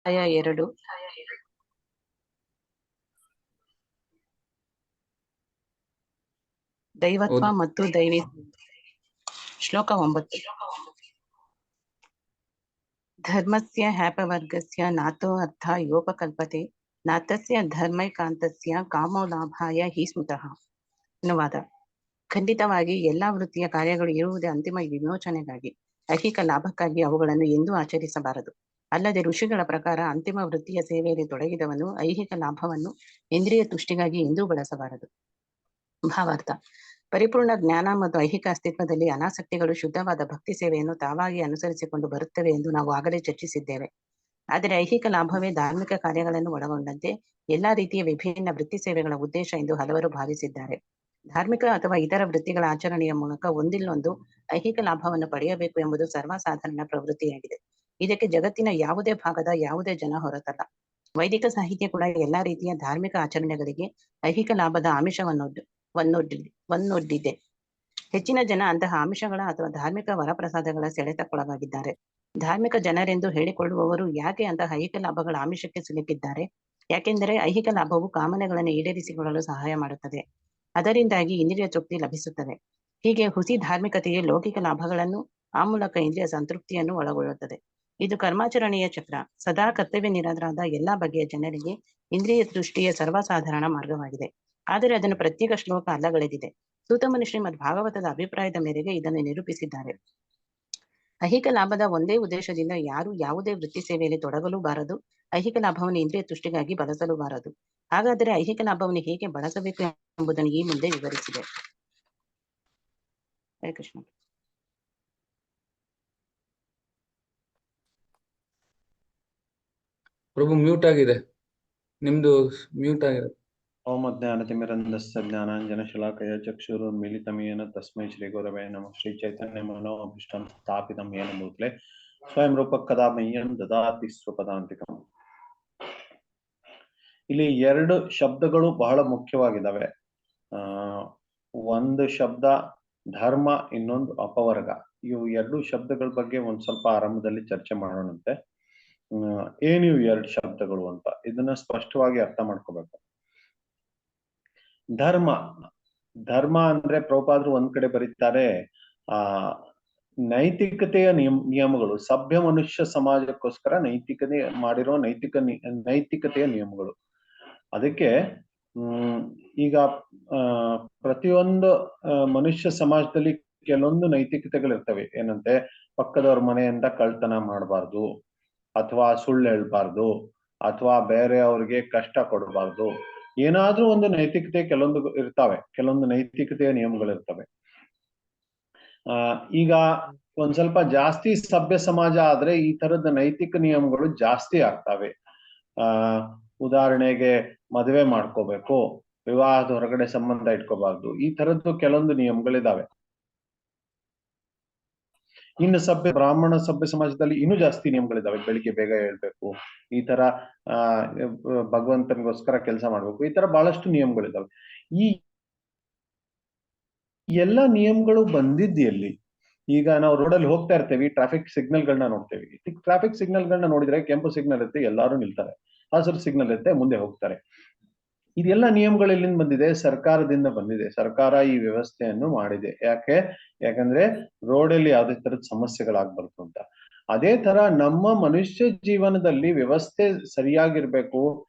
2 ದೈವತ್ವ ಮತ್ತು ದೈವಿ ಶ್ಲೋಕ 9 ಧರ್ಮಸ್ಯ ಹ್ಯಾಪವರ್ಗಸ್ಯ ನಾತೋ ಅರ್ಥ ಯೋಪಕಲ್ಪತೆ ನಾತಸ್ಯ ಧರ್ಮೈಕಾಂತಸ್ಯ ಕಾಮೋ ಲಾಭಾಯ ಹಿ ಸ್ಮೃತಃ. ಅನುವಾದ: ಖಂಡಿತವಾಗಿ ಎಲ್ಲಾ ವೃತ್ತಿಯ ಕಾರ್ಯಗಳು ಇರುವುದೇ ಅಂತಿಮ ವಿಮೋಚನೆಗಾಗಿ, ಐಹಿಕ ಲಾಭಕ್ಕಾಗಿ ಅವುಗಳನ್ನು ಎಂದೂ ಆಚರಿಸಬಾರದು. ಅಲ್ಲದೆ ಋಷಿಗಳ ಪ್ರಕಾರ ಅಂತಿಮ ವೃತ್ತಿಯ ಸೇವೆಯಲ್ಲಿ ತೊಡಗಿದವನು ಐಹಿಕ ಲಾಭವನ್ನು ಇಂದ್ರಿಯ ತುಷ್ಟಿಗಾಗಿ ಎಂದೂ ಬಳಸಬಾರದು. ಭಾವಾರ್ಥ: ಪರಿಪೂರ್ಣ ಜ್ಞಾನ ಮತ್ತು ಐಹಿಕ ಅಸ್ತಿತ್ವದಲ್ಲಿ ಅನಾಸಕ್ತಿಗಳು ಶುದ್ಧವಾದ ಭಕ್ತಿ ಸೇವೆಯನ್ನು ತಾವಾಗಿ ಅನುಸರಿಸಿಕೊಂಡು ಬರುತ್ತವೆ ಎಂದು ನಾವು ಆಗಲೇ ಚರ್ಚಿಸಿದ್ದೇವೆ. ಆದರೆ ಐಹಿಕ ಲಾಭವೇ ಧಾರ್ಮಿಕ ಕಾರ್ಯಗಳನ್ನು ಒಳಗೊಂಡಂತೆ ಎಲ್ಲಾ ರೀತಿಯ ವಿಭಿನ್ನ ವೃತ್ತಿ ಸೇವೆಗಳ ಉದ್ದೇಶ ಎಂದು ಹಲವರು ಭಾವಿಸಿದ್ದಾರೆ. ಧಾರ್ಮಿಕ ಅಥವಾ ಇತರ ವೃತ್ತಿಗಳ ಆಚರಣೆಯ ಮೂಲಕ ಒಂದಿಲ್ಲೊಂದು ಐಹಿಕ ಲಾಭವನ್ನು ಪಡೆಯಬೇಕು ಎಂಬುದು ಸರ್ವಸಾಧಾರಣ ಪ್ರವೃತ್ತಿಯಾಗಿದೆ. ಇದಕ್ಕೆ ಜಗತ್ತಿನ ಯಾವುದೇ ಭಾಗದ ಯಾವುದೇ ಜನ ಹೊರತಲ್ಲ. ವೈದಿಕ ಸಾಹಿತ್ಯ ಕೂಡ ಎಲ್ಲಾ ರೀತಿಯ ಧಾರ್ಮಿಕ ಆಚರಣೆಗಳಿಗೆ ಐಹಿಕ ಲಾಭದ ಆಮಿಷವನ್ನೊಡ್ಡಿದೆ. ಹೆಚ್ಚಿನ ಜನ ಅಂತಹ ಆಮಿಷಗಳ ಅಥವಾ ಧಾರ್ಮಿಕ ವರಪ್ರಸಾದಗಳ ಸೆಳೆತಕ್ಕೊಳಗಾಗಿದ್ದಾರೆ. ಧಾರ್ಮಿಕ ಜನರೆಂದು ಹೇಳಿಕೊಳ್ಳುವವರು ಯಾಕೆ ಅಂತಹ ಐಹಿಕ ಲಾಭಗಳ ಆಮಿಷಕ್ಕೆ ಸಿಲುಕಿದ್ದಾರೆ? ಯಾಕೆಂದರೆ ಐಹಿಕ ಲಾಭವು ಕಾಮನೆಗಳನ್ನು ಈಡೇರಿಸಿಕೊಳ್ಳಲು ಸಹಾಯ ಮಾಡುತ್ತದೆ. ಅದರಿಂದಾಗಿ ಇಂದ್ರಿಯ ತೃಪ್ತಿ ಲಭಿಸುತ್ತದೆ. ಹೀಗೆ ಹುಸಿ ಧಾರ್ಮಿಕತೆಯೇ ಲೌಕಿಕ ಲಾಭಗಳನ್ನು, ಆ ಮೂಲಕ ಇಂದ್ರಿಯ ಸಂತೃಪ್ತಿಯನ್ನು ಒಳಗೊಳ್ಳುತ್ತದೆ. ಇದು ಕರ್ಮಾಚರಣೆಯ ಚಕ್ರ. ಸದಾ ಕರ್ತವ್ಯ ನಿರತರಾದ ಎಲ್ಲಾ ಬಗೆಯ ಜನರಿಗೆ ಇಂದ್ರಿಯ ದೃಷ್ಟಿಯ ಸರ್ವಸಾಧಾರಣ ಮಾರ್ಗವಾಗಿದೆ. ಆದರೆ ಅದನ್ನು ಪ್ರತ್ಯೇಕ ಶ್ಲೋಕ ಅಲ್ಲಗಳೆದಿದೆ. ಸೂತಮುನಿ ಶ್ರೀಮದ್ ಭಾಗವತದ ಅಭಿಪ್ರಾಯದ ಮೇರೆಗೆ ಇದನ್ನು ನಿರೂಪಿಸಿದ್ದಾರೆ. ಐಹಿಕ ಲಾಭದ ಒಂದೇ ಉದ್ದೇಶದಿಂದ ಯಾರು ಯಾವುದೇ ವೃತ್ತಿ ಸೇವೆಯಲ್ಲಿ ತೊಡಗಲೂಬಾರದು, ಐಹಿಕ ಲಾಭವನ್ನು ಇಂದ್ರಿಯ ತುಷ್ಟಿಗಾಗಿ ಬಳಸಲೂಬಾರದು. ಹಾಗಾದರೆ ಐಹಿಕ ಲಾಭವನ್ನು ಹೇಗೆ ಬಳಸಬೇಕು ಎಂಬುದನ್ನು ಈ ಮುಂದೆ ವಿವರಿಸಿದೆ. ಹರೇ ಕೃಷ್ಣ. ಪ್ರಭು ಮ್ಯೂಟ್ ಆಗಿದೆ, ನಿಮ್ದು ಮ್ಯೂಟ್ ಆಗಿದೆ. ಓಂ ಅಜ್ಞಾನತಿಮಿರಂಧಸ್ಯ ಜ್ಞಾನಾಂಜನಶಲಾಕಯ ಚಕ್ಷುರುನ್ಮಿಲಿತಂ ಯೇನ ತಸ್ಮೈ ಶ್ರೀ ಗುರವೇ ನಮಃ. ಶ್ರೀ ಚೈತನ್ಯ ಮನೋಭೀಷ್ಟಂ ಸ್ಥಾಪಿತಂ ಯೇನ ಭೂತಲೆ ಸ್ವಯಂ ರೂಪಃ ಕದಾ ಮಹ್ಯಂ ದದಾತಿ ಸ್ವಪದಾಂತಿಕಂ. ಇಲ್ಲಿ ಎರಡು ಶಬ್ದಗಳು ಬಹಳ ಮುಖ್ಯವಾಗಿದ್ದಾವೆ. ಒಂದು ಶಬ್ದ ಧರ್ಮ, ಇನ್ನೊಂದು ಅಪವರ್ಗ. ಇವು ಎರಡು ಶಬ್ದಗಳ ಬಗ್ಗೆ ಒಂದ್ ಸ್ವಲ್ಪ ಆರಂಭದಲ್ಲಿ ಚರ್ಚೆ ಮಾಡೋಣಂತೆ. ಏನಿವು ಎರಡು ಶಬ್ದಗಳು ಅಂತ ಇದನ್ನ ಸ್ಪಷ್ಟವಾಗಿ ಅರ್ಥ ಮಾಡ್ಕೋಬೇಕು. ಧರ್ಮ ಅಂದ್ರೆ ಪ್ರಭುಪಾದರು ಒಂದ್ ಕಡೆ ಬರೀತಾರೆ, ನೈತಿಕತೆಯ ನಿಯಮಗಳು, ಸಭ್ಯ ಮನುಷ್ಯ ಸಮಾಜಕ್ಕೋಸ್ಕರ ನೈತಿಕತೆ ಮಾಡಿರೋ ನೈತಿಕತೆಯ ನಿಯಮಗಳು. ಅದಕ್ಕೆ ಈಗ ಪ್ರತಿಯೊಂದು ಮನುಷ್ಯ ಸಮಾಜದಲ್ಲಿ ಕೆಲವೊಂದು ನೈತಿಕತೆಗಳಿರ್ತವೆ. ಏನಂತೆ, ಪಕ್ಕದವ್ರ ಮನೆಯಿಂದ ಕಳ್ತನ ಮಾಡಬಾರ್ದು, ಅಥವಾ ಸುಳ್ಳು ಹೇಳ್ಬಾರ್ದು, ಅಥವಾ ಬೇರೆಯವ್ರಿಗೆ ಕಷ್ಟ ಕೊಡಬಾರ್ದು. ಏನಾದ್ರೂ ಒಂದು ನೈತಿಕತೆ ಕೆಲವೊಂದು ಇರ್ತಾವೆ, ಕೆಲವೊಂದು ನೈತಿಕತೆಯ ನಿಯಮಗಳಿರ್ತವೆ. ಈಗ ಒಂದ್ ಸ್ವಲ್ಪ ಜಾಸ್ತಿ ಸಭ್ಯ ಸಮಾಜ ಆದ್ರೆ ಈ ತರದ ನೈತಿಕ ನಿಯಮಗಳು ಜಾಸ್ತಿ ಆಗ್ತವೆ. ಉದಾಹರಣೆಗೆ ಮದುವೆ ಮಾಡ್ಕೋಬೇಕು, ವಿವಾಹದ ಹೊರಗಡೆ ಸಂಬಂಧ ಇಟ್ಕೋಬಾರ್ದು, ಈ ತರದ್ದು ಕೆಲವೊಂದು ನಿಯಮಗಳಿದಾವೆ. ಇನ್ನು ಬ್ರಾಹ್ಮಣ ಸಭ್ಯ ಸಮಾಜದಲ್ಲಿ ಇನ್ನೂ ಜಾಸ್ತಿ ನಿಯಮಗಳಿದಾವೆ. ಬೆಳಿಗ್ಗೆ ಬೇಗ ಹೇಳ್ಬೇಕು, ಈ ತರ ಭಗವಂತನಿಗೋಸ್ಕರ ಕೆಲಸ ಮಾಡ್ಬೇಕು, ಈ ತರ ಬಹಳಷ್ಟು ನಿಯಮಗಳಿದಾವೆ. ಈ ಎಲ್ಲ ನಿಯಮಗಳು ಬಂದಿದ್ದು ಎಲ್ಲಿ? ಈಗ ನಾವು ರೋಡಲ್ಲಿ ಹೋಗ್ತಾ ಇರ್ತೇವೆ, ಟ್ರಾಫಿಕ್ ಸಿಗ್ನಲ್ಗಳನ್ನ ನೋಡ್ತೇವೆ. ಟ್ರಾಫಿಕ್ ಸಿಗ್ನಲ್ಗಳನ್ನ ನೋಡಿದ್ರೆ ಕೆಂಪು ಸಿಗ್ನಲ್ ಇರುತ್ತೆ, ಎಲ್ಲರೂ ನಿಲ್ತಾರೆ. ಹಸಿರು ಸಿಗ್ನಲ್ ಇರುತ್ತೆ, ಮುಂದೆ ಹೋಗ್ತಾರೆ. ಇದೆಲ್ಲ ನಿಯಮಗಳು ಎಲ್ಲಿಂದ ಬಂದಿದೆ? ಸರ್ಕಾರದಿಂದ ಬಂದಿದೆ. ಸರ್ಕಾರ ಈ ವ್ಯವಸ್ಥೆಯನ್ನು ಮಾಡಿದೆ. ಯಾಕಂದ್ರೆ ರೋಡಲ್ಲಿ ಯಾವುದೇ ತರದ ಸಮಸ್ಯೆಗಳಾಗ್ಬಾರ್ದು ಅಂತ. ಅದೇ ತರ ನಮ್ಮ ಮನುಷ್ಯ ಜೀವನದಲ್ಲಿ ವ್ಯವಸ್ಥೆ ಸರಿಯಾಗಿರ್ಬೇಕು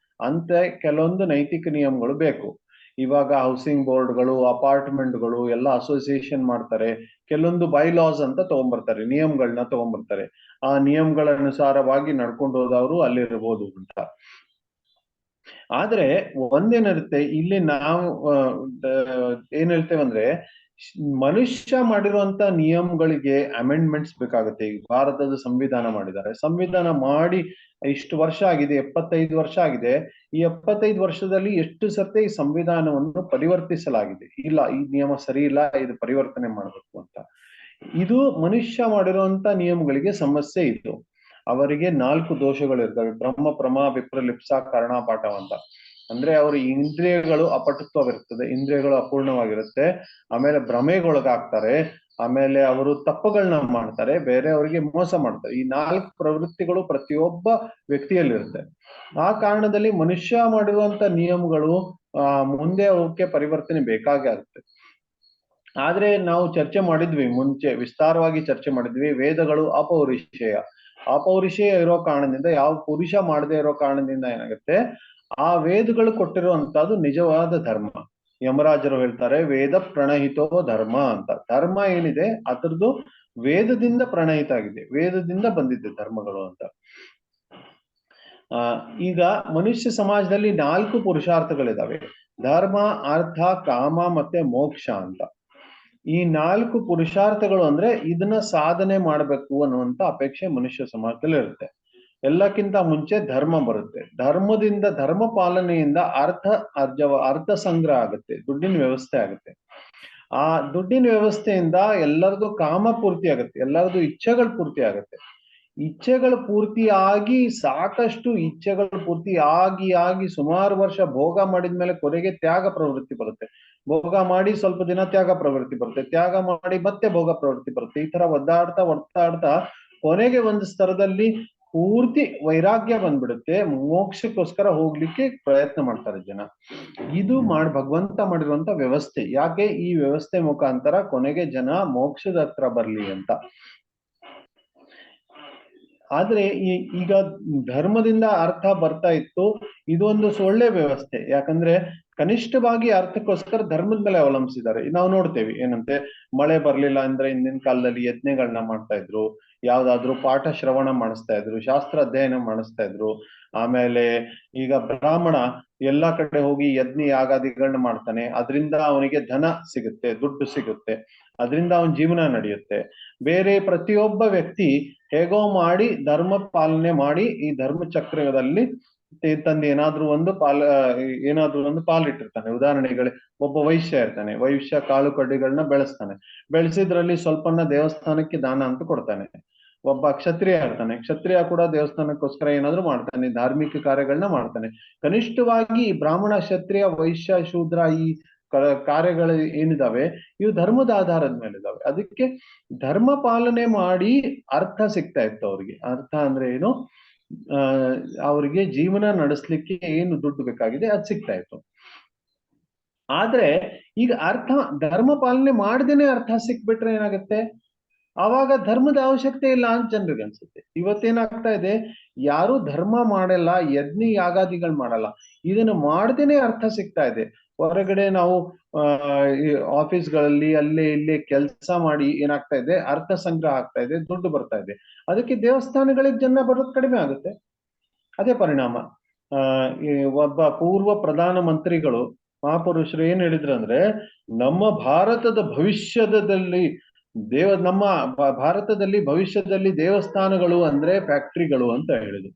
ಅಂತ ಕೆಲವೊಂದು ನೈತಿಕ ನಿಯಮಗಳು ಬೇಕು. ಇವಾಗ ಹೌಸಿಂಗ್ ಬೋರ್ಡ್ಗಳು, ಅಪಾರ್ಟ್ಮೆಂಟ್ಗಳು ಎಲ್ಲ ಅಸೋಸಿಯೇಷನ್ ಮಾಡ್ತಾರೆ. ಕೆಲವೊಂದು ಬೈಲಾಸ್ ಅಂತ ತಗೊಂಡ್ಬರ್ತಾರೆ, ನಿಯಮಗಳನ್ನ ತಗೊಂಡ್ಬರ್ತಾರೆ. ಆ ನಿಯಮಗಳ ಅನುಸಾರವಾಗಿ ನಡ್ಕೊಂಡು ಹೋದವರು ಅಲ್ಲಿರ್ಬೋದು ಅಂತ. ಆದ್ರೆ ಒಂದೇನಿರುತ್ತೆ, ಇಲ್ಲಿ ನಾವು ಏನ್ ಹೇಳ್ತೇವಂದ್ರೆ, ಮನುಷ್ಯ ಮಾಡಿರುವಂತ ನಿಯಮಗಳಿಗೆ ಅಮೆಂಡ್ಮೆಂಟ್ಸ್ ಬೇಕಾಗುತ್ತೆ. ಈಗ ಭಾರತದ ಸಂವಿಧಾನ ಮಾಡಿದ್ದಾರೆ. ಸಂವಿಧಾನ ಮಾಡಿ ಇಷ್ಟು ವರ್ಷ ಆಗಿದೆ, 75 ವರ್ಷ ಆಗಿದೆ. ಈ 75 ವರ್ಷದಲ್ಲಿ ಎಷ್ಟು ಸರ್ತಿ ಈ ಸಂವಿಧಾನವನ್ನು ಪರಿವರ್ತಿಸಲಾಗಿದೆ? ಇಲ್ಲ, ಈ ನಿಯಮ ಸರಿ ಇಲ್ಲ, ಇದು ಪರಿವರ್ತನೆ ಮಾಡ್ಬೇಕು ಅಂತ. ಇದು ಮನುಷ್ಯ ಮಾಡಿರುವಂತ ನಿಯಮಗಳಿಗೆ ಸಮಸ್ಯೆ ಇತ್ತು. ಅವರಿಗೆ 4 ದೋಷಗಳಿರ್ತವೆ: ಬ್ರಹ್ಮ, ಪ್ರಮಾ, ವಿಪ್ರಲಿಪ್ಸ, ಕರ್ಣಪಾಠ ಅಂತ. ಅಂದ್ರೆ ಅವ್ರ ಇಂದ್ರಿಯಗಳು ಅಪಟುತ್ವವಿರ್ತದೆ, ಇಂದ್ರಿಯಗಳು ಅಪೂರ್ಣವಾಗಿರುತ್ತೆ. ಆಮೇಲೆ ಭ್ರಮೆಗೊಳಗಾಗ್ತಾರೆ. ಆಮೇಲೆ ಅವರು ತಪ್ಪುಗಳನ್ನ ಮಾಡ್ತಾರೆ, ಬೇರೆಯವರಿಗೆ ಮೋಸ ಮಾಡ್ತಾರೆ. ಈ 4 ಪ್ರವೃತ್ತಿಗಳು ಪ್ರತಿಯೊಬ್ಬ ವ್ಯಕ್ತಿಯಲ್ಲಿರುತ್ತೆ. ಆ ಕಾರಣದಲ್ಲಿ ಮನುಷ್ಯ ಮಾಡಿರುವಂತ ನಿಯಮಗಳು ಮುಂದೆ ಅವಕ್ಕೆ ಪರಿವರ್ತನೆ ಬೇಕಾಗೇ ಆಗುತ್ತೆ. ಆದ್ರೆ ನಾವು ಚರ್ಚೆ ಮಾಡಿದ್ವಿ, ಮುಂಚೆ ವಿಸ್ತಾರವಾಗಿ ಚರ್ಚೆ ಮಾಡಿದ್ವಿ, ವೇದಗಳು ಅಪೌರುಷೇಯ ಇರೋ ಕಾರಣದಿಂದ, ಯಾವ ಪುರುಷ ಮಾಡದೇ ಇರೋ ಕಾರಣದಿಂದ ಏನಾಗುತ್ತೆ, ಆ ವೇದಗಳು ಕೊಟ್ಟಿರುವಂತದ್ದು ನಿಜವಾದ ಧರ್ಮ. ಯಮರಾಜರು ಹೇಳ್ತಾರೆ ವೇದ ಪ್ರಣಹಿತೋ ಧರ್ಮ ಅಂತ. ಧರ್ಮ ಏನಿದೆ ಅದರದ್ದು ವೇದದಿಂದ ಪ್ರಣಹಿತ ಆಗಿದೆ, ವೇದದಿಂದ ಬಂದಿದೆ ಧರ್ಮಗಳು ಅಂತ. ಈಗ ಮನುಷ್ಯ ಸಮಾಜದಲ್ಲಿ 4 ಪುರುಷಾರ್ಥಗಳಿದಾವೆ: ಧರ್ಮ, ಅರ್ಥ, ಕಾಮ ಮತ್ತೆ ಮೋಕ್ಷ ಅಂತ. ಈ 4 ಪುರುಷಾರ್ಥಗಳು ಅಂದ್ರೆ ಇದನ್ನ ಸಾಧನೆ ಮಾಡಬೇಕು ಅನ್ನುವಂತ ಅಪೇಕ್ಷೆ ಮನುಷ್ಯ ಸಮಾಜದಲ್ಲಿ ಇರುತ್ತೆ. ಎಲ್ಲಕ್ಕಿಂತ ಮುಂಚೆ ಧರ್ಮ ಬರುತ್ತೆ. ಧರ್ಮದಿಂದ, ಧರ್ಮ ಪಾಲನೆಯಿಂದ ಅರ್ಥ ಸಂಗ್ರಹ ಆಗುತ್ತೆ, ದುಡ್ಡಿನ ವ್ಯವಸ್ಥೆ ಆಗುತ್ತೆ. ಆ ದುಡ್ಡಿನ ವ್ಯವಸ್ಥೆಯಿಂದ ಎಲ್ಲರದು ಕಾಮ ಪೂರ್ತಿ ಆಗುತ್ತೆ, ಎಲ್ಲರದು ಇಚ್ಛೆಗಳು ಪೂರ್ತಿ ಆಗುತ್ತೆ. ಇಚ್ಛೆಗಳು ಪೂರ್ತಿಯಾಗಿ, ಸಾಕಷ್ಟು ಇಚ್ಛೆಗಳು ಪೂರ್ತಿ ಆಗಿ ಸುಮಾರು ವರ್ಷ ಭೋಗ ಮಾಡಿದ್ಮೇಲೆ ಕೊನೆಗೆ ತ್ಯಾಗ ಪ್ರವೃತ್ತಿ ಬರುತ್ತೆ. ಭೋಗ ಮಾಡಿ ಸ್ವಲ್ಪ ದಿನ ತ್ಯಾಗ ಪ್ರವೃತ್ತಿ ಬರುತ್ತೆ, ತ್ಯಾಗ ಮಾಡಿ ಮತ್ತೆ ಭೋಗ ಪ್ರವೃತ್ತಿ ಬರುತ್ತೆ. ಈ ತರ ಒದ್ದಾಡ್ತಾ ಕೊನೆಗೆ ಒಂದು ಸ್ತರದಲ್ಲಿ ಪೂರ್ತಿ ವೈರಾಗ್ಯ ಬಂದ್ಬಿಡುತ್ತೆ. ಮೋಕ್ಷಕ್ಕೋಸ್ಕರ ಹೋಗ್ಲಿಕ್ಕೆ ಪ್ರಯತ್ನ ಮಾಡ್ತಾರೆ ಜನ. ಇದು ಭಗವಂತ ಮಾಡಿರುವಂತ ವ್ಯವಸ್ಥೆ. ಯಾಕೆ ಈ ವ್ಯವಸ್ಥೆ ಮುಖಾಂತರ ಕೊನೆಗೆ ಜನ ಮೋಕ್ಷದ ಹತ್ರ ಬರ್ಲಿ ಅಂತ. ಆದ್ರೆ ಈಗ ಧರ್ಮದಿಂದ ಅರ್ಥ ಬರ್ತಾ ಇತ್ತು, ಇದೊಂದು ಒಳ್ಳೆ ವ್ಯವಸ್ಥೆ. ಯಾಕಂದ್ರೆ ಕನಿಷ್ಠವಾಗಿ ಅರ್ಥಕ್ಕೋಸ್ಕರ ಧರ್ಮದ ಮೇಲೆ ಅವಲಂಬಿಸಿದ್ದಾರೆ. ನಾವು ನೋಡ್ತೇವೆ ಏನಂತೆ, ಮಳೆ ಬರ್ಲಿಲ್ಲ ಅಂದ್ರೆ ಹಿಂದಿನ ಕಾಲದಲ್ಲಿ ಯಜ್ಞಗಳನ್ನ ಮಾಡ್ತಾ ಇದ್ರು, ಯಾವ್ದಾದ್ರು ಪಾಠ ಶ್ರವಣ ಮಾಡಿಸ್ತಾ ಇದ್ರು, ಶಾಸ್ತ್ರ ಅಧ್ಯಯನ ಮಾಡಿಸ್ತಾ ಇದ್ರು. ಆಮೇಲೆ ಈಗ ಬ್ರಾಹ್ಮಣ ಎಲ್ಲಾ ಕಡೆ ಹೋಗಿ ಯಜ್ಞ ಯಾಗಾದಿಗಳನ್ನ ಮಾಡ್ತಾನೆ, ಅದರಿಂದ ಅವನಿಗೆ ಧನ ಸಿಗುತ್ತೆ, ದುಡ್ಡು ಸಿಗುತ್ತೆ, ಅದರಿಂದ ಅವನ ಜೀವನ ನಡೆಯುತ್ತೆ. ಬೇರೆ ಪ್ರತಿಯೊಬ್ಬ ವ್ಯಕ್ತಿ ಹೇಗೋ ಮಾಡಿ ಧರ್ಮ ಪಾಲನೆ ಮಾಡಿ ಈ ಧರ್ಮ ಚಕ್ರದಲ್ಲಿ ತಂದು ಏನಾದ್ರೂ ಒಂದು ಪಾಲಿಟ್ಟಿರ್ತಾನೆ. ಉದಾಹರಣೆಗಳು, ಒಬ್ಬ ವೈಶ್ಯ ಇರ್ತಾನೆ, ವೈಶ್ಯ ಕಾಳು ಕಡ್ಡಿಗಳನ್ನ ಬೆಳೆಸ್ತಾನೆ, ಬೆಳೆಸಿದ್ರಲ್ಲಿ ಸ್ವಲ್ಪನ ದೇವಸ್ಥಾನಕ್ಕೆ ದಾನ ಅಂತ ಕೊಡ್ತಾನೆ. ಒಬ್ಬ ಕ್ಷತ್ರಿಯ ಇರ್ತಾನೆ, ಕ್ಷತ್ರಿಯ ಕೂಡ ದೇವಸ್ಥಾನಕ್ಕೋಸ್ಕರ ಏನಾದ್ರು ಮಾಡ್ತಾನೆ, ಧಾರ್ಮಿಕ ಕಾರ್ಯಗಳನ್ನ ಮಾಡ್ತಾನೆ. ಕನಿಷ್ಠವಾಗಿ ಬ್ರಾಹ್ಮಣ, ಕ್ಷತ್ರಿಯ, ವೈಶ್ಯ, ಶೂದ್ರ ಈ ಕಾರ್ಯಗಳು ಏನಿದಾವೆ ಇವು ಧರ್ಮದ ಆಧಾರದ ಮೇಲೆ ಇದಾವೆ. ಅದಕ್ಕೆ ಧರ್ಮ ಪಾಲನೆ ಮಾಡಿ ಅರ್ಥ ಸಿಗ್ತಾ ಇತ್ತು ಅವ್ರಿಗೆ. ಅರ್ಥ ಅಂದ್ರೆ ಏನು, ಅವ್ರಿಗೆ ಜೀವನ ನಡೆಸ್ಲಿಕ್ಕೆ ಏನು ದುಡ್ಡು ಬೇಕಾಗಿದೆ ಅದು ಸಿಗ್ತಾ ಇತ್ತು. ಆದ್ರೆ ಈಗ ಧರ್ಮ ಪಾಲನೆ ಮಾಡ್ದೇನೆ ಅರ್ಥ ಸಿಕ್ಬಿಟ್ರೆ ಏನಾಗುತ್ತೆ, ಆವಾಗ ಧರ್ಮದ ಅವಶ್ಯಕತೆ ಇಲ್ಲ ಅಂತ ಜನರಿಗೆ ಅನ್ಸುತ್ತೆ. ಇವತ್ತೇನಾಗ್ತಾ ಇದೆ, ಯಾರು ಧರ್ಮ ಮಾಡಲ್ಲ, ಯಜ್ಞ ಯಾಗಾದಿಗಳು ಮಾಡಲ್ಲ, ಇದನ್ನು ಮಾಡ್ದೇನೆ ಅರ್ಥ ಸಿಗ್ತಾ ಇದೆ. ಹೊರಗಡೆ ನಾವು ಆಫೀಸ್ಗಳಲ್ಲಿ ಅಲ್ಲೇ ಇಲ್ಲೇ ಕೆಲಸ ಮಾಡಿ ಏನಾಗ್ತಾ ಇದೆ, ಅರ್ಥ ಸಂಗ್ರಹ ಆಗ್ತಾ ಇದೆ, ದುಡ್ಡು ಬರ್ತಾ ಇದೆ. ಅದಕ್ಕೆ ದೇವಸ್ಥಾನಗಳಿಗೆ ಜನ ಬರೋದು ಕಡಿಮೆ ಆಗುತ್ತೆ. ಅದೇ ಪರಿಣಾಮ. ಒಬ್ಬ ಪೂರ್ವ ಪ್ರಧಾನ ಮಂತ್ರಿಗಳು, ಮಹಾಪುರುಷರು ಏನ್ ಹೇಳಿದ್ರು ಅಂದ್ರೆ, ನಮ್ಮ ಭಾರತದ ಭವಿಷ್ಯದಲ್ಲಿ ನಮ್ಮ ಭಾರತದಲ್ಲಿ ಭವಿಷ್ಯದಲ್ಲಿ ದೇವಸ್ಥಾನಗಳು ಅಂದ್ರೆ ಫ್ಯಾಕ್ಟ್ರಿಗಳು ಅಂತ ಹೇಳಿದ್ರು.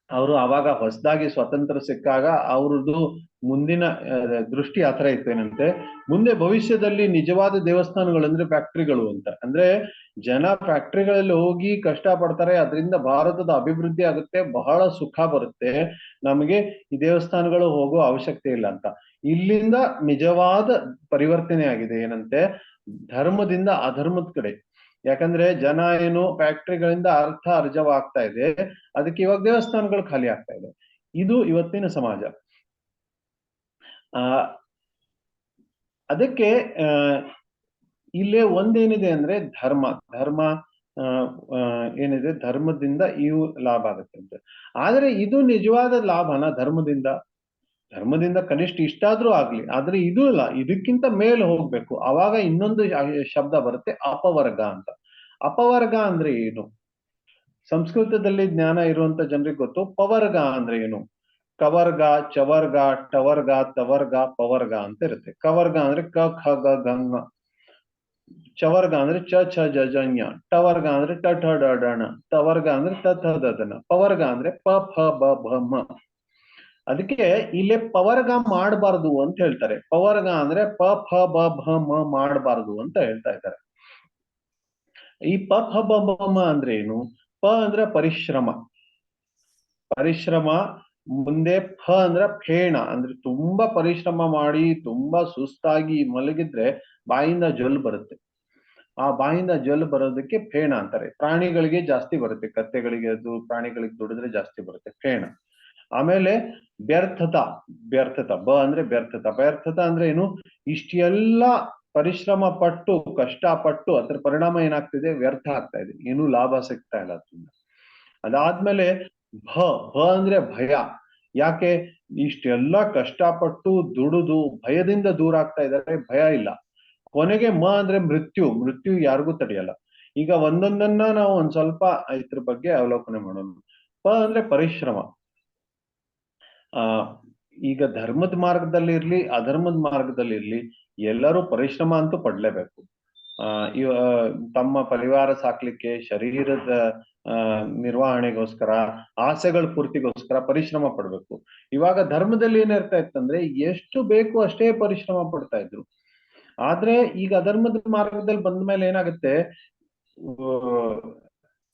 ಅವರು ಆವಾಗ ಹೊಸದಾಗಿ ಸ್ವತಂತ್ರ ಸಿಕ್ಕಾಗ ಅವ್ರದ್ದು ಮುಂದಿನ ದೃಷ್ಟಿ ಆ ಥರ ಇತ್ತು. ಏನಂತೆ, ಮುಂದೆ ಭವಿಷ್ಯದಲ್ಲಿ ನಿಜವಾದ ದೇವಸ್ಥಾನಗಳು ಅಂದ್ರೆ ಫ್ಯಾಕ್ಟ್ರಿಗಳು ಅಂತ. ಅಂದ್ರೆ ಜನ ಫ್ಯಾಕ್ಟ್ರಿಗಳಲ್ಲಿ ಹೋಗಿ ಕಷ್ಟ ಪಡ್ತಾರೆ, ಅದರಿಂದ ಭಾರತದ ಅಭಿವೃದ್ಧಿ ಆಗುತ್ತೆ, ಬಹಳ ಸುಖ ಬರುತ್ತೆ, ನಮಗೆ ಈ ದೇವಸ್ಥಾನಗಳು ಹೋಗೋ ಅವಶ್ಯಕತೆ ಇಲ್ಲ ಅಂತ. ಇಲ್ಲಿಂದ ನಿಜವಾದ ಪರಿವರ್ತನೆ ಆಗಿದೆ. ಏನಂತೆ, ಧರ್ಮದಿಂದ ಅಧರ್ಮದ ಕಡೆ. ಯಾಕಂದ್ರೆ ಜನ ಏನು ಫ್ಯಾಕ್ಟ್ರಿಗಳಿಂದ ಅರ್ಜವಾಗ್ತಾ ಇದೆ, ಅದಕ್ಕೆ ಇವಾಗ ದೇವಸ್ಥಾನಗಳು ಖಾಲಿ ಆಗ್ತಾ ಇದೆ. ಇದು ಇವತ್ತಿನ ಸಮಾಜ. ಅದಕ್ಕೆ ಇಲ್ಲೇ ಒಂದೇನಿದೆ ಅಂದ್ರೆ ಧರ್ಮ ಏನಿದೆ, ಧರ್ಮದಿಂದ ಇವು ಲಾಭ ಆಗುತ್ತೆ ಅಂತ. ಆದ್ರೆ ಇದು ನಿಜವಾದ ಲಾಭನ ಧರ್ಮದಿಂದ ಕನಿಷ್ಠ ಇಷ್ಟಾದ್ರೂ ಆಗ್ಲಿ, ಆದ್ರೆ ಇದು ಇಲ್ಲ, ಇದಕ್ಕಿಂತ ಮೇಲೆ ಹೋಗ್ಬೇಕು. ಆವಾಗ ಇನ್ನೊಂದು ಶಬ್ದ ಬರುತ್ತೆ, ಅಪವರ್ಗ ಅಂತ. ಅಪವರ್ಗ ಅಂದ್ರೆ ಏನು? ಸಂಸ್ಕೃತದಲ್ಲಿ ಜ್ಞಾನ ಇರುವಂತ ಜನರಿಗೆ ಗೊತ್ತು. ಪವರ್ಗ ಅಂದ್ರೆ ಏನು? ಕವರ್ಗ, ಚವರ್ಗ, ಟವರ್ಗ, ತವರ್ಗ, ಪವರ್ಗ ಅಂತ ಇರುತ್ತೆ. ಕವರ್ಗ ಅಂದ್ರೆ ಕ ಖ ಗ ಗಂಗ, ಚವರ್ಗ ಅಂದ್ರೆ ಚ ಛ ಜ ಜನ್ಯ, ಟವರ್ಗ ಅಂದ್ರೆ ಟ ಠ ಡ ಡ ಣ, ತವರ್ಗ ಅಂದ್ರೆ ತ ಥ ದ ದ ನ, ಪವರ್ಗ ಅಂದ್ರೆ ಪ ಫ ಬ ಭ ಮ. ಅದಕ್ಕೆ ಇಲ್ಲೇ ಪವರ್ಗ ಮಾಡಬಾರ್ದು ಅಂತ ಹೇಳ್ತಾರೆ. ಪವರ್ಗ ಅಂದ್ರೆ ಪ ಫ ಬ ಭ ಮ ಮಾಡಬಾರ್ದು ಅಂತ ಹೇಳ್ತಾ ಇದ್ದಾರೆ. ಈ ಪ ಫ ಬ ಭ ಮ ಅಂದ್ರೆ ಏನು? ಪ ಅಂದ್ರೆ ಪರಿಶ್ರಮ, ಮುಂದೆ ಫ ಅಂದ್ರ ಫೇಣ, ಅಂದ್ರೆ ತುಂಬಾ ಪರಿಶ್ರಮ ಮಾಡಿ ತುಂಬಾ ಸುಸ್ತಾಗಿ ಮಲಗಿದ್ರೆ ಬಾಯಿಂದ ಜೊಲ್ ಬರುತ್ತೆ. ಆ ಬಾಯಿಂದ ಜೊಲ್ ಬರೋದಕ್ಕೆ ಫೇಣ ಅಂತಾರೆ. ಪ್ರಾಣಿಗಳಿಗೆ ಜಾಸ್ತಿ ಬರುತ್ತೆ, ಕತ್ತೆಗಳಿಗೆ ಅದು ಪ್ರಾಣಿಗಳಿಗೆ ದುಡಿದ್ರೆ ಜಾಸ್ತಿ ಬರುತ್ತೆ ಫೇಣ. ಆಮೇಲೆ ವ್ಯರ್ಥತ, ವ್ಯರ್ಥತ ಬ ಅಂದ್ರೆ ವ್ಯರ್ಥತ. ವ್ಯರ್ಥತ ಅಂದ್ರೆ ಏನು? ಇಷ್ಟೆಲ್ಲ ಪರಿಶ್ರಮ ಪಟ್ಟು ಕಷ್ಟಪಟ್ಟು ಅದ್ರ ಪರಿಣಾಮ ಏನಾಗ್ತಿದೆ? ವ್ಯರ್ಥ ಆಗ್ತಾ ಇದೆ, ಏನು ಲಾಭ ಸಿಗ್ತಾ ಇಲ್ಲ ಅದರಿಂದ. ಅದಾದ್ಮೇಲೆ ಭ ಅಂದ್ರೆ ಭಯ. ಯಾಕೆ? ಇಷ್ಟೆಲ್ಲ ಕಷ್ಟಪಟ್ಟು ದುಡಿದು ಭಯದಿಂದ ದೂರ ಆಗ್ತಾ ಇದ್ದಾರೆ, ಭಯ ಇಲ್ಲ. ಕೊನೆಗೆ ಮ ಅಂದ್ರೆ ಮೃತ್ಯು. ಮೃತ್ಯು ಯಾರಿಗೂ ತಡೆಯಲ್ಲ. ಈಗ ಒಂದೊಂದನ್ನ ನಾವು ಒಂದ್ ಸ್ವಲ್ಪ ಇದ್ರ ಬಗ್ಗೆ ಅವಲೋಕನೆ ಮಾಡೋಣ. ಪ ಅಂದ್ರೆ ಪರಿಶ್ರಮ. ಈಗ ಧರ್ಮದ ಮಾರ್ಗದಲ್ಲಿ ಇರ್ಲಿ ಅಧರ್ಮದ ಮಾರ್ಗದಲ್ಲಿ ಇರ್ಲಿ ಎಲ್ಲರೂ ಪರಿಶ್ರಮ ಅಂತೂ ಪಡ್ಲೇಬೇಕು. ಇವ ತಮ್ಮ ಪರಿವಾರ ಸಾಕ್ಲಿಕ್ಕೆ, ಶರೀರದ ನಿರ್ವಹಣೆಗೋಸ್ಕರ, ಆಸೆಗಳ ಪೂರ್ತಿಗೋಸ್ಕರ ಪರಿಶ್ರಮ ಪಡ್ಬೇಕು. ಇವಾಗ ಧರ್ಮದಲ್ಲಿ ಏನಿರ್ತಾ ಇತ್ತಂದ್ರೆ ಎಷ್ಟು ಬೇಕು ಅಷ್ಟೇ ಪರಿಶ್ರಮ ಪಡ್ತಾ ಇದ್ರು. ಆದ್ರೆ ಈಗ ಅಧರ್ಮದ ಮಾರ್ಗದಲ್ಲಿ ಬಂದ ಮೇಲೆ ಏನಾಗುತ್ತೆ?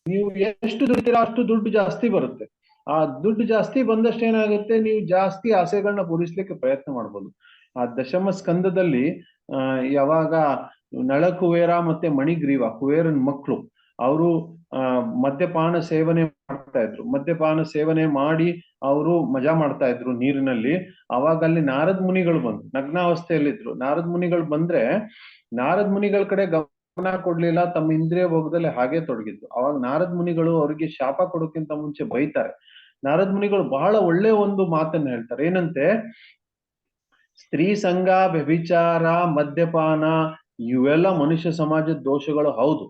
ನೀವು ಎಷ್ಟು ದುಡ್ತೀರಾ ಅಷ್ಟು ದುಡ್ಡು ಜಾಸ್ತಿ ಬರುತ್ತೆ. ಆ ದುಡ್ಡು ಜಾಸ್ತಿ ಬಂದಷ್ಟು ಏನಾಗುತ್ತೆ? ನೀವು ಜಾಸ್ತಿ ಆಸೆಗಳನ್ನ ಪೂರೈಸ್ಲಿಕ್ಕೆ ಪ್ರಯತ್ನ ಮಾಡ್ಬೋದು. ಆ ದಶಮ ಸ್ಕಂದದಲ್ಲಿ ಯಾವಾಗ ನಳ ಕುಬೇರ ಮತ್ತೆ ಮಣಿಗ್ರೀವ, ಕುಬೇರನ್ ಮಕ್ಕಳು, ಅವರು ಮದ್ಯಪಾನ ಸೇವನೆ ಮಾಡ್ತಾ ಇದ್ರು. ಮದ್ಯಪಾನ ಸೇವನೆ ಮಾಡಿ ಅವರು ಮಜಾ ಮಾಡ್ತಾ ಇದ್ರು ನೀರಿನಲ್ಲಿ. ಅವಾಗ ಅಲ್ಲಿ ನಾರದ್ ಮುನಿಗಳು ಬಂದ್ರು, ನಗ್ನಾವಸ್ಥೆಯಲ್ಲಿದ್ರು. ನಾರದ್ ಮುನಿಗಳು ಬಂದ್ರೆ ನಾರದ್ ಮುನಿಗಳ ಕಡೆ ಗಮನ ಕೊಡ್ಲಿಲ್ಲ, ತಮ್ಮ ಇಂದ್ರಿಯ ಭೋಗದಲ್ಲಿ ಹಾಗೆ ತೊಡಗಿದ್ರು. ಅವಾಗ ನಾರದ್ ಮುನಿಗಳು ಅವರಿಗೆ ಶಾಪ ಕೊಡೋಕ್ಕಿಂತ ಮುಂಚೆ ಬೈತಾರೆ. ನಾರದ್ ಮುನಿಗಳು ಬಹಳ ಒಳ್ಳೆ ಒಂದು ಮಾತನ್ನ ಹೇಳ್ತಾರೆ. ಏನಂತೆ? ಸ್ತ್ರೀ ಸಂಘ, ವ್ಯಭಿಚಾರ, ಮದ್ಯಪಾನ ಇವೆಲ್ಲ ಮನುಷ್ಯ ಸಮಾಜದ ದೋಷಗಳು ಹೌದು.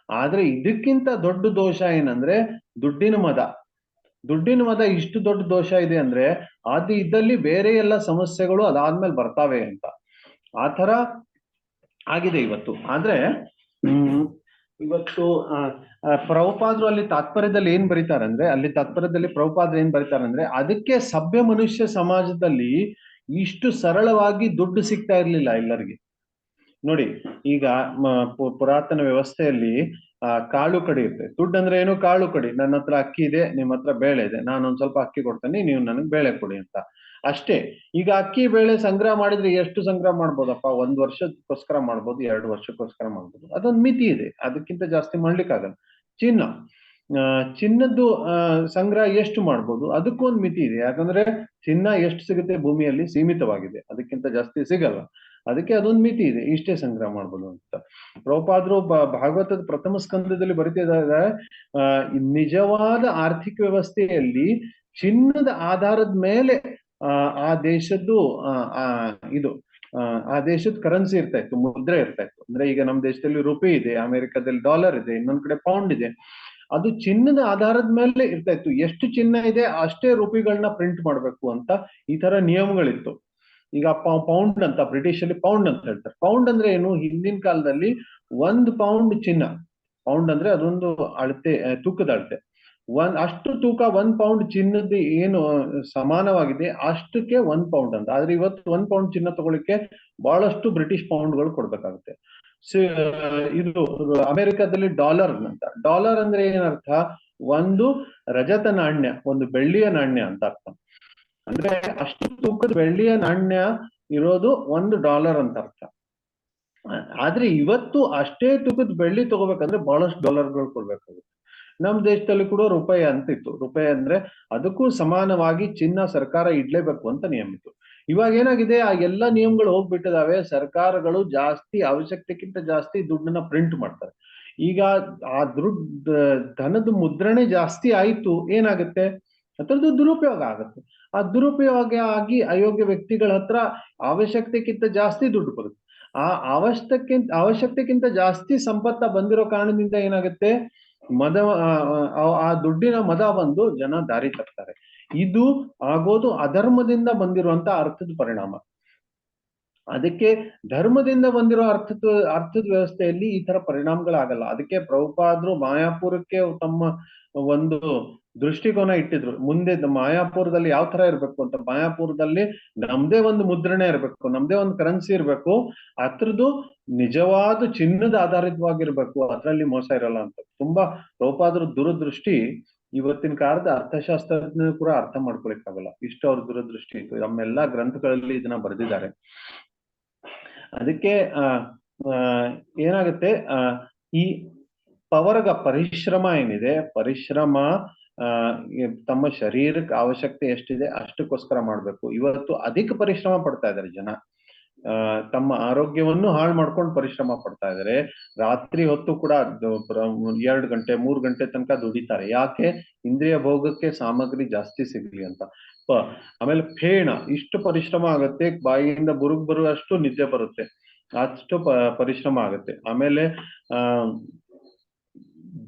ಆದ್ರೆ ಇದಕ್ಕಿಂತ ದೊಡ್ಡ ದೋಷ ಏನಂದ್ರೆ ದುಡ್ಡಿನ ಮದ. ದುಡ್ಡಿನ ಮದ ಇಷ್ಟು ದೊಡ್ಡ ದೋಷ ಇದೆ ಅಂದ್ರೆ ಅದು ಇದ್ದಲ್ಲಿ ಬೇರೆ ಎಲ್ಲ ಸಮಸ್ಯೆಗಳು ಅದಾದ್ಮೇಲೆ ಬರ್ತಾವೆ ಅಂತ. ಆ ತರ ಆಗಿದೆ ಇವತ್ತು. ಆದ್ರೆ ಇವತ್ತು ಪ್ರಭುಪಾದರು ಅಲ್ಲಿ ತಾತ್ಪರ್ಯದಲ್ಲಿ ಏನ್ ಬರೀತಾರಂದ್ರೆ, ಪ್ರಭುಪಾದರು ಏನ್ ಬರೀತಾರಂದ್ರೆ, ಅದಕ್ಕೆ ಸಭ್ಯ ಮನುಷ್ಯ ಸಮಾಜದಲ್ಲಿ ಇಷ್ಟು ಸರಳವಾಗಿ ದುಡ್ಡು ಸಿಗ್ತಾ ಇರ್ಲಿಲ್ಲ ಎಲ್ಲರಿಗೆ. ನೋಡಿ, ಈಗ ಪುರಾತನ ವ್ಯವಸ್ಥೆಯಲ್ಲಿ ಕಾಳು ಕಡಿ ಇರ್ತದೆ. ದುಡ್ಡು ಅಂದ್ರೆ ಏನು? ಕಾಳು ಕಡಿ. ನನ್ನ ಹತ್ರ ಅಕ್ಕಿ ಇದೆ, ನಿಮ್ಮ ಹತ್ರ ಬೇಳೆ ಇದೆ, ನಾನೊಂದ್ ಸ್ವಲ್ಪ ಅಕ್ಕಿ ಕೊಡ್ತೇನೆ, ನೀವು ನನಗೆ ಬೇಳೆ ಕೊಡಿ ಅಂತ ಅಷ್ಟೇ. ಈಗ ಅಕ್ಕಿ ಬೇಳೆ ಸಂಗ್ರಹ ಮಾಡಿದ್ರೆ ಎಷ್ಟು ಸಂಗ್ರಹ ಮಾಡ್ಬೋದಪ್ಪ? 1 ವರ್ಷಕ್ಕೋಸ್ಕರ ಮಾಡ್ಬೋದು, 2 ವರ್ಷಕ್ಕೋಸ್ಕರ ಮಾಡ್ಬೋದು. ಅದೊಂದು ಮಿತಿ ಇದೆ, ಅದಕ್ಕಿಂತ ಜಾಸ್ತಿ ಮಾಡ್ಲಿಕ್ಕಾಗಲ್ಲ. ಚಿನ್ನದ್ದು ಸಂಗ್ರಹ ಎಷ್ಟು ಮಾಡ್ಬೋದು? ಅದಕ್ಕೂ ಒಂದು ಮಿತಿ ಇದೆ. ಯಾಕಂದ್ರೆ ಚಿನ್ನ ಎಷ್ಟು ಸಿಗುತ್ತೆ ಭೂಮಿಯಲ್ಲಿ ಸೀಮಿತವಾಗಿದೆ, ಅದಕ್ಕಿಂತ ಜಾಸ್ತಿ ಸಿಗಲ್ಲ. ಅದಕ್ಕೆ ಅದೊಂದು ಮಿತಿ ಇದೆ, ಇಷ್ಟೇ ಸಂಗ್ರಹ ಮಾಡ್ಬೋದು ಅಂತ. ಪ್ರಭುಪಾದರು ಭಾಗವತದ ಪ್ರಥಮ ಸ್ಕಂದದಲ್ಲಿ ಬರೀತಿದ್ದಾರೆ, ನಿಜವಾದ ಆರ್ಥಿಕ ವ್ಯವಸ್ಥೆಯಲ್ಲಿ ಚಿನ್ನದ ಆಧಾರದ ಮೇಲೆ ಆ ದೇಶದ್ದು ಆ ದೇಶದ ಕರೆನ್ಸಿ ಇರ್ತಾ ಇತ್ತು, ಮುದ್ರೆ ಇರ್ತಾ ಇತ್ತು. ಅಂದ್ರೆ ಈಗ ನಮ್ಮ ದೇಶದಲ್ಲಿ ರುಪಿ ಇದೆ, ಅಮೆರಿಕದಲ್ಲಿ ಡಾಲರ್ ಇದೆ, ಇನ್ನೊಂದ್ ಕಡೆ ಪೌಂಡ್ ಇದೆ. ಅದು ಚಿನ್ನದ ಆಧಾರದ ಮೇಲೆ ಇರ್ತಾ ಇತ್ತು. ಎಷ್ಟು ಚಿನ್ನ ಇದೆ ಅಷ್ಟೇ ರೂಪಿಗಳನ್ನ ಪ್ರಿಂಟ್ ಮಾಡ್ಬೇಕು ಅಂತ ಈ ತರ ನಿಯಮಗಳಿತ್ತು. ಈಗ ಪೌಂಡ್ ಅಂತ, ಬ್ರಿಟಿಷ್ ಅಲ್ಲಿ ಪೌಂಡ್ ಅಂತ ಹೇಳ್ತಾರೆ. ಪೌಂಡ್ ಅಂದ್ರೆ ಏನು? ಹಿಂದಿನ ಕಾಲದಲ್ಲಿ 1 ಪೌಂಡ್ ಚಿನ್ನ, ಪೌಂಡ್ ಅಂದ್ರೆ ಅದೊಂದು ಅಳತೆ, ತೂಕದ ಅಳತೆ. ಅಷ್ಟು ತೂಕ 1 ಪೌಂಡ್ ಚಿನ್ನದ ಏನು ಸಮಾನವಾಗಿದೆ ಅಷ್ಟಕ್ಕೆ 1 ಪೌಂಡ್ ಅಂತ. ಆದ್ರೆ ಇವತ್ತು 1 ಪೌಂಡ್ ಚಿನ್ನ ತಗೊಳ್ಳಿಕ್ಕೆ ಬಹಳಷ್ಟು ಬ್ರಿಟಿಷ್ ಪೌಂಡ್ಗಳು ಕೊಡ್ಬೇಕಾಗುತ್ತೆ. ಇದು ಅಮೆರಿಕದಲ್ಲಿ ಡಾಲರ್ ಅಂತ. ಡಾಲರ್ ಅಂದ್ರೆ ಏನರ್ಥ? ಒಂದು ರಜತ ನಾಣ್ಯ, ಒಂದು ಬೆಳ್ಳಿಯ ನಾಣ್ಯ ಅಂತ ಅರ್ಥ. ಅಂದ್ರೆ ಅಷ್ಟು ತೂಕದ ಬೆಳ್ಳಿಯ ನಾಣ್ಯ ಇರೋದು $1 ಅಂತ ಅರ್ಥ. ಆದ್ರೆ ಇವತ್ತು ಅಷ್ಟೇ ತೂಕದ ಬೆಳ್ಳಿ ತಗೋಬೇಕಂದ್ರೆ ಬಹಳಷ್ಟು ಡಾಲರ್ಗಳು ಕೊಡ್ಬೇಕಾಗುತ್ತೆ. ನಮ್ಮ ದೇಶದಲ್ಲಿ ಕೂಡ ರೂಪಾಯಿ ಅಂತ ಇತ್ತು. ರೂಪಾಯಿ ಅಂದ್ರೆ ಅದಕ್ಕೂ ಸಮಾನವಾಗಿ ಚಿನ್ನ ಸರ್ಕಾರ ಇಡ್ಲೇಬೇಕು ಅಂತ ನಿಯಮ ಇತ್ತು. ಇವಾಗ ಏನಾಗಿದೆ? ಆ ಎಲ್ಲ ನಿಯಮಗಳು ಹೋಗ್ಬಿಟ್ಟಿದಾವೆ. ಸರ್ಕಾರಗಳು ಜಾಸ್ತಿ ಅವಶ್ಯಕತೆಗಿಂತ ಜಾಸ್ತಿ ದುಡ್ಡನ್ನ ಪ್ರಿಂಟ್ ಮಾಡ್ತಾರೆ. ಈಗ ಆ ಧನದ ಮುದ್ರಣೆ ಜಾಸ್ತಿ ಆಯ್ತು, ಏನಾಗುತ್ತೆ? ಅದರದ್ದು ದುರುಪಯೋಗ ಆಗುತ್ತೆ. ಆ ದುರುಪಯೋಗ ಆಗಿ ಅಯೋಗ್ಯ ವ್ಯಕ್ತಿಗಳ ಹತ್ರ ಅವಶ್ಯಕತೆಗಿಂತ ಜಾಸ್ತಿ ದುಡ್ಡು ಬರುತ್ತೆ. ಆ ಅವಶ್ಯಕತೆಗಿಂತ ಜಾಸ್ತಿ ಸಂಪತ್ತ ಬಂದಿರೋ ಕಾರಣದಿಂದ ಏನಾಗುತ್ತೆ? ಆ ದುಡ್ಡಿನ ಮದ ಬಂದು ಜನ ದಾರಿ ತಪ್ತಾರೆ. ಇದು ಆಗೋದು ಅಧರ್ಮದಿಂದ ಬಂದಿರುವಂತ ಅರ್ಥದ ಪರಿಣಾಮ. ಅದಕ್ಕೆ ಧರ್ಮದಿಂದ ಬಂದಿರೋ ಅರ್ಥದ ವ್ಯವಸ್ಥೆಯಲ್ಲಿ ಈ ತರ ಪರಿಣಾಮಗಳಾಗಲ್ಲ. ಅದಕ್ಕೆ ಪ್ರಭುಪಾದರು ಮಾಯಾಪುರಕ್ಕೆ ತಮ್ಮ ಒಂದು ದೃಷ್ಟಿಕೋನ ಇಟ್ಟಿದ್ರು. ಮುಂದೆ ಮಾಯಾಪುರದಲ್ಲಿ ಯಾವ ತರ ಇರ್ಬೇಕು ಅಂತ. ಮಾಯಾಪುರದಲ್ಲಿ ನಮ್ದೇ ಒಂದು ಮುದ್ರಣೆ ಇರ್ಬೇಕು, ನಮ್ದೇ ಒಂದು ಕರೆನ್ಸಿ ಇರ್ಬೇಕು, ಅದ್ರದ್ದು ನಿಜವಾದ ಚಿನ್ನದ ಆಧಾರಿತವಾಗಿರ್ಬೇಕು, ಅದ್ರಲ್ಲಿ ಮೋಸ ಇರಲ್ಲ ಅಂತ. ತುಂಬಾ ಪ್ರಭುಪಾದರು ದೂರದೃಷ್ಟಿ ಇವತ್ತಿನ ಕಾಲದ ಅರ್ಥಶಾಸ್ತ್ರಜ್ಞರು ಕೂಡ ಅರ್ಥ ಮಾಡ್ಕೊಳಿಕ್ಕಾಗಲ್ಲ, ಇಷ್ಟು ಅವ್ರ ದೂರದೃಷ್ಟಿ ಇತ್ತು. ನಮ್ಮೆಲ್ಲಾ ಗ್ರಂಥಗಳಲ್ಲಿ ಇದನ್ನ ಬರೆದಿದ್ದಾರೆ. ಅದಕ್ಕೆ ಏನಾಗುತ್ತೆ, ಈ ಪವರ್ಗ ಪರಿಶ್ರಮ ಏನಿದೆ, ಪರಿಶ್ರಮ ತಮ್ಮ ಶರೀರಕ್ಕೆ ಅವಶ್ಯಕತೆ ಎಷ್ಟಿದೆ ಅಷ್ಟಕ್ಕೋಸ್ಕರ ಮಾಡ್ಬೇಕು. ಇವತ್ತು ಅಧಿಕ ಪರಿಶ್ರಮ ಪಡ್ತಾ ಇದ್ದಾರೆ ಜನ, ತಮ್ಮ ಆರೋಗ್ಯವನ್ನು ಹಾಳು ಮಾಡ್ಕೊಂಡು ಪರಿಶ್ರಮ ಪಡ್ತಾ ಇದ್ದಾರೆ. ರಾತ್ರಿ ಹೊತ್ತು ಕೂಡ 2 ಗಂಟೆ 3 ಗಂಟೆ ತನಕ ದುಡಿತಾರೆ. ಯಾಕೆ? ಇಂದ್ರಿಯ ಭೋಗಕ್ಕೆ ಸಾಮಗ್ರಿ ಜಾಸ್ತಿ ಸಿಗ್ಲಿ ಅಂತ. ಆಮೇಲೆ ಫೇಣ, ಇಷ್ಟು ಪರಿಶ್ರಮ ಆಗುತ್ತೆ, ಬಾಯಿಯಿಂದ ಬುರುಗ್ ಬರುವಷ್ಟು ನಿದ್ದೆ ಬರುತ್ತೆ, ಅಷ್ಟು ಪರಿಶ್ರಮ ಆಗುತ್ತೆ. ಆಮೇಲೆ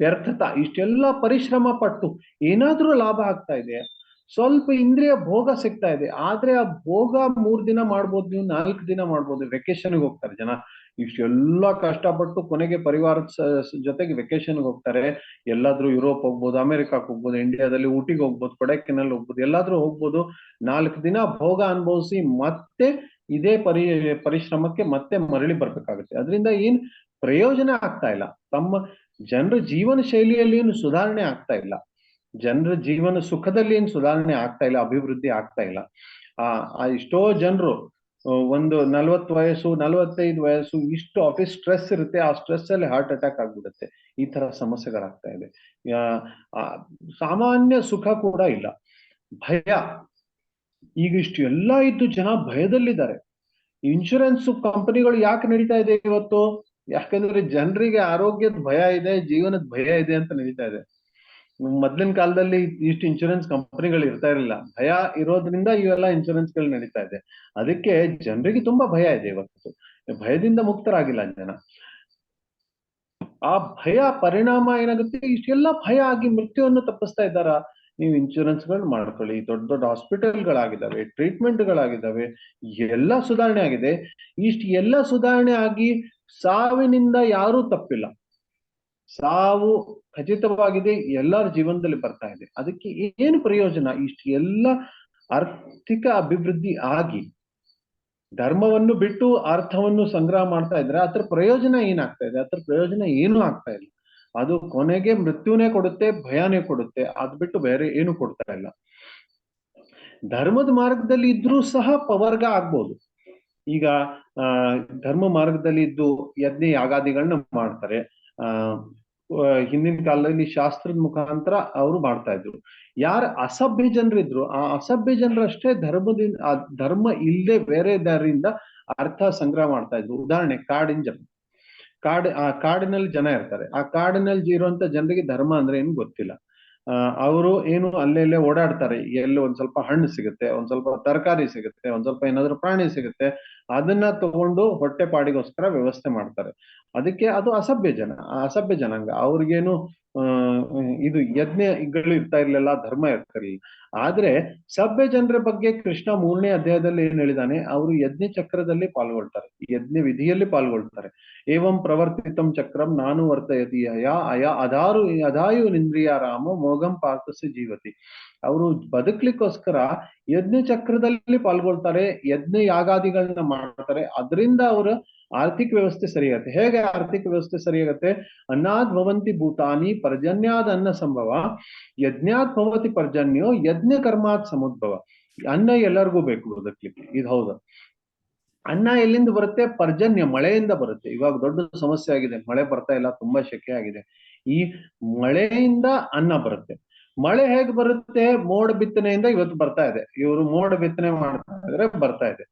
ವ್ಯರ್ಥತ, ಇಷ್ಟೆಲ್ಲ ಪರಿಶ್ರಮ ಪಟ್ಟು ಏನಾದ್ರೂ ಲಾಭ ಆಗ್ತಾ ಇದೆ, ಸ್ವಲ್ಪ ಇಂದ್ರಿಯ ಭೋಗ ಸಿಗ್ತಾ ಇದೆ, ಆದ್ರೆ ಆ ಭೋಗ 3 ದಿನ ಮಾಡ್ಬೋದು, ನೀವು 4 ದಿನ ಮಾಡ್ಬೋದು. ವೆಕೇಶನ್ಗೆ ಹೋಗ್ತಾರೆ ಜನ, ಇಷ್ಟೆಲ್ಲ ಕಷ್ಟಪಟ್ಟು ಕೊನೆಗೆ ಪರಿವಾರದ ಜೊತೆಗೆ ವೆಕೇಶನ್ಗೆ ಹೋಗ್ತಾರೆ. ಎಲ್ಲಾದ್ರೂ ಯುರೋಪ್ ಹೋಗ್ಬೋದು, ಅಮೆರಿಕಕ್ಕೆ ಹೋಗ್ಬೋದು, ಇಂಡಿಯಾದಲ್ಲಿ ಊಟಿಗೆ ಹೋಗ್ಬೋದು, ಕೊಡೈಕೆನಾಲ್ ಹೋಗ್ಬೋದು, ಎಲ್ಲಾದ್ರೂ ಹೋಗ್ಬೋದು. 4 ದಿನ ಭೋಗ ಅನುಭವಿಸಿ ಮತ್ತೆ ಇದೇ ಪರಿಶ್ರಮಕ್ಕೆ ಮತ್ತೆ ಮರಳಿ ಬರ್ಬೇಕಾಗುತ್ತೆ. ಅದರಿಂದ ಏನ್ ಪ್ರಯೋಜನ ಆಗ್ತಾ ಇಲ್ಲ, ತಮ್ಮ ಜನರ ಜೀವನ ಶೈಲಿಯಲ್ಲಿ ಏನು ಸುಧಾರಣೆ ಆಗ್ತಾ ಇಲ್ಲ, ಜನರ ಜೀವನ ಸುಖದಲ್ಲಿ ಏನು ಸುಧಾರಣೆ ಆಗ್ತಾ ಇಲ್ಲ, ಅಭಿವೃದ್ಧಿ ಆಗ್ತಾ ಇಲ್ಲ. ಎಷ್ಟೋ ಜನರು ಒಂದು 40 ವಯಸ್ಸು 45 ವಯಸ್ಸು ಇಷ್ಟು ಆಫೀಸ್ ಸ್ಟ್ರೆಸ್ ಇರುತ್ತೆ, ಆ ಸ್ಟ್ರೆಸ್ ಅಲ್ಲಿ ಹಾರ್ಟ್ ಅಟ್ಯಾಕ್ ಆಗ್ಬಿಡುತ್ತೆ. ಈ ತರ ಸಮಸ್ಯೆಗಳಾಗ್ತಾ ಇದೆ. ಸಾಮಾನ್ಯ ಸುಖ ಕೂಡ ಇಲ್ಲ. ಭಯ, ಈಗ ಇಷ್ಟು ಎಲ್ಲ ಇದ್ದು ಜನ ಭಯದಲ್ಲಿದ್ದಾರೆ. ಇನ್ಶೂರೆನ್ಸ್ ಕಂಪನಿಗಳು ಯಾಕೆ ನಡೀತಾ ಇದೆ ಇವತ್ತು? ಯಾಕಂದ್ರೆ ಜನರಿಗೆ ಆರೋಗ್ಯದ ಭಯ ಇದೆ, ಜೀವನದ ಭಯ ಇದೆ ಅಂತ ನಡೀತಾ ಇದೆ. ಮೊದ್ಲಿನ ಕಾಲದಲ್ಲಿ ಇಷ್ಟು ಇನ್ಶೂರೆನ್ಸ್ ಕಂಪನಿಗಳು ಇರ್ತಾ ಇರಲಿಲ್ಲ, ಭಯ ಇರೋದ್ರಿಂದ ಇವೆಲ್ಲ ಇನ್ಶೂರೆನ್ಸ್ ಗಳು ನಡೀತಾ ಇದೆ. ಅದಕ್ಕೆ ಜನರಿಗೆ ತುಂಬಾ ಭಯ ಇದೆ ಇವತ್ತು, ಭಯದಿಂದ ಮುಕ್ತರಾಗಿಲ್ಲ ಜನ. ಆ ಭಯ ಪರಿಣಾಮ ಏನಾಗುತ್ತೆ, ಇಷ್ಟೆಲ್ಲ ಭಯ ಆಗಿ ಮೃತ್ಯುವನ್ನು ತಪ್ಪಿಸ್ತಾ ಇದ್ದಾರ. ನೀವು ಇನ್ಶೂರೆನ್ಸ್ ಗಳು ಮಾಡ್ಕೊಳ್ಳಿ, ದೊಡ್ಡ ದೊಡ್ಡ ಹಾಸ್ಪಿಟಲ್ಗಳಾಗಿದ್ದಾವೆ, ಟ್ರೀಟ್ಮೆಂಟ್ಗಳಾಗಿದ್ದಾವೆ, ಎಲ್ಲ ಸುಧಾರಣೆ ಆಗಿದೆ. ಇಷ್ಟು ಎಲ್ಲ ಸುಧಾರಣೆ ಆಗಿ ಸಾವಿನಿಂದ ಯಾರೂ ತಪ್ಪಿಲ್ಲ, ಸಾವು ಖಚಿತವಾಗಿದೆ, ಎಲ್ಲರ ಜೀವನದಲ್ಲಿ ಬರ್ತಾ ಇದೆ. ಅದಕ್ಕೆ ಏನು ಪ್ರಯೋಜನ? ಇಷ್ಟು ಎಲ್ಲ ಆರ್ಥಿಕ ಅಭಿವೃದ್ಧಿ ಆಗಿ ಧರ್ಮವನ್ನು ಬಿಟ್ಟು ಅರ್ಥವನ್ನು ಸಂಗ್ರಹ ಮಾಡ್ತಾ ಇದ್ರೆ ಅದ್ರ ಪ್ರಯೋಜನ ಏನಾಗ್ತಾ ಇದೆ? ಅದ್ರ ಪ್ರಯೋಜನ ಏನೂ ಆಗ್ತಾ ಇಲ್ಲ. ಅದು ಕೊನೆಗೆ ಮೃತ್ಯುನೇ ಕೊಡುತ್ತೆ, ಭಯನೇ ಕೊಡುತ್ತೆ, ಅದ್ ಬಿಟ್ಟು ಬೇರೆ ಏನು ಕೊಡ್ತಾ ಇಲ್ಲ. ಧರ್ಮದ ಮಾರ್ಗದಲ್ಲಿ ಇದ್ರೂ ಸಹ ಪವರ್ಗ ಆಗ್ಬೋದು. ಈಗ ಧರ್ಮ ಮಾರ್ಗದಲ್ಲಿ ಇದ್ದು ಯಜ್ಞ ಯಾಗಾದಿಗಳನ್ನ ಮಾಡ್ತಾರೆ. ಹಿಂದಿನ ಕಾಲದಲ್ಲಿ ಶಾಸ್ತ್ರದ ಮುಖಾಂತರ ಅವರು ಮಾಡ್ತಾ ಇದ್ರು. ಯಾರ ಅಸಭ್ಯ ಜನರಿದ್ರು, ಆ ಅಸಭ್ಯ ಜನರಷ್ಟೇ ಧರ್ಮದಿಂದ, ಆ ಧರ್ಮ ಇಲ್ಲದೆ ಬೇರೆ ದಾರಿಯಿಂದ ಅರ್ಥ ಸಂಗ್ರಹ ಮಾಡ್ತಾ ಇದ್ರು. ಉದಾಹರಣೆ, ಕಾಡಿನ ಜನ, ಕಾಡಿನಲ್ಲಿ ಜನ ಇರ್ತಾರೆ. ಆ ಕಾಡಿನಲ್ಲಿ ಇರುವಂತ ಜನರಿಗೆ ಧರ್ಮ ಅಂದ್ರೆ ಏನು ಗೊತ್ತಿಲ್ಲ. ಅವರು ಏನು ಅಲ್ಲೆಲ್ಲೇ ಓಡಾಡ್ತಾರೆ, ಎಲ್ಲಿ ಒಂದ್ ಸ್ವಲ್ಪ ಹಣ್ಣು ಸಿಗುತ್ತೆ, ಒಂದ್ ಸ್ವಲ್ಪ ತರಕಾರಿ ಸಿಗುತ್ತೆ, ಒಂದ್ ಸ್ವಲ್ಪ ಏನಾದ್ರು ಪ್ರಾಣಿ ಸಿಗುತ್ತೆ, ಅದನ್ನ ತಗೊಂಡು ಹೊಟ್ಟೆ ಪಾಡಿಗೋಸ್ಕರ ವ್ಯವಸ್ಥೆ ಮಾಡ್ತಾರೆ. ಅದಕ್ಕೆ ಅದು ಅಸಭ್ಯ ಜನ, ಅಸಭ್ಯ ಜನಾಂಗ. ಅವ್ರಿಗೇನು ಇದು ಯಜ್ಞಗಳು ಇರ್ತಾ ಇರ್ಲಿಲ್ಲ, ಧರ್ಮ ಇರ್ತಿರ್ಲಿಲ್ಲ. ಆದ್ರೆ ಸಭ್ಯ ಜನರ ಬಗ್ಗೆ ಕೃಷ್ಣ 3ನೇ ಅಧ್ಯಾಯದಲ್ಲಿ ಏನ್ ಹೇಳಿದಾನೆ, ಅವರು ಯಜ್ಞ ಚಕ್ರದಲ್ಲಿ ಪಾಲ್ಗೊಳ್ತಾರೆ, ಯಜ್ಞ ವಿಧಿಯಲ್ಲಿ ಪಾಲ್ಗೊಳ್ತಾರೆ. ಏವಂ ಪ್ರವರ್ತಿತಂ ಚಕ್ರಂ ನಾನು ವರ್ತಯತಿ ಅದಾಯು ಇಂದ್ರಿಯ ರಾಮ ಮೋಗಂ ಪಾರ್ಥಸ್ಯ ಜೀವತಿ. ಅವರು ಬದುಕ್ಲಿಕ್ಕೋಸ್ಕರ ಯಜ್ಞ ಚಕ್ರದಲ್ಲಿ ಪಾಲ್ಗೊಳ್ತಾರೆ, ಯಜ್ಞ ಯಾಗಾದಿಗಳನ್ನ ಮಾಡ್ತಾರೆ. ಅದರಿಂದ ಅವರ ಆರ್ಥಿಕ ವ್ಯವಸ್ಥೆ ಸರಿಯಾಗುತ್ತೆ. ಹೇಗೆ ಆರ್ಥಿಕ ವ್ಯವಸ್ಥೆ ಸರಿಯಾಗುತ್ತೆ? ಅನ್ನಾದ್ ಭವಂತಿ ಭೂತಾನಿ ಪರ್ಜನ್ಯಾದ ಅನ್ನ ಸಂಭವ, ಯಜ್ಞಾತ್ ಭವತಿ ಪರ್ಜನ್ಯೋ ಯಜ್ಞ ಕರ್ಮಾತ್ ಸಮುದ್ಭವ. ಅನ್ನ ಎಲ್ಲರಿಗೂ ಬೇಕು ಬದುಕ್ಲಿಕ್ಕೆ, ಇದು ಹೌದು. ಅನ್ನ ಎಲ್ಲಿಂದ ಬರುತ್ತೆ? ಪರ್ಜನ್ಯ, ಮಳೆಯಿಂದ ಬರುತ್ತೆ. ಇವಾಗ ದೊಡ್ಡ ಸಮಸ್ಯೆ ಆಗಿದೆ, ಮಳೆ ಬರ್ತಾ ಇಲ್ಲ, ತುಂಬಾ ಶೆಕೆ ಆಗಿದೆ. ಈ ಮಳೆಯಿಂದ ಅನ್ನ ಬರುತ್ತೆ. ಮಳೆ ಹೇಗೆ ಬರುತ್ತೆ? ಮೋಡ ಬಿತ್ತನೆಯಿಂದ ಇವತ್ತು ಬರ್ತಾ ಇದೆ. ಇವರು ಮೋಡ ಬಿತ್ತನೆ ಮಾಡ್ತಾ ಇದ್ರೆ ಬರ್ತಾ ಇದೆ.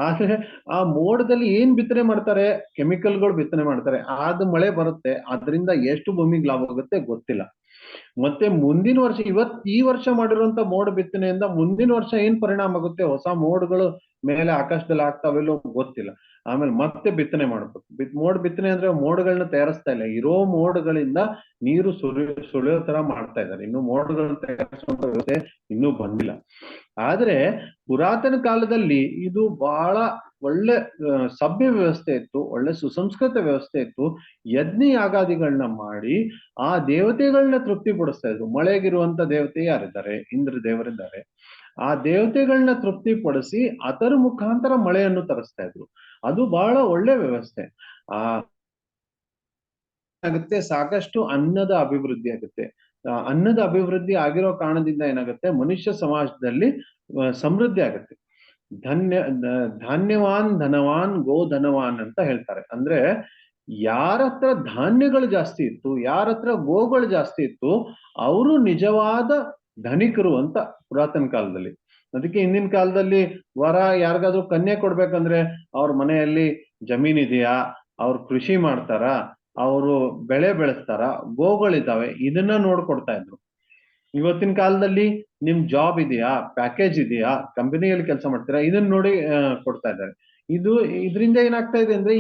ಆದ್ರೆ ಆ ಮೋಡದಲ್ಲಿ ಏನ್ ಬಿತ್ತನೆ ಮಾಡ್ತಾರೆ? ಕೆಮಿಕಲ್ಗಳು ಬಿತ್ತನೆ ಮಾಡ್ತಾರೆ. ಆದ ಮಳೆ ಬರುತ್ತೆ, ಅದರಿಂದ ಎಷ್ಟು ಭೂಮಿಗೆ ಲಾಭ ಆಗುತ್ತೆ ಗೊತ್ತಿಲ್ಲ. ಮತ್ತೆ ಮುಂದಿನ ವರ್ಷ, ಈ ವರ್ಷ ಮಾಡಿರುವಂತ ಮೋಡ ಬಿತ್ತನೆಯಿಂದ ಮುಂದಿನ ವರ್ಷ ಏನ್ ಪರಿಣಾಮ ಆಗುತ್ತೆ, ಹೊಸ ಮೋಡಗಳು ಮೇಲೆ ಆಕಾಶದಲ್ಲಿ ಆಗ್ತಾವೆಲ್ಲೋ ಗೊತ್ತಿಲ್ಲ. ಆಮೇಲೆ ಮತ್ತೆ ಬಿತ್ತನೆ ಮಾಡ್ಬೇಕು. ಮೋಡ ಬಿತ್ತನೆ ಅಂದ್ರೆ ಮೋಡಗಳನ್ನ ತಯಾರಿಸ್ತಾ ಇಲ್ಲ, ಇರೋ ಮೋಡಗಳಿಂದ ನೀರು ಸುಳಿಯೋ ತರ ಮಾಡ್ತಾ ಇದ್ದಾರೆ. ಇನ್ನು ಮೋಡಗಳನ್ನ ತಯಾರಿಸುವಂತ ವ್ಯವಸ್ಥೆ ಇನ್ನೂ ಬಂದಿಲ್ಲ. ಆದ್ರೆ ಪುರಾತನ ಕಾಲದಲ್ಲಿ ಇದು ಬಹಳ ಒಳ್ಳೆ ಸಭ್ಯ ವ್ಯವಸ್ಥೆ ಇತ್ತು, ಒಳ್ಳೆ ಸುಸಂಸ್ಕೃತ ವ್ಯವಸ್ಥೆ ಇತ್ತು. ಯಜ್ಞ ಯಾಗಾದಿಗಳನ್ನ ಮಾಡಿ ಆ ದೇವತೆಗಳನ್ನ ತೃಪ್ತಿ ಪಡಿಸ್ತಾ ಇದ್ರು. ಮಳೆಗಿರುವಂತ ದೇವತೆ ಯಾರಿದ್ದಾರೆ? ಇಂದ್ರ ದೇವರಿದ್ದಾರೆ. ಆ ದೇವತೆಗಳನ್ನ ತೃಪ್ತಿ ಪಡಿಸಿ ಅದರ ಮುಖಾಂತರ ಮಳೆಯನ್ನು ತರಿಸ್ತಾ ಇದ್ರು. ಅದು ಬಹಳ ಒಳ್ಳೆ ವ್ಯವಸ್ಥೆ. ಆಗುತ್ತೆ, ಸಾಕಷ್ಟು ಅನ್ನದ ಅಭಿವೃದ್ಧಿ ಆಗುತ್ತೆ. ಅನ್ನದ ಅಭಿವೃದ್ಧಿ ಆಗಿರೋ ಕಾರಣದಿಂದ ಏನಾಗುತ್ತೆ, ಮನುಷ್ಯ ಸಮಾಜದಲ್ಲಿ ಸಮೃದ್ಧಿ ಆಗುತ್ತೆ. ಧಾನ್ಯವಾನ್ ಧನವಾನ್ ಗೋ ಧನವಾನ್ ಅಂತ ಹೇಳ್ತಾರೆ. ಅಂದ್ರೆ ಯಾರ ಹತ್ರ ಧಾನ್ಯಗಳು ಜಾಸ್ತಿ ಇತ್ತು, ಯಾರ ಹತ್ರ ಗೋಗಳು ಜಾಸ್ತಿ ಇತ್ತು, ಅವರು ನಿಜವಾದ ಧನಿಕರು ಅಂತ ಪುರಾತನ ಕಾಲದಲ್ಲಿ. ಅದಕ್ಕೆ ಹಿಂದಿನ ಕಾಲದಲ್ಲಿ ವರ ಯಾರಿಗಾದ್ರೂ ಕನ್ಯೆ ಕೊಡ್ಬೇಕಂದ್ರೆ ಅವ್ರ ಮನೆಯಲ್ಲಿ ಜಮೀನ್ ಇದೆಯಾ, ಅವ್ರು ಕೃಷಿ ಮಾಡ್ತಾರ, ಅವರು ಬೆಳೆ ಬೆಳೆಸ್ತಾರ, ಗೋಗಳಿದ್ದಾವೆ, ಇದನ್ನ ನೋಡ್ಕೊಡ್ತಾ ಇದ್ರು. ಇವತ್ತಿನ ಕಾಲದಲ್ಲಿ ನಿಮ್ ಜಾಬ್ ಇದೆಯಾ, ಪ್ಯಾಕೇಜ್ ಇದೆಯಾ, ಕಂಪನಿಯಲ್ಲಿ ಕೆಲಸ ಮಾಡ್ತೀರಾ, ಇದನ್ನ ನೋಡಿ ಕೊಡ್ತಾ ಇದ್ದಾರೆ. ಇದರಿಂದ ಏನಾಗ್ತಾ ಇದೆ ಅಂದ್ರೆ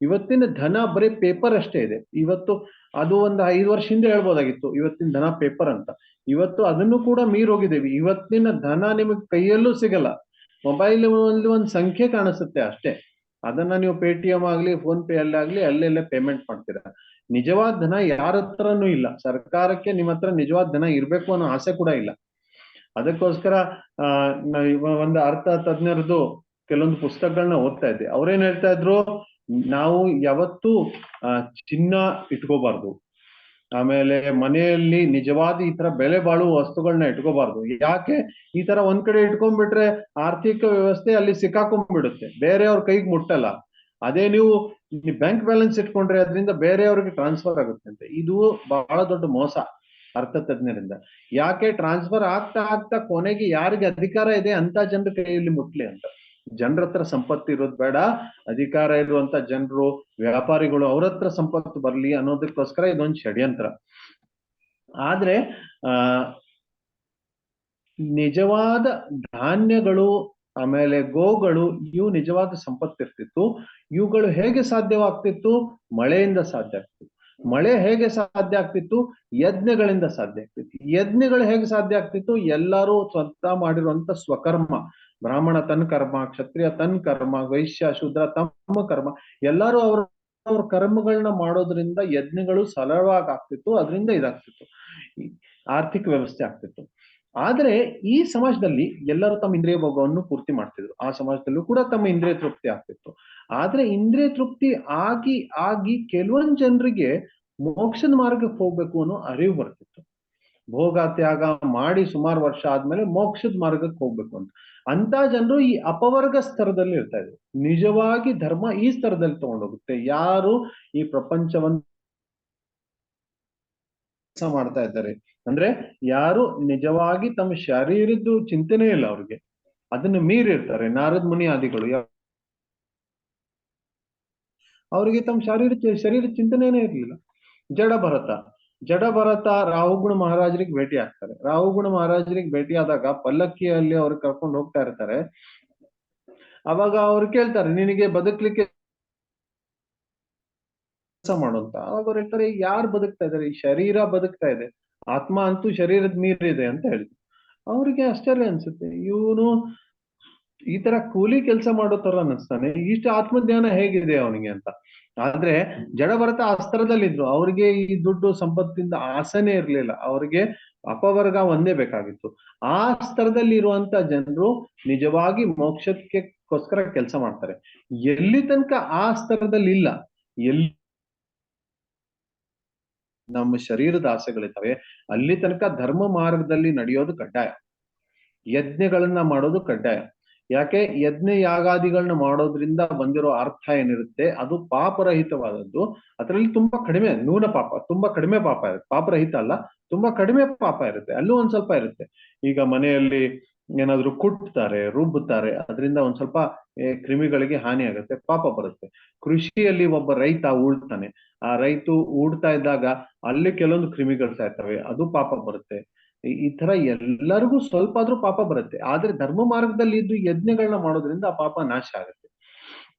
ಇವತ್ತಿನ ಧನ ಬರೀ ಪೇಪರ್ ಅಷ್ಟೇ ಇದೆ. ಇವತ್ತು ಅದು ಒಂದು 5 ವರ್ಷ ಹಿಂದೆ ಹೇಳ್ಬೋದಾಗಿತ್ತು ಇವತ್ತಿನ ಧನ ಪೇಪರ್ ಅಂತ. ಇವತ್ತು ಅದನ್ನು ಕೂಡ ಮೀರೋಗಿದ್ದೇವೆ. ಇವತ್ತಿನ ಧನ ನಿಮಗೆ ಕೈಯಲ್ಲೂ ಸಿಗಲ್ಲ, ಮೊಬೈಲ್ ಒಂದು ಸಂಖ್ಯೆ ಕಾಣಿಸುತ್ತೆ ಅಷ್ಟೇ. ಅದನ್ನ ನೀವು ಪೇಟಿಎಂ ಆಗ್ಲಿ ಫೋನ್ ಪೇ ಅಲ್ಲಾಗ್ಲಿ ಅಲ್ಲೆಲ್ಲ ಪೇಮೆಂಟ್ ಮಾಡ್ತೀರಾ. ನಿಜವಾದ ಧನ ಯಾರ ಹತ್ರನೂ ಇಲ್ಲ. ಸರ್ಕಾರಕ್ಕೆ ನಿಮ್ಮ ಹತ್ರ ನಿಜವಾದ ಧನ ಇರ್ಬೇಕು ಅನ್ನೋ ಆಸೆ ಕೂಡ ಇಲ್ಲ. ಅದಕ್ಕೋಸ್ಕರ ಒಂದು ಅರ್ಥ ತಜ್ಞರದು ಕೆಲವೊಂದು ಪುಸ್ತಕಗಳನ್ನ ಓದ್ತಾ ಇದ್ದೆ. ಅವ್ರೇನ್ ಹೇಳ್ತಾ ಇದ್ರು, ನಾವು ಯಾವತ್ತೂ ಚಿನ್ನ ಇಟ್ಕೋಬಾರ್ದು, ಆಮೇಲೆ ಮನೆಯಲ್ಲಿ ನಿಜವಾದ ಈ ತರ ಬೆಲೆ ಬಾಳುವ ವಸ್ತುಗಳನ್ನ ಇಟ್ಕೋಬಾರ್ದು. ಯಾಕೆ, ಈ ತರ ಒಂದ್ ಕಡೆ ಇಟ್ಕೊಂಡ್ಬಿಟ್ರೆ ಆರ್ಥಿಕ ವ್ಯವಸ್ಥೆ ಅಲ್ಲಿ ಸಿಕ್ಕಾಕೊಂಡ್ಬಿಡುತ್ತೆ, ಬೇರೆಯವ್ರ ಕೈಗೆ ಮುಟ್ಟಲ್ಲ. ಅದೇ ನೀವು ಬ್ಯಾಂಕ್ ಬ್ಯಾಲೆನ್ಸ್ ಇಟ್ಕೊಂಡ್ರೆ ಅದರಿಂದ ಬೇರೆಯವ್ರಿಗೆ ಟ್ರಾನ್ಸ್ಫರ್ ಆಗುತ್ತೆ ಅಂತ. ಇದು ಬಹಳ ದೊಡ್ಡ ಮೋಸ ಅರ್ಥತಜ್ಞರಿಂದ. ಯಾಕೆ, ಟ್ರಾನ್ಸ್ಫರ್ ಆಗ್ತಾ ಆಗ್ತಾ ಕೊನೆಗೆ ಯಾರಿಗೆ ಅಧಿಕಾರ ಇದೆ ಅಂತ ಜನರ ಕೈಯಲ್ಲಿ ಮುಟ್ಲಿ ಅಂತ. ಜನರ ಹತ್ರ ಸಂಪತ್ತು ಇರೋದು ಬೇಡ, ಅಧಿಕಾರ ಇರುವಂತ ಜನರು, ವ್ಯಾಪಾರಿಗಳು, ಅವ್ರ ಹತ್ರ ಸಂಪತ್ತು ಬರ್ಲಿ ಅನ್ನೋದಕ್ಕೋಸ್ಕರ ಇದೊಂದು ಷಡ್ಯಂತ್ರ. ಆದ್ರೆ ನಿಜವಾದ ಧಾನ್ಯಗಳು ಆಮೇಲೆ ಗೋಗಳು ಇವು ನಿಜವಾದ ಸಂಪತ್ತಿರ್ತಿತ್ತು. ಇವುಗಳು ಹೇಗೆ ಸಾಧ್ಯವಾಗ್ತಿತ್ತು, ಮಳೆಯಿಂದ ಸಾಧ್ಯ ಆಗ್ತಿತ್ತು. ಮಳೆ ಹೇಗೆ ಸಾಧ್ಯ ಆಗ್ತಿತ್ತು, ಯಜ್ಞಗಳಿಂದ ಸಾಧ್ಯ ಆಗ್ತಿತ್ತು. ಯಜ್ಞಗಳು ಹೇಗೆ ಸಾಧ್ಯ ಆಗ್ತಿತ್ತು, ಎಲ್ಲರೂ ಸ್ವತಃ ಮಾಡಿರುವಂತ ಸ್ವಕರ್ಮ. ಬ್ರಾಹ್ಮಣ ತನ್ನ ಕರ್ಮ, ಕ್ಷತ್ರಿಯ ತನ್ನ ಕರ್ಮ, ವೈಶ್ಯ ಶೂದ್ರ ತಮ್ಮ ಕರ್ಮ, ಎಲ್ಲರೂ ಅವ್ರ ಕರ್ಮಗಳನ್ನ ಮಾಡೋದ್ರಿಂದ ಯಜ್ಞಗಳು ಸರಳವಾಗಿ ಆಗ್ತಿತ್ತು. ಅದರಿಂದ ಇದಾಗ್ತಿತ್ತು, ಆರ್ಥಿಕ ವ್ಯವಸ್ಥೆ ಆಗ್ತಿತ್ತು. ಆದ್ರೆ ಈ ಸಮಾಜದಲ್ಲಿ ಎಲ್ಲರೂ ತಮ್ಮ ಇಂದ್ರಿಯ ಭೋಗವನ್ನು ಪೂರ್ತಿ ಮಾಡ್ತಿದ್ರು. ಆ ಸಮಾಜದಲ್ಲೂ ಕೂಡ ತಮ್ಮ ಇಂದ್ರಿಯ ತೃಪ್ತಿ ಆಗ್ತಿತ್ತು. ಆದ್ರೆ ಇಂದ್ರಿಯ ತೃಪ್ತಿ ಆಗಿ ಆಗಿ ಕೆಲವೊಂದು ಜನರಿಗೆ ಮೋಕ್ಷದ ಮಾರ್ಗಕ್ಕೆ ಹೋಗ್ಬೇಕು ಅನ್ನೋ ಅರಿವು ಬರ್ತಿತ್ತು. ಭೋಗ ತ್ಯಾಗ ಮಾಡಿ ಸುಮಾರು ವರ್ಷ ಆದ್ಮೇಲೆ ಮೋಕ್ಷದ ಮಾರ್ಗಕ್ಕೆ ಹೋಗ್ಬೇಕು ಅಂತ ಜನರು ಈ ಅಪವರ್ಗ ಸ್ತರದಲ್ಲಿ ಇರ್ತಾ ಇದ್ರು. ನಿಜವಾಗಿ ಧರ್ಮ ಈ ಸ್ತರದಲ್ಲಿ ತಗೊಂಡೋಗುತ್ತೆ. ಯಾರು ಈ ಪ್ರಪಂಚವನ್ನು ಮಾಡ್ತಾ ಇದ್ದಾರೆ ಅಂದ್ರೆ, ಯಾರು ನಿಜವಾಗಿ ತಮ್ಮ ಶರೀರದ್ದು ಚಿಂತನೆ ಇಲ್ಲ ಅವ್ರಿಗೆ, ಅದನ್ನು ಮೀರಿರ್ತಾರೆ. ನಾರದ್ ಮುನಿ ಆದಿಗಳು ಅವರಿಗೆ ತಮ್ಮ ಶರೀರ ಚಿಂತನೆನೇ ಇರಲಿಲ್ಲ. ಜಡಭರತ ರಾಹುಗುಣ ಮಹಾರಾಜರಿಗೆ ಭೇಟಿ ಆಗ್ತಾರೆ. ರಾಹುಗುಣ ಮಹಾರಾಜರಿಗೆ ಭೇಟಿ ಆದಾಗ ಪಲ್ಲಕ್ಕಿಯಲ್ಲಿ ಅವ್ರು ಕರ್ಕೊಂಡು ಹೋಗ್ತಾ ಇರ್ತಾರೆ. ಅವಾಗ ಅವ್ರು ಕೇಳ್ತಾರೆ, ನಿನಗೆ ಬದುಕ್ಲಿಕ್ಕೆ ಮಾಡುವಂತ. ಅವಾಗ ಅವ್ರು ಹೇಳ್ತಾರೆ, ಯಾರು ಬದುಕ್ತಾ ಇದಾರೆ, ಈ ಶರೀರ ಬದುಕ್ತಾ ಇದೆ, ಆತ್ಮ ಅಂತೂ ಶರೀರದ ಮೀರಿದೆ ಅಂತ ಹೇಳಿದ್ರು. ಅವ್ರಿಗೆ ಆಶ್ಚರ್ಯ ಅನ್ಸುತ್ತೆ, ಇವನು ಈ ತರ ಕೂಲಿ ಕೆಲಸ ಮಾಡೋ ತರ ಅನಿಸ್ತಾನೆ, ಇಷ್ಟು ಆತ್ಮಜ್ಞಾನ ಹೇಗಿದೆ ಅವನಿಗೆ ಅಂತ. ಆದ್ರೆ ಜಡಭರತ ಆ ಸ್ತರದಲ್ಲಿದ್ರು. ಅವ್ರಿಗೆ ಈ ದುಡ್ಡು ಸಂಪತ್ತಿಂದ ಆಸೆನೇ ಇರ್ಲಿಲ್ಲ. ಅವ್ರಿಗೆ ಅಪವರ್ಗ ಒಂದೇ ಬೇಕಾಗಿತ್ತು. ಆ ಸ್ತರದಲ್ಲಿ ಇರುವಂತ ಜನರು ನಿಜವಾಗಿ ಮೋಕ್ಷಕ್ಕೋಸ್ಕರ ಕೆಲಸ ಮಾಡ್ತಾರೆ. ಎಲ್ಲಿ ತನಕ ಆ ಸ್ತರದಲ್ಲಿ ಇಲ್ಲ, ಎಲ್ಲಿ ನಮ್ಮ ಶರೀರದ ಆಸೆಗಳಿದ್ದಾವೆ, ಅಲ್ಲಿ ತನಕ ಧರ್ಮ ಮಾರ್ಗದಲ್ಲಿ ನಡೆಯೋದು ಕಡ್ಡಾಯ, ಯಜ್ಞಗಳನ್ನ ಮಾಡೋದು ಕಡ್ಡಾಯ. ಯಾಕೆ, ಯಜ್ಞ ಯಾಗಾದಿಗಳನ್ನ ಮಾಡೋದ್ರಿಂದ ಬಂದಿರೋ ಅರ್ಥ ಏನಿರುತ್ತೆ ಅದು ಪಾಪರಹಿತವಾದದ್ದು. ಅದರಲ್ಲಿ ತುಂಬಾ ಕಡಿಮೆ ನೂನ ಪಾಪ, ತುಂಬಾ ಕಡಿಮೆ ಪಾಪ ಇರುತ್ತೆ. ಪಾಪರಹಿತ ಅಲ್ಲ, ತುಂಬಾ ಕಡಿಮೆ ಪಾಪ ಇರುತ್ತೆ. ಅಲ್ಲೂ ಒಂದ್ ಸ್ವಲ್ಪ ಇರುತ್ತೆ. ಈಗ ಮನೆಯಲ್ಲಿ ಏನಾದ್ರು ಕುಟ್ತಾರೆ, ರುಬ್ಬುತ್ತಾರೆ, ಅದರಿಂದ ಒಂದ್ ಸ್ವಲ್ಪ ಕ್ರಿಮಿಗಳಿಗೆ ಹಾನಿ ಆಗುತ್ತೆ, ಪಾಪ ಬರುತ್ತೆ. ಕೃಷಿಯಲ್ಲಿ ಒಬ್ಬ ರೈತ ಉಳ್ತಾನೆ, ಆ ರೈತ ಉಡ್ತಾ ಇದ್ದಾಗ ಅಲ್ಲಿ ಕೆಲವೊಂದು ಕ್ರಿಮಿಗಳು ಸಾಯ್ತವೆ, ಅದು ಪಾಪ ಬರುತ್ತೆ. ಈ ತರ ಎಲ್ಲರಿಗೂ ಸ್ವಲ್ಪ ಆದ್ರೂ ಪಾಪ ಬರುತ್ತೆ. ಆದ್ರೆ ಧರ್ಮ ಮಾರ್ಗದಲ್ಲಿ ಇದ್ದು ಯಜ್ಞಗಳನ್ನ ಮಾಡೋದ್ರಿಂದ ಆ ಪಾಪ ನಾಶ ಆಗುತ್ತೆ.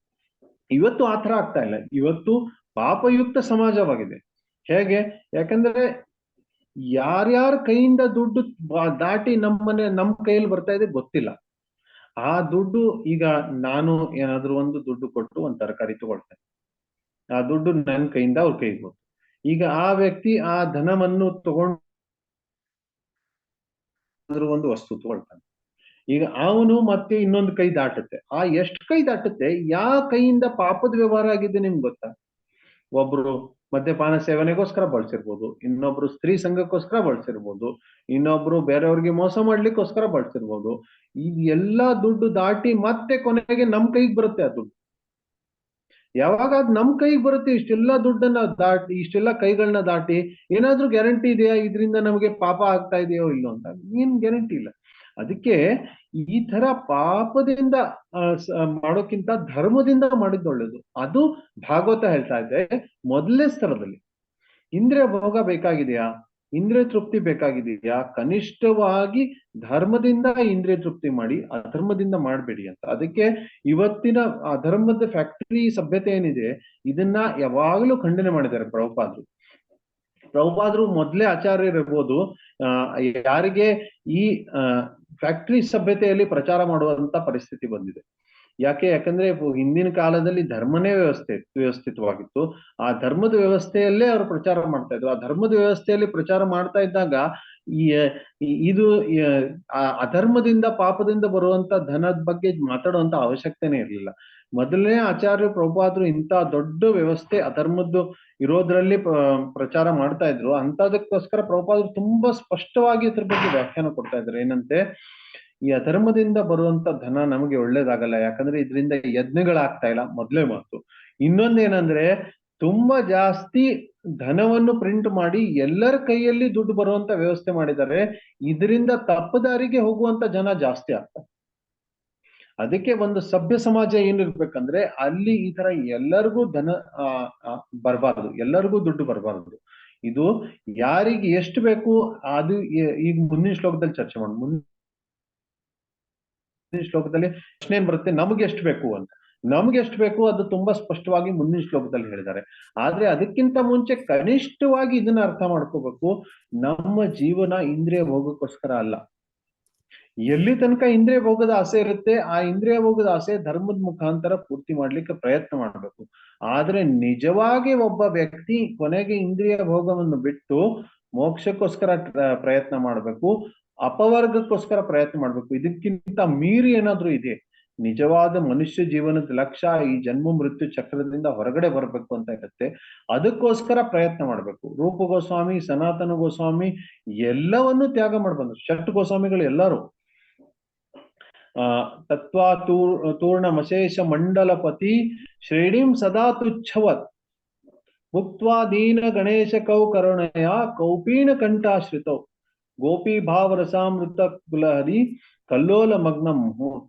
ಇವತ್ತು ಆ ತರ ಆಗ್ತಾ ಇಲ್ಲ. ಇವತ್ತು ಪಾಪಯುಕ್ತ ಸಮಾಜವಾಗಿದೆ. ಹೇಗೆ, ಯಾಕಂದ್ರೆ ಯಾರ್ಯಾರ ಕೈಯಿಂದ ದುಡ್ಡು ದಾಟಿ ನಮ್ಮ ಕೈಯಲ್ಲಿ ಬರ್ತಾ ಇದೆ ಗೊತ್ತಿಲ್ಲ. ಆ ದುಡ್ಡು, ಈಗ ನಾನು ಏನಾದ್ರು ಒಂದು ದುಡ್ಡು ಕೊಟ್ಟು ಒಂದು ತರಕಾರಿ ತಗೊಳ್ತೇನೆ, ಆ ದುಡ್ಡು ನನ್ನ ಕೈಯಿಂದ ಅವ್ರ ಕೈಗೆ ಹೋಗ್ತು. ಈಗ ಆ ವ್ಯಕ್ತಿ ಆ ಧನವನ್ನು ತಗೊಂಡು ಒಂದು ವಸ್ತು ತಗೊಳ್ತಾನೆ. ಈಗ ಅವನು ಮತ್ತೆ ಇನ್ನೊಂದು ಕೈ ದಾಟುತ್ತೆ. ಆ ಎಷ್ಟು ಕೈ ದಾಟುತ್ತೆ, ಯಾವ ಕೈಯಿಂದ ಪಾಪದ ವ್ಯವಹಾರ ಆಗಿದೆ ನಿಮ್ಗೆ ಗೊತ್ತಾ? ಒಬ್ರು ಮದ್ಯಪಾನ ಸೇವನೆಗೋಸ್ಕರ ಬಳಸಿರ್ಬೋದು, ಇನ್ನೊಬ್ರು ಸ್ತ್ರೀ ಸಂಘಕ್ಕೋಸ್ಕರ ಬಳಸಿರ್ಬೋದು, ಇನ್ನೊಬ್ರು ಬೇರೆಯವ್ರಿಗೆ ಮೋಸ ಮಾಡ್ಲಿಕ್ಕೋಸ್ಕರ ಬಳಸಿರ್ಬೋದು. ಈ ಎಲ್ಲಾ ದುಡ್ಡು ದಾಟಿ ಮತ್ತೆ ಕೊನೆಗೆ ನಮ್ ಕೈಗೆ ಬರುತ್ತೆ ಆ ದುಡ್ಡು. ಯಾವಾಗ ಅದ್ ನಮ್ ಕೈಗೆ ಬರುತ್ತೆ, ಇಷ್ಟೆಲ್ಲಾ ದುಡ್ಡನ್ನ ದಾಟಿ, ಇಷ್ಟೆಲ್ಲಾ ಕೈಗಳನ್ನ ದಾಟಿ, ಏನಾದ್ರೂ ಗ್ಯಾರಂಟಿ ಇದೆಯಾ ಇದರಿಂದ ನಮಗೆ ಪಾಪ ಆಗ್ತಾ ಇದೆಯೋ ಇಲ್ಲೋ ಅಂತ? ಏನ್ ಗ್ಯಾರಂಟಿ ಇಲ್ಲ. ಅದಕ್ಕೆ ಈ ತರ ಪಾಪದಿಂದ ಮಾಡೋಕ್ಕಿಂತ ಧರ್ಮದಿಂದ ಮಾಡಿದ್ದು ಒಳ್ಳೇದು. ಅದು ಭಾಗವತ ಹೇಳ್ತಾ ಇದೆ ಮೊದಲನೇ ಸ್ತರದಲ್ಲಿ. ಇಂದ್ರಿಯ ಭೋಗ ಬೇಕಾಗಿದೆಯಾ, ಇಂದ್ರಿಯ ತೃಪ್ತಿ ಬೇಕಾಗಿದೆಯಾ, ಕನಿಷ್ಠವಾಗಿ ಧರ್ಮದಿಂದ ಇಂದ್ರಿಯ ತೃಪ್ತಿ ಮಾಡಿ, ಅಧರ್ಮದಿಂದ ಮಾಡಬೇಡಿ ಅಂತ. ಅದಕ್ಕೆ ಇವತ್ತಿನ ಅಧರ್ಮದ ಫ್ಯಾಕ್ಟರಿ ಸಭ್ಯತೆ ಏನಿದೆ ಇದನ್ನ ಯಾವಾಗಲೂ ಖಂಡನೆ ಮಾಡಿದ್ದಾರೆ ಪ್ರಭುಪಾದರು ಮೊದಲೇ ಆಚಾರ್ಯರಿರ್ಬೋದು ಯಾರಿಗೆ ಈ ಫ್ಯಾಕ್ಟರಿ ಸಭ್ಯತೆಯಲ್ಲಿ ಪ್ರಚಾರ ಮಾಡುವಂತ ಪರಿಸ್ಥಿತಿ ಬಂದಿದೆ. ಯಾಕಂದ್ರೆ ಹಿಂದಿನ ಕಾಲದಲ್ಲಿ ಧರ್ಮನೇ ವ್ಯವಸ್ಥಿತವಾಗಿತ್ತು. ಆ ಧರ್ಮದ ವ್ಯವಸ್ಥೆಯಲ್ಲೇ ಅವರು ಪ್ರಚಾರ ಮಾಡ್ತಾ ಇದ್ರು. ಆ ಧರ್ಮದ ವ್ಯವಸ್ಥೆಯಲ್ಲಿ ಪ್ರಚಾರ ಮಾಡ್ತಾ ಇದ್ದಾಗ ಇದು ಅಧರ್ಮದಿಂದ ಪಾಪದಿಂದ ಬರುವಂತ ಧನದ ಬಗ್ಗೆ ಮಾತಾಡುವಂತ ಅವಶ್ಯಕತೆನೇ ಇರಲಿಲ್ಲ. ಮೊದಲನೇ ಆಚಾರ್ಯ ಪ್ರಭುಪಾದರು ಇಂಥ ದೊಡ್ಡ ವ್ಯವಸ್ಥೆ ಅಧರ್ಮದ್ದು ಇರೋದ್ರಲ್ಲಿ ಪ್ರಚಾರ ಮಾಡ್ತಾ ಇದ್ರು. ಅಂತದಕ್ಕೋಸ್ಕರ ಪ್ರಭುಪಾದರು ತುಂಬಾ ಸ್ಪಷ್ಟವಾಗಿ ಇದ್ರ ಬಗ್ಗೆ ವ್ಯಾಖ್ಯಾನ ಕೊಡ್ತಾ ಇದ್ರು. ಏನಂತೆ, ಈ ಅಧರ್ಮದಿಂದ ಬರುವಂತ ಧನ ನಮಗೆ ಒಳ್ಳೇದಾಗಲ್ಲ, ಯಾಕಂದ್ರೆ ಇದರಿಂದ ಯಜ್ಞಗಳಾಗ್ತಾ ಇಲ್ಲ, ಮೊದಲೇ ಮಾತು. ಇನ್ನೊಂದೇನಂದ್ರೆ, ತುಂಬಾ ಜಾಸ್ತಿ ಧನವನ್ನು ಪ್ರಿಂಟ್ ಮಾಡಿ ಎಲ್ಲರ ಕೈಯಲ್ಲಿ ದುಡ್ಡು ಬರುವಂತ ವ್ಯವಸ್ಥೆ ಮಾಡಿದ್ದಾರೆ. ಇದರಿಂದ ತಪ್ಪದಾರಿಗೆ ಹೋಗುವಂತ ಜನ ಜಾಸ್ತಿ ಆಗ್ತಾರೆ. ಅದಕ್ಕೆ ಒಂದು ಸಭ್ಯ ಸಮಾಜ ಏನಿರ್ಬೇಕಂದ್ರೆ ಅಲ್ಲಿ ಈ ತರ ಎಲ್ಲರಿಗೂ ಧನ ಬರಬಾರದು, ಎಲ್ಲರಿಗೂ ದುಡ್ಡು ಬರಬಾರದು. ಇದು ಯಾರಿಗೆ ಎಷ್ಟು ಬೇಕು ಅದು ಈಗ ಮುಂದಿನ ಶ್ಲೋಕದಲ್ಲಿ ಚರ್ಚೆ ಮಾಡೋಣ. ಮುಂದಿನ ಶ್ಲೋಕದಲ್ಲಿ ಪ್ರಶ್ನೆ ಏನ್ ಬರುತ್ತೆ, ನಮ್ಗೆ ಎಷ್ಟು ಬೇಕು ಅಂತ. ನಮ್ಗೆ ಎಷ್ಟು ಬೇಕು ಅದು ತುಂಬಾ ಸ್ಪಷ್ಟವಾಗಿ ಮುಂದಿನ ಶ್ಲೋಕದಲ್ಲಿ ಹೇಳಿದ್ದಾರೆ. ಆದ್ರೆ ಅದಕ್ಕಿಂತ ಮುಂಚೆ ಕನಿಷ್ಠವಾಗಿ ಇದನ್ನ ಅರ್ಥ ಮಾಡ್ಕೋಬೇಕು, ನಮ್ಮ ಜೀವನ ಇಂದ್ರಿಯ ಭೋಗಕ್ಕೋಸ್ಕರ ಅಲ್ಲ. ಎಲ್ಲಿ ತನಕ ಇಂದ್ರಿಯ ಭೋಗದ ಆಸೆ ಇರುತ್ತೆ, ಆ ಇಂದ್ರಿಯ ಭೋಗದ ಆಸೆ ಧರ್ಮದ ಮುಖಾಂತರ ಪೂರ್ತಿ ಮಾಡ್ಲಿಕ್ಕೆ ಪ್ರಯತ್ನ ಮಾಡಬೇಕು. ಆದ್ರೆ ನಿಜವಾಗಿ ಒಬ್ಬ ವ್ಯಕ್ತಿ ಕೊನೆಗೆ ಇಂದ್ರಿಯ ಭೋಗವನ್ನು ಬಿಟ್ಟು ಮೋಕ್ಷಕ್ಕೋಸ್ಕರ ಪ್ರಯತ್ನ ಮಾಡಬೇಕು, ಅಪವರ್ಗಕ್ಕೋಸ್ಕರ ಪ್ರಯತ್ನ ಮಾಡ್ಬೇಕು. ಇದಕ್ಕಿಂತ ಮೀರಿ ಏನಾದ್ರೂ ಇದೆ, ನಿಜವಾದ ಮನುಷ್ಯ ಜೀವನದ ಲಕ್ಷ್ಯ ಈ ಜನ್ಮ ಮೃತ್ಯು ಚಕ್ರದಿಂದ ಹೊರಗಡೆ ಬರ್ಬೇಕು ಅಂತ ಇರುತ್ತೆ, ಅದಕ್ಕೋಸ್ಕರ ಪ್ರಯತ್ನ ಮಾಡ್ಬೇಕು. ರೂಪ ಗೋಸ್ವಾಮಿ, ಸನಾತನ ಗೋಸ್ವಾಮಿ ಎಲ್ಲವನ್ನೂ ತ್ಯಾಗ ಮಾಡ್ಬಂದ್ರು. ಷಟ್ ಗೋಸ್ವಾಮಿಗಳು ಎಲ್ಲರೂ ತತ್ವಾ ತೂರ್ಣ ಮಶೇಷ ಮಂಡಲಪತಿ ಶ್ರೇಣಿಂ ಸದಾ ತುಚ್ಛವತ್ ಮುಕ್ತ್ವಾ ದೀನ ಗಣೇಶ ಕೌ ಕರುಣಯ ಕೌಪೀನ ಕಂಠಾಶ್ರಿತೌ ಗೋಪಿ ಭಾವರಸಾಮೃತ ಕುಲಹರಿ ಕಲ್ಲೋಲ ಮಗ್ನಂ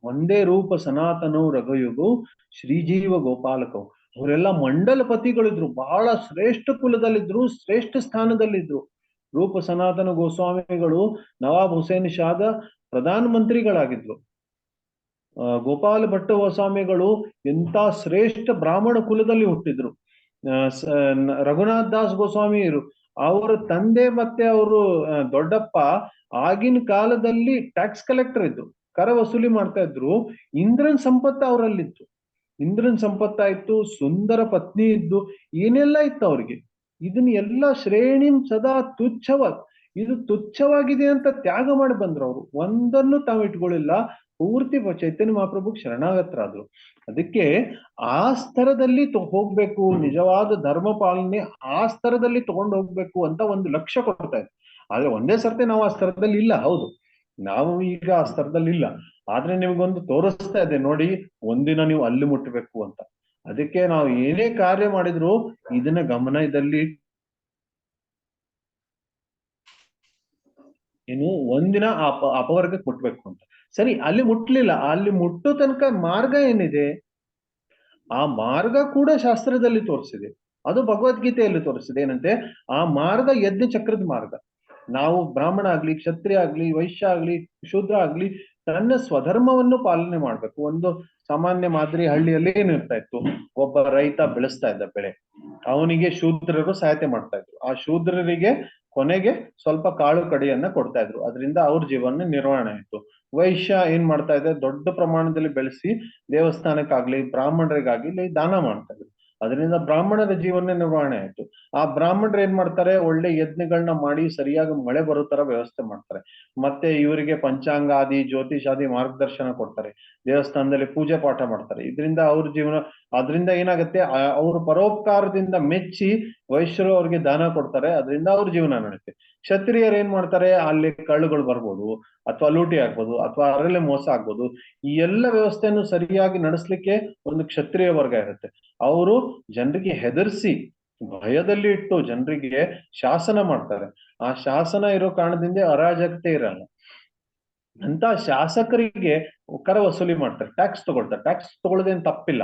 ಒಂದೇ ರೂಪ ಸನಾತನೋ ರಘಯುಗು ಶ್ರೀಜೀವ ಗೋಪಾಲಕವು. ಅವರೆಲ್ಲ ಮಂಡಲಪತಿಗಳಿದ್ರು, ಬಹಳ ಶ್ರೇಷ್ಠ ಕುಲದಲ್ಲಿದ್ರು, ಶ್ರೇಷ್ಠ ಸ್ಥಾನದಲ್ಲಿದ್ರು. ರೂಪ ಸನಾತನ ಗೋಸ್ವಾಮಿಗಳು ನವಾಬ್ ಹುಸೇನ್ ಶಾದ ಪ್ರಧಾನ ಮಂತ್ರಿಗಳಾಗಿದ್ರು. ಗೋಪಾಲ ಭಟ್ಟ ಗೋಸ್ವಾಮಿಗಳು ಎಂತ ಶ್ರೇಷ್ಠ ಬ್ರಾಹ್ಮಣ ಕುಲದಲ್ಲಿ ಹುಟ್ಟಿದ್ರು. ರಘುನಾಥ್ ದಾಸ್ ಗೋಸ್ವಾಮಿಯರು, ಅವರ ತಂದೆ ಮತ್ತೆ ಅವರು ದೊಡ್ಡಪ್ಪ ಆಗಿನ ಕಾಲದಲ್ಲಿ ಟ್ಯಾಕ್ಸ್ ಕಲೆಕ್ಟರ್ ಇದ್ರು, ಕರ ವಸೂಲಿ ಮಾಡ್ತಾ ಇದ್ರು. ಇಂದ್ರನ್ ಸಂಪತ್ತ ಅವರಲ್ಲಿತ್ತು, ಇಂದ್ರನ್ ಸಂಪತ್ತಾಯ್ತು, ಸುಂದರ ಪತ್ನಿ ಇದ್ದು, ಏನೆಲ್ಲ ಇತ್ತು ಅವ್ರಿಗೆ. ಇದನ್ನ ಎಲ್ಲ ಶ್ರೇಣಿಂ ಸದಾ ತುಚ್ಛವ, ಇದು ತುಚ್ಛವಾಗಿದೆ ಅಂತ ತ್ಯಾಗ ಮಾಡಿ ಬಂದ್ರು. ಅವರು ಒಂದನ್ನು ತಾವು ಇಟ್ಕೊಳ್ಳಿಲ್ಲ, ಪೂರ್ತಿ ಚೈತನ್ಯ ಮಹಾಪ್ರಭುಗೆ ಶರಣಾಗತರಾದ್ರು. ಅದಕ್ಕೆ ಆ ಸ್ತರದಲ್ಲಿ ಹೋಗ್ಬೇಕು, ನಿಜವಾದ ಧರ್ಮ ಪಾಲನೆ ಆ ಸ್ತರದಲ್ಲಿ ತಗೊಂಡು ಹೋಗ್ಬೇಕು ಅಂತ ಒಂದು ಲಕ್ಷ್ಯ ಕೊಡ್ತಾ ಇದ್ರು. ಆದ್ರೆ ಒಂದೇ ಸರ್ತಿ ನಾವು ಆ ಸ್ತರದಲ್ಲಿ ಇಲ್ಲ, ಹೌದು, ನಾವು ಈಗ ಆ ಸ್ತರದಲ್ಲಿ ಇಲ್ಲ. ಆದ್ರೆ ನಿಮ್ಗೊಂದು ತೋರಿಸ್ತಾ ಇದೆ ನೋಡಿ, ಒಂದಿನ ನೀವು ಅಲ್ಲಿ ಮುಟ್ಟಬೇಕು ಅಂತ. ಅದಕ್ಕೆ ನಾವು ಏನೇ ಕಾರ್ಯ ಮಾಡಿದ್ರು ಇದನ್ನ ಗಮನದಲ್ಲಿ ಏನು ಒಂದಿನ ಅಪವರ್ಗಕ್ಕೆ ಮುಟ್ಬೇಕು ಅಂತ. ಸರಿ, ಅಲ್ಲಿ ಮುಟ್ಲಿಲ್ಲ, ಅಲ್ಲಿ ಮುಟ್ಟೋ ತನಕ ಮಾರ್ಗ ಏನಿದೆ, ಆ ಮಾರ್ಗ ಕೂಡ ಶಾಸ್ತ್ರದಲ್ಲಿ ತೋರಿಸಿದೆ, ಅದು ಭಗವದ್ಗೀತೆಯಲ್ಲಿ ತೋರಿಸಿದೆ. ಏನಂತೆ, ಆ ಮಾರ್ಗ ಯಜ್ಞ ಚಕ್ರದ ಮಾರ್ಗ. ನಾವು ಬ್ರಾಹ್ಮಣ ಆಗ್ಲಿ, ಕ್ಷತ್ರಿಯ ಆಗ್ಲಿ, ವೈಶ್ಯ ಆಗ್ಲಿ, ಶೂದ್ರ ಆಗ್ಲಿ, ತನ್ನ ಸ್ವಧರ್ಮವನ್ನು ಪಾಲನೆ ಮಾಡ್ಬೇಕು. ಒಂದು ಸಾಮಾನ್ಯ ಮಾದರಿ ಹಳ್ಳಿಯಲ್ಲಿ ಏನಿರ್ತಾ ಇತ್ತು, ಒಬ್ಬ ರೈತ ಬೆಳೆಸ್ತಾ ಇದ್ದ ಬೆಳೆ, ಅವನಿಗೆ ಶೂದ್ರರು ಸಹಾಯತೆ ಮಾಡ್ತಾ ಇದ್ರು. ಆ ಶೂದ್ರರಿಗೆ ಕೊನೆಗೆ ಸ್ವಲ್ಪ ಕಾಳು ಕಡಿಯನ್ನ ಕೊಡ್ತಾ ಇದ್ರು, ಅದರಿಂದ ಅವ್ರ ಜೀವನ ನಿರ್ವಹಣೆ ಆಯ್ತು. ವೈಶ್ಯ ಏನ್ ಮಾಡ್ತಾ ಇದ್ದ, ದೊಡ್ಡ ಪ್ರಮಾಣದಲ್ಲಿ ಬೆಳೆಸಿ ದೇವಸ್ಥಾನಕ್ಕಾಗ್ಲಿ ಬ್ರಾಹ್ಮಣರಿಗಾಗ್ಲಿ ದಾನ ಮಾಡ್ತಾ ಇದ್ರು, ಅದರಿಂದ ಬ್ರಾಹ್ಮಣರ ಜೀವನ ನಿರ್ವಹಣೆ ಆಯ್ತು. ಆ ಬ್ರಾಹ್ಮಣರು ಏನ್ ಮಾಡ್ತಾರೆ, ಒಳ್ಳೆ ಯಜ್ಞಗಳನ್ನ ಮಾಡಿ ಸರಿಯಾಗಿ ಮಳೆ ಬರೋ ತರ ವ್ಯವಸ್ಥೆ ಮಾಡ್ತಾರೆ. ಮತ್ತೆ ಇವರಿಗೆ ಪಂಚಾಂಗಾದಿ ಜ್ಯೋತಿಷಾದಿ ಮಾರ್ಗದರ್ಶನ ಕೊಡ್ತಾರೆ, ದೇವಸ್ಥಾನದಲ್ಲಿ ಪೂಜೆ ಪಾಠ ಮಾಡ್ತಾರೆ. ಇದರಿಂದ ಅವ್ರ ಜೀವನ, ಅದರಿಂದ ಏನಾಗುತ್ತೆ, ಅವ್ರ ಪರೋಪಕಾರದಿಂದ ಮೆಚ್ಚಿ ವೈಶ್ಯರು ಅವ್ರಿಗೆ ದಾನ ಕೊಡ್ತಾರೆ, ಅದರಿಂದ ಅವ್ರ ಜೀವನ ನಡೆಯುತ್ತೆ. ಕ್ಷತ್ರಿಯರು ಏನ್ ಮಾಡ್ತಾರೆ, ಅಲ್ಲಿ ಕಳ್ಳುಗಳು ಬರ್ಬೋದು, ಅಥವಾ ಲೂಟಿ ಆಗ್ಬೋದು, ಅಥವಾ ಅದರಲ್ಲೇ ಮೋಸ ಆಗ್ಬೋದು. ಈ ಎಲ್ಲ ವ್ಯವಸ್ಥೆಯನ್ನು ಸರಿಯಾಗಿ ನಡೆಸಲಿಕ್ಕೆ ಒಂದು ಕ್ಷತ್ರಿಯ ವರ್ಗ ಇರುತ್ತೆ. ಅವರು ಜನರಿಗೆ ಹೆದರ್ಸಿ, ಭಯದಲ್ಲಿ ಇಟ್ಟು ಜನರಿಗೆ ಶಾಸನ ಮಾಡ್ತಾರೆ. ಆ ಶಾಸನ ಇರೋ ಕಾರಣದಿಂದ ಅರಾಜಕತೆ ಇರಲ್ಲ. ಅಂತ ಶಾಸಕರಿಗೆ ಕರ ವಸೂಲಿ ಮಾಡ್ತಾರೆ, ಟ್ಯಾಕ್ಸ್ ತಗೊಳ್ತಾರೆ. ಟ್ಯಾಕ್ಸ್ ತಗೊಳ್ಳೋದೇನು ತಪ್ಪಿಲ್ಲ.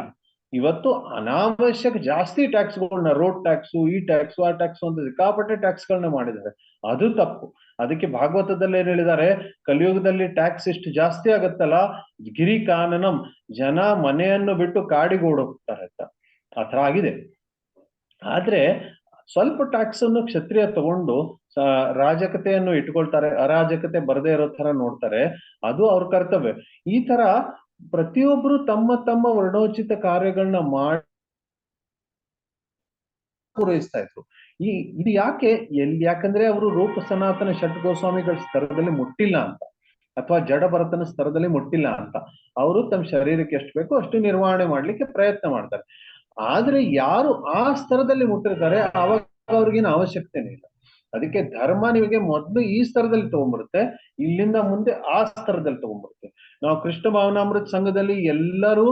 ಇವತ್ತು ಅನಾವಶ್ಯಕ ಜಾಸ್ತಿ ಟ್ಯಾಕ್ಸ್ಗಳನ್ನ, ರೋಡ್ ಟ್ಯಾಕ್ಸು, ಈ ಟ್ಯಾಕ್ಸು, ಆ ಟ್ಯಾಕ್ಸು ಅಂತ ಸಿಕ್ಕಾಪಟ್ಟೆ ಟ್ಯಾಕ್ಸ್ಗಳನ್ನ ಮಾಡಿದ್ದಾರೆ. ಅದು ತಪ್ಪು. ಅದಕ್ಕೆ ಭಾಗವತದಲ್ಲಿ ಏನ್ ಹೇಳಿದ್ದಾರೆ, ಕಲಿಯುಗದಲ್ಲಿ ಟ್ಯಾಕ್ಸ್ ಇಷ್ಟು ಜಾಸ್ತಿ ಆಗತ್ತಲ್ಲ, ಗಿರಿ ಕಾನನಂ, ಜನ ಮನೆಯನ್ನು ಬಿಟ್ಟು ಕಾಡಿಗೆ ಓಡೋಗ್ತಾರೆ ಅಂತ ಆ ತರ ಆಗಿದೆ. ಆದ್ರೆ ಸ್ವಲ್ಪ ಟ್ಯಾಕ್ಸ್ ಅನ್ನು ಕ್ಷತ್ರಿಯ ತಗೊಂಡು ರಾಜಕತೆಯನ್ನು ಇಟ್ಕೊಳ್ತಾರೆ, ಅರಾಜಕತೆ ಬರದೇ ಇರೋ ತರ ನೋಡ್ತಾರೆ. ಅದು ಅವ್ರ ಕರ್ತವ್ಯ. ಈ ತರ ಪ್ರತಿಯೊಬ್ರು ತಮ್ಮ ತಮ್ಮ ವರ್ಣೋಚಿತ ಕಾರ್ಯಗಳನ್ನ ಮಾಡಿ ಪೂರೈಸ್ತಾ ಇದ್ರು. ಇದು ಯಾಕಂದ್ರೆ ಅವರು ರೂಪ ಸನಾತನ ಷಟ್ ಗೋಸ್ವಾಮಿಗಳ ಸ್ತರದಲ್ಲಿ ಮುಟ್ಟಿಲ್ಲ ಅಂತ, ಅಥವಾ ಜಡ ಭರತನ ಸ್ತರದಲ್ಲಿ ಮುಟ್ಟಿಲ್ಲ ಅಂತ. ಅವರು ತಮ್ಮ ಶರೀರಕ್ಕೆ ಎಷ್ಟು ಬೇಕೋ ಅಷ್ಟು ನಿರ್ವಹಣೆ ಮಾಡ್ಲಿಕ್ಕೆ ಪ್ರಯತ್ನ ಮಾಡ್ತಾರೆ. ಆದ್ರೆ ಯಾರು ಆ ಸ್ತರದಲ್ಲಿ ಮುಟ್ಟಿರ್ತಾರೆ ಅವಾಗ ಅವ್ರಿಗೇನು ಅವಶ್ಯಕತೆನೇ ಇಲ್ಲ. ಅದಕ್ಕೆ ಧರ್ಮ ನಿಮಗೆ ಮೊದಲು ಈ ಸ್ತರದಲ್ಲಿ ತಗೊಂಡ್ಬರುತ್ತೆ, ಇಲ್ಲಿಂದ ಮುಂದೆ ಆ ಸ್ತರದಲ್ಲಿ ತಗೊಂಡ್ಬರುತ್ತೆ. ನಾವು ಕೃಷ್ಣ ಭಾವನಾಮೃತ ಸಂಘದಲ್ಲಿ ಎಲ್ಲರೂ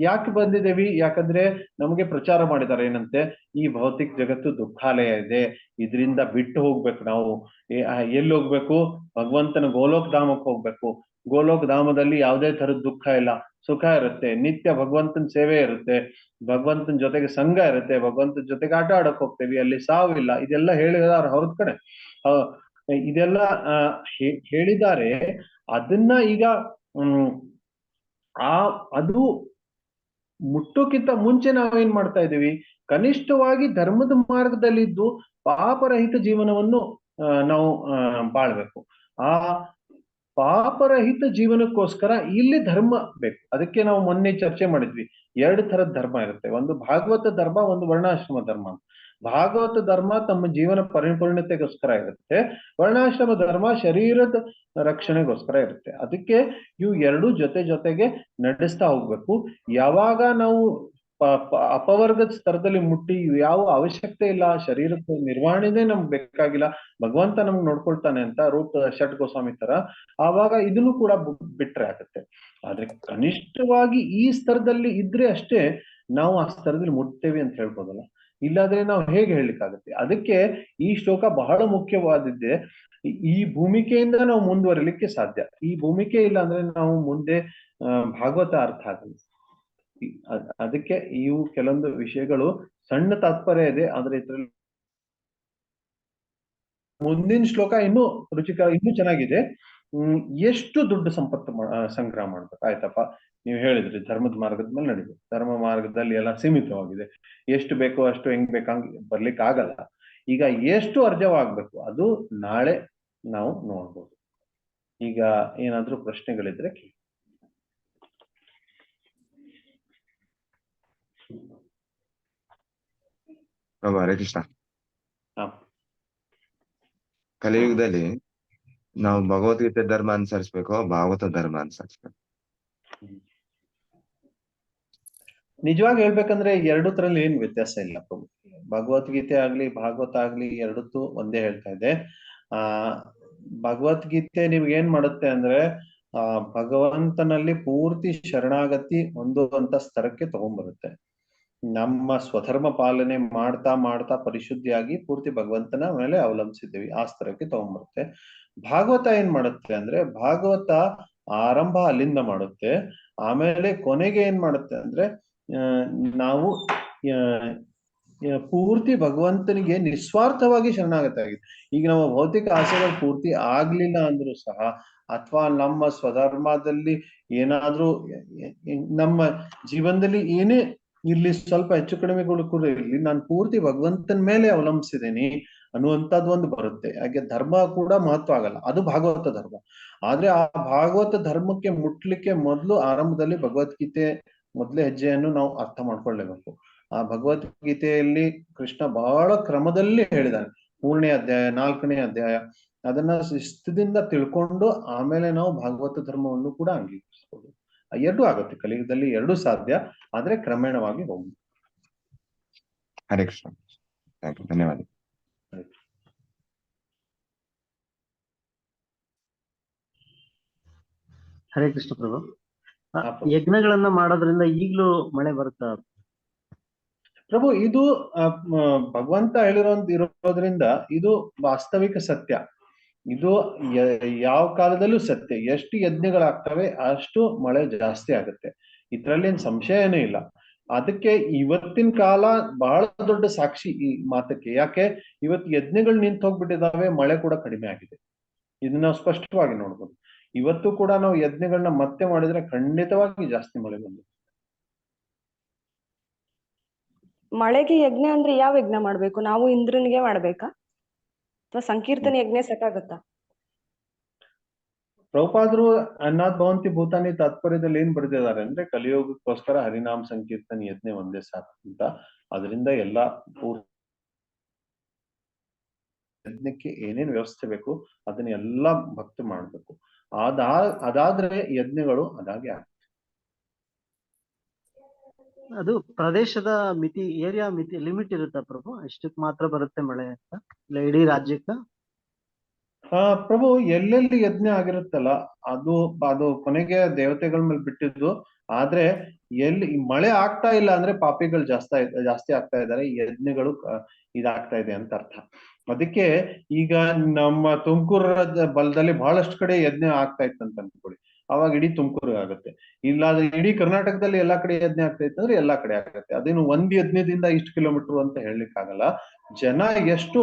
ಯಾಕೆ ಬಂದಿದ್ದೇವಿ, ಯಾಕಂದ್ರೆ ನಮಗೆ ಪ್ರಚಾರ ಮಾಡಿದ್ದಾರೆ ಏನಂತೆ, ಈ ಭೌತಿಕ ಜಗತ್ತು ದುಃಖಾಲಯ ಇದೆ, ಇದರಿಂದ ಬಿಟ್ಟು ಹೋಗ್ಬೇಕು. ನಾವು ಎಲ್ಲಿ ಹೋಗ್ಬೇಕು, ಭಗವಂತನ ಗೋಲೋಕ್ ಧಾಮಕ್ಕೆ ಹೋಗ್ಬೇಕು. ಗೋಲೋಕ್ ಧಾಮದಲ್ಲಿ ಯಾವುದೇ ತರದ ದುಃಖ ಇಲ್ಲ, ಸುಖ ಇರುತ್ತೆ, ನಿತ್ಯ ಭಗವಂತನ ಸೇವೆ ಇರುತ್ತೆ, ಭಗವಂತನ ಜೊತೆಗೆ ಸಂಘ ಇರುತ್ತೆ, ಭಗವಂತನ ಜೊತೆಗೆ ಆಟ ಆಡಕ್ ಹೋಗ್ತೇವಿ, ಅಲ್ಲಿ ಸಾವಿಲ್ಲ. ಇದೆಲ್ಲ ಹೇಳಿದಾರೆ ಹೊರದ್ ಕಡೆ. ಇದೆಲ್ಲ ಹೇಳಿದ್ದಾರೆ. ಅದನ್ನ ಈಗ ಅದು ಮುಟ್ಟೋಕ್ಕಿಂತ ಮುಂಚೆ ನಾವೇನ್ ಮಾಡ್ತಾ ಇದೀವಿ, ಕನಿಷ್ಠವಾಗಿ ಧರ್ಮದ ಮಾರ್ಗದಲ್ಲಿದ್ದು ಪಾಪರಹಿತ ಜೀವನವನ್ನು ನಾವು ಬಾಳ್ಬೇಕು. ಆ ಪಾಪರಹಿತ ಜೀವನಕ್ಕೋಸ್ಕರ ಇಲ್ಲಿ ಧರ್ಮ ಬೇಕು. ಅದಕ್ಕೆ ನಾವು ಮೊನ್ನೆ ಚರ್ಚೆ ಮಾಡಿದ್ವಿ, 2 ತರದ ಧರ್ಮ ಇರುತ್ತೆ. ಒಂದು ಭಾಗವತ ಧರ್ಮ, ಒಂದು ವರ್ಣಾಶ್ರಮ ಧರ್ಮ. ಭಾಗವತ ಧರ್ಮ ತಮ್ಮ ಜೀವನ ಪರಿಪೂರ್ಣತೆಗೋಸ್ಕರ ಇರುತ್ತೆ, ವರ್ಣಾಶ್ರಮ ಧರ್ಮ ಶರೀರದ ರಕ್ಷಣೆಗೋಸ್ಕರ ಇರುತ್ತೆ. ಅದಕ್ಕೆ ಇವು 2 ಜೊತೆಗೆ ನಡೆಸ್ತಾ ಹೋಗ್ಬೇಕು. ಯಾವಾಗ ನಾವು ಅಪವರ್ಗದ ಸ್ತರದಲ್ಲಿ ಮುಟ್ಟಿ ಯಾವ ಅವಶ್ಯಕತೆ ಇಲ್ಲ, ಶರೀರದ ನಿರ್ವಹಣೆನೇ ನಮ್ಗೆ ಬೇಕಾಗಿಲ್ಲ, ಭಗವಂತ ನಮ್ಗೆ ನೋಡ್ಕೊಳ್ತಾನೆ ಅಂತ ರೂಪ ಷಟ್ ಗೋಸ್ವಾಮಿ ತರ, ಆವಾಗ ಇದನ್ನು ಕೂಡ ಬಿಟ್ರೆ ಆಗುತ್ತೆ. ಆದ್ರೆ ಕನಿಷ್ಠವಾಗಿ ಈ ಸ್ತರದಲ್ಲಿ ಇದ್ರೆ ಅಷ್ಟೇ ನಾವು ಆ ಸ್ತರದಲ್ಲಿ ಮುಟ್ತೇವೆ ಅಂತ ಹೇಳ್ಬೋದಲ್ಲ. ಇಲ್ಲಾದ್ರೆ ನಾವು ಹೇಗೆ ಹೇಳಲಿಕ್ಕಾಗುತ್ತೆ? ಅದಕ್ಕೆ ಈ ಶ್ಲೋಕ ಬಹಳ ಮುಖ್ಯವಾದಿದ್ದೆ. ಈ ಭೂಮಿಕೆಯಿಂದ ನಾವು ಮುಂದುವರಿಲಿಕ್ಕೆ ಸಾಧ್ಯ. ಈ ಭೂಮಿಕೆ ಇಲ್ಲ ಅಂದ್ರೆ ನಾವು ಮುಂದೆ ಭಾಗವತ ಅರ್ಥ ಆಗಲ್ಲ. ಅದಕ್ಕೆ ಇವು ಕೆಲವೊಂದು ವಿಷಯಗಳು ಸಣ್ಣ ತಾತ್ಪರ್ಯ ಇದೆ, ಆದ್ರೆ ಇದ್ರಲ್ಲಿ ಮುಂದಿನ ಶ್ಲೋಕ ಇನ್ನೂ ರುಚಿಕರ, ಇನ್ನೂ ಚೆನ್ನಾಗಿದೆ. ಎಷ್ಟು ದುಡ್ಡು ಸಂಪತ್ತು ಸಂಗ್ರಹ ಮಾಡ್ಬೇಕು? ಆಯ್ತಪ್ಪ, ನೀವು ಹೇಳಿದ್ರಿ ಧರ್ಮದ ಮಾರ್ಗದ ಮೇಲೆ ನಡೀಬೇಕು, ಧರ್ಮ ಮಾರ್ಗದಲ್ಲಿ ಎಲ್ಲ ಸೀಮಿತವಾಗಿದೆ, ಎಷ್ಟು ಬೇಕೋ ಅಷ್ಟು ಹೆಂಗ್ ಬೇಕಂಗ್ ಬರ್ಲಿಕ್ಕೆ ಆಗಲ್ಲ. ಈಗ ಎಷ್ಟು ಅರ್ಜವಾಗ್ಬೇಕು ಅದು ನಾಳೆ ನಾವು ನೋಡ್ಬೋದು. ಈಗ ಏನಾದ್ರೂ ಪ್ರಶ್ನೆಗಳಿದ್ರೆ ಕೇಳಿ. ಹರೇ ಕೃಷ್ಣ. ಹಾ, ಕಲಿಯುಗದಲ್ಲಿ ನಾವು ಭಗವದ್ಗೀತೆ ಧರ್ಮ ಅನುಸರಿಸ್ಬೇಕು, ಭಾಗವತ ಧರ್ಮ ಅನುಸರಿಸ್ಬೇಕು? ನಿಜವಾಗಿ ಹೇಳ್ಬೇಕಂದ್ರೆ 2 ತರಲ್ಲಿ ಏನ್ ವ್ಯತ್ಯಾಸ ಇಲ್ಲ ಪ್ರಭು. ಭಗವದ್ಗೀತೆ ಆಗ್ಲಿ ಭಾಗವತ ಆಗ್ಲಿ ಎರಡಕ್ಕೂ ಒಂದೇ ಹೇಳ್ತಾ ಇದೆ. ಭಗವದ್ಗೀತೆ ನಿಮ್ಗೆ ಏನ್ ಮಾಡುತ್ತೆ ಅಂದ್ರೆ ಭಗವಂತನಲ್ಲಿ ಪೂರ್ತಿ ಶರಣಾಗತಿ ಹೊಂದುವಂತ ಸ್ತರಕ್ಕೆ ತಗೊಂಡ್ಬರುತ್ತೆ. ನಮ್ಮ ಸ್ವಧರ್ಮ ಪಾಲನೆ ಮಾಡ್ತಾ ಮಾಡ್ತಾ ಪರಿಶುದ್ಧಿಯಾಗಿ ಪೂರ್ತಿ ಭಗವಂತನ ಮೇಲೆ ಅವಲಂಬಿಸಿದ್ದೀವಿ, ಆ ಸ್ತರಕ್ಕೆ ತಗೊಂಡ್ಬರುತ್ತೆ. ಭಾಗವತ ಏನ್ ಮಾಡುತ್ತೆ ಅಂದ್ರೆ ಭಾಗವತ ಆರಂಭ ಅಲ್ಲಿಂದ ಮಾಡುತ್ತೆ, ಆಮೇಲೆ ಕೊನೆಗೆ ಏನ್ ಮಾಡುತ್ತೆ ಅಂದ್ರೆ ನಾವು ಪೂರ್ತಿ ಭಗವಂತನಿಗೆ ನಿಸ್ವಾರ್ಥವಾಗಿ ಶರಣಾಗತ ಆಗಿದೆ. ಈಗ ನಮ್ಮ ಭೌತಿಕ ಆಸೆಗಳು ಪೂರ್ತಿ ಆಗ್ಲಿಲ್ಲ ಅಂದ್ರೂ ಸಹ, ಅಥವಾ ನಮ್ಮ ಸ್ವಧರ್ಮದಲ್ಲಿ ಏನಾದ್ರೂ ನಮ್ಮ ಜೀವನದಲ್ಲಿ ಏನೇ ಇರ್ಲಿ, ಸ್ವಲ್ಪ ಹೆಚ್ಚು ಕಡಿಮೆಗಳು ಕೂಡ ಇರ್ಲಿ, ನಾನು ಪೂರ್ತಿ ಭಗವಂತನ ಮೇಲೆ ಅವಲಂಬಿಸಿದ್ದೀನಿ ಅನ್ನುವಂಥದ್ದು ಒಂದು ಬರುತ್ತೆ. ಹಾಗೆ ಧರ್ಮ ಕೂಡ ಮಹತ್ವ ಆಗಲ್ಲ, ಅದು ಭಾಗವತ ಧರ್ಮ. ಆದ್ರೆ ಆ ಭಾಗವತ ಧರ್ಮಕ್ಕೆ ಮುಟ್ಲಿಕ್ಕೆ ಮೊದಲು ಆರಂಭದಲ್ಲಿ ಭಗವದ್ಗೀತೆ ಮೊದಲೇ ಹೆಜ್ಜೆಯನ್ನು ನಾವು ಅರ್ಥ ಮಾಡ್ಕೊಳ್ಳೇಬೇಕು. ಆ ಭಗವದ್ಗೀತೆಯಲ್ಲಿ ಕೃಷ್ಣ ಬಹಳ ಕ್ರಮದಲ್ಲಿ ಹೇಳಿದಾನೆ. 3ನೇ ಅಧ್ಯಾಯ, 4ನೇ ಅಧ್ಯಾಯ, ಅದನ್ನ ಶಿಸ್ತದಿಂದ ತಿಳ್ಕೊಂಡು ಆಮೇಲೆ ನಾವು ಭಾಗವತ ಧರ್ಮವನ್ನು ಕೂಡ ಅಂಗೀಕರಿಸಬಹುದು. 2 ಆಗುತ್ತೆ ಕಲಿಯುಗದಲ್ಲಿ, 2 ಸಾಧ್ಯ, ಆದ್ರೆ ಕ್ರಮೇಣವಾಗಿ ಹೋಗ್ಬೇಕು. ಹರೇ ಕೃಷ್ಣ. ಥ್ಯಾಂಕ್ ಯು, ಧನ್ಯವಾದ. ಹರೇ ಕೃಷ್ಣ ಪ್ರಭು. ಪ್ರಭು. ಯಜ್ಞಗಳನ್ನ ಮಾಡೋದ್ರಿಂದ ಈಗ್ಲೂ ಮಳೆ ಬರುತ್ತಾ? ಪ್ರಭು, ಇದು ಭಗವಂತ ಇರೋದ್ರಿಂದ ಇದು ವಾಸ್ತವಿಕ ಸತ್ಯ. ಇದು ಯಾವ ಕಾಲದಲ್ಲೂ ಸತ್ಯ. ಎಷ್ಟು ಯಜ್ಞಗಳಾಗ್ತವೆ ಅಷ್ಟು ಮಳೆ ಜಾಸ್ತಿ ಆಗುತ್ತೆ. ಇದ್ರಲ್ಲಿ ಏನ್ ಸಂಶಯನೇ ಇಲ್ಲ. ಅದಕ್ಕೆ ಇವತ್ತಿನ ಕಾಲ ಬಹಳ ದೊಡ್ಡ ಸಾಕ್ಷಿ ಈ ಮಾತಕ್ಕೆ. ಯಾಕೆ ಇವತ್ತು ಯಜ್ಞಗಳು ನಿಂತು ಹೋಗ್ಬಿಟ್ಟಿದಾವೆ, ಮಳೆ ಕೂಡ ಕಡಿಮೆ ಆಗಿದೆ. ಇದನ್ನ ನಾವು ಸ್ಪಷ್ಟವಾಗಿ ನೋಡ್ಬೋದು. ಇವತ್ತು ಕೂಡ ನಾವು ಯಜ್ಞಗಳನ್ನ ಮತ್ತೆ ಮಾಡಿದ್ರೆ ಖಂಡಿತವಾಗಿ ಜಾಸ್ತಿ ಮಳೆ ಬಂದಿದೆ. ಮಳೆಗೆ ಯಜ್ಞ ಅಂದ್ರೆ ಯಾವ ಯಜ್ಞ ಮಾಡ್ಬೇಕು? ನಾವು ಇಂದ್ರನಿಗೆ ಮಾಡ್ಬೇಕಾ ಅಥವಾ ಸಂಕೀರ್ತನ ಯಜ್ಞ ಸಾಕಾಗತ್ತಾ? ಪ್ರಭುಪಾದರು ಅನ್ನಾದ್ ಭವಂತಿ ಭೂತಾನಿ ತಾತ್ಪರ್ಯದಲ್ಲಿ ಏನ್ ಬರೆದಿದ್ದಾರೆ ಅಂದ್ರೆ, ಕಲಿಯೋಗಕ್ಕೋಸ್ಕರ ಹರಿನಾಮ ಸಂಕೀರ್ತನ ಯಜ್ಞ ಒಂದೇ ಸಾಕು ಅಂತ. ಅದರಿಂದ ಎಲ್ಲಾ ಯಜ್ಞಕ್ಕೆ ಏನೇನ್ ವ್ಯವಸ್ಥೆ ಬೇಕು ಅದನ್ನ ಎಲ್ಲಾ ಭಕ್ತ ಮಾಡ್ಬೇಕು. ಅದಾದ್ರೆ ಯಜ್ಞಗಳು ಅದಾಗೆ ಆಗ್ತದೆ. ಅದು ಪ್ರದೇಶದ ಮಿತಿ, ಏರಿಯಾ ಮಿತಿ, ಲಿಮಿಟ್ ಇರುತ್ತಾ ಪ್ರಭು? ಇಷ್ಟಕ್ಕೆ ಮಾತ್ರ ಬರುತ್ತೆ ಮಳೆ ಅಂತ, ಇಲ್ಲ ಇಡೀ ರಾಜ್ಯಕ್ಕ? ಪ್ರಭು, ಎಲ್ಲೆಲ್ಲಿ ಯಜ್ಞ ಆಗಿರುತ್ತಲ್ಲ ಅದು ಕೊನೆಗೆ ದೇವತೆಗಳ ಮೇಲೆ ಬಿಟ್ಟಿದ್ದು. ಆದ್ರೆ ಎಲ್ಲಿ ಮಳೆ ಆಗ್ತಾ ಇಲ್ಲ ಅಂದ್ರೆ ಪಾಪಿಗಳು ಜಾಸ್ತಿ ಆಗ್ತಾ ಇದ್ದಾರೆ, ಯಜ್ಞಗಳು ಇದಾಗ್ತಾ ಇದೆ ಅಂತ ಅರ್ಥ. ಅದಕ್ಕೆ ಈಗ ನಮ್ಮ ತುಮಕೂರು ಬಲದಲ್ಲಿ ಬಹಳಷ್ಟು ಕಡೆ ಯಜ್ಞ ಆಗ್ತಾ ಇತ್ತಂತ ಅನ್ಕೊಳ್ಳಿ, ಅವಾಗ ಇಡೀ ತುಮಕೂರು ಆಗುತ್ತೆ. ಇಲ್ಲಾದ್ರೆ ಇಡೀ ಕರ್ನಾಟಕದಲ್ಲಿ ಎಲ್ಲಾ ಕಡೆ ಯಜ್ಞ ಆಗ್ತಾ ಇತ್ತು ಅಂದ್ರೆ ಎಲ್ಲಾ ಕಡೆ ಆಗುತ್ತೆ. ಅದೇನು ಒಂದ್ ಯಜ್ಞದಿಂದ ಇಷ್ಟು ಕಿಲೋಮೀಟರ್ ಅಂತ ಹೇಳಲಿಕ್ಕೆ ಆಗಲ್ಲ. ಜನ ಎಷ್ಟು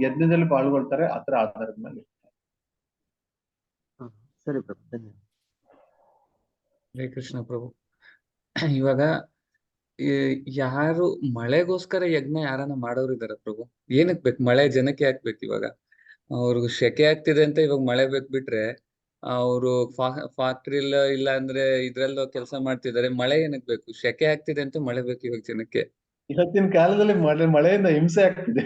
ಯಜ್ಞದಲ್ಲಿ ಪಾಲ್ಗೊಳ್ತಾರೆ ಅದರ ಆಧಾರದ ಮೇಲೆ. ಸರಿ ಪ್ರಭು, ಧನ್ಯವಾದ. ಹರೇ ಕೃಷ್ಣ ಪ್ರಭು. ಇವಾಗ ಯಾರು ಮಳೆಗೋಸ್ಕರ ಯಜ್ಞ ಯಾರನ್ನ ಮಾಡೋರು ಇದಾರ ಪ್ರಭು? ಏನಕ್ ಬೇಕು ಮಳೆ? ಜನಕ್ಕೆ ಹಾಕ್ಬೇಕು. ಇವಾಗ ಅವ್ರಿಗೆ ಶೆಕೆ ಆಗ್ತಿದೆ ಅಂತ ಇವಾಗ ಮಳೆ ಬೇಕು ಬಿಟ್ರೆ, ಅವರು ಫ್ಯಾಕ್ಟ್ರಿಲ್ ಇಲ್ಲ ಅಂದ್ರೆ ಇದ್ರಲ್ಲೋ ಕೆಲಸ ಮಾಡ್ತಿದ್ದಾರೆ. ಮಳೆ ಏನಕ್ ಬೇಕು? ಶೆಕೆ ಆಗ್ತಿದೆ ಅಂತ ಮಳೆ ಬೇಕು ಇವಾಗ ಜನಕ್ಕೆ. ಇವತ್ತಿನ ಕಾಲದಲ್ಲಿ ಮಳೆಯಿಂದ ಹಿಂಸೆ ಆಗ್ತಿದೆ.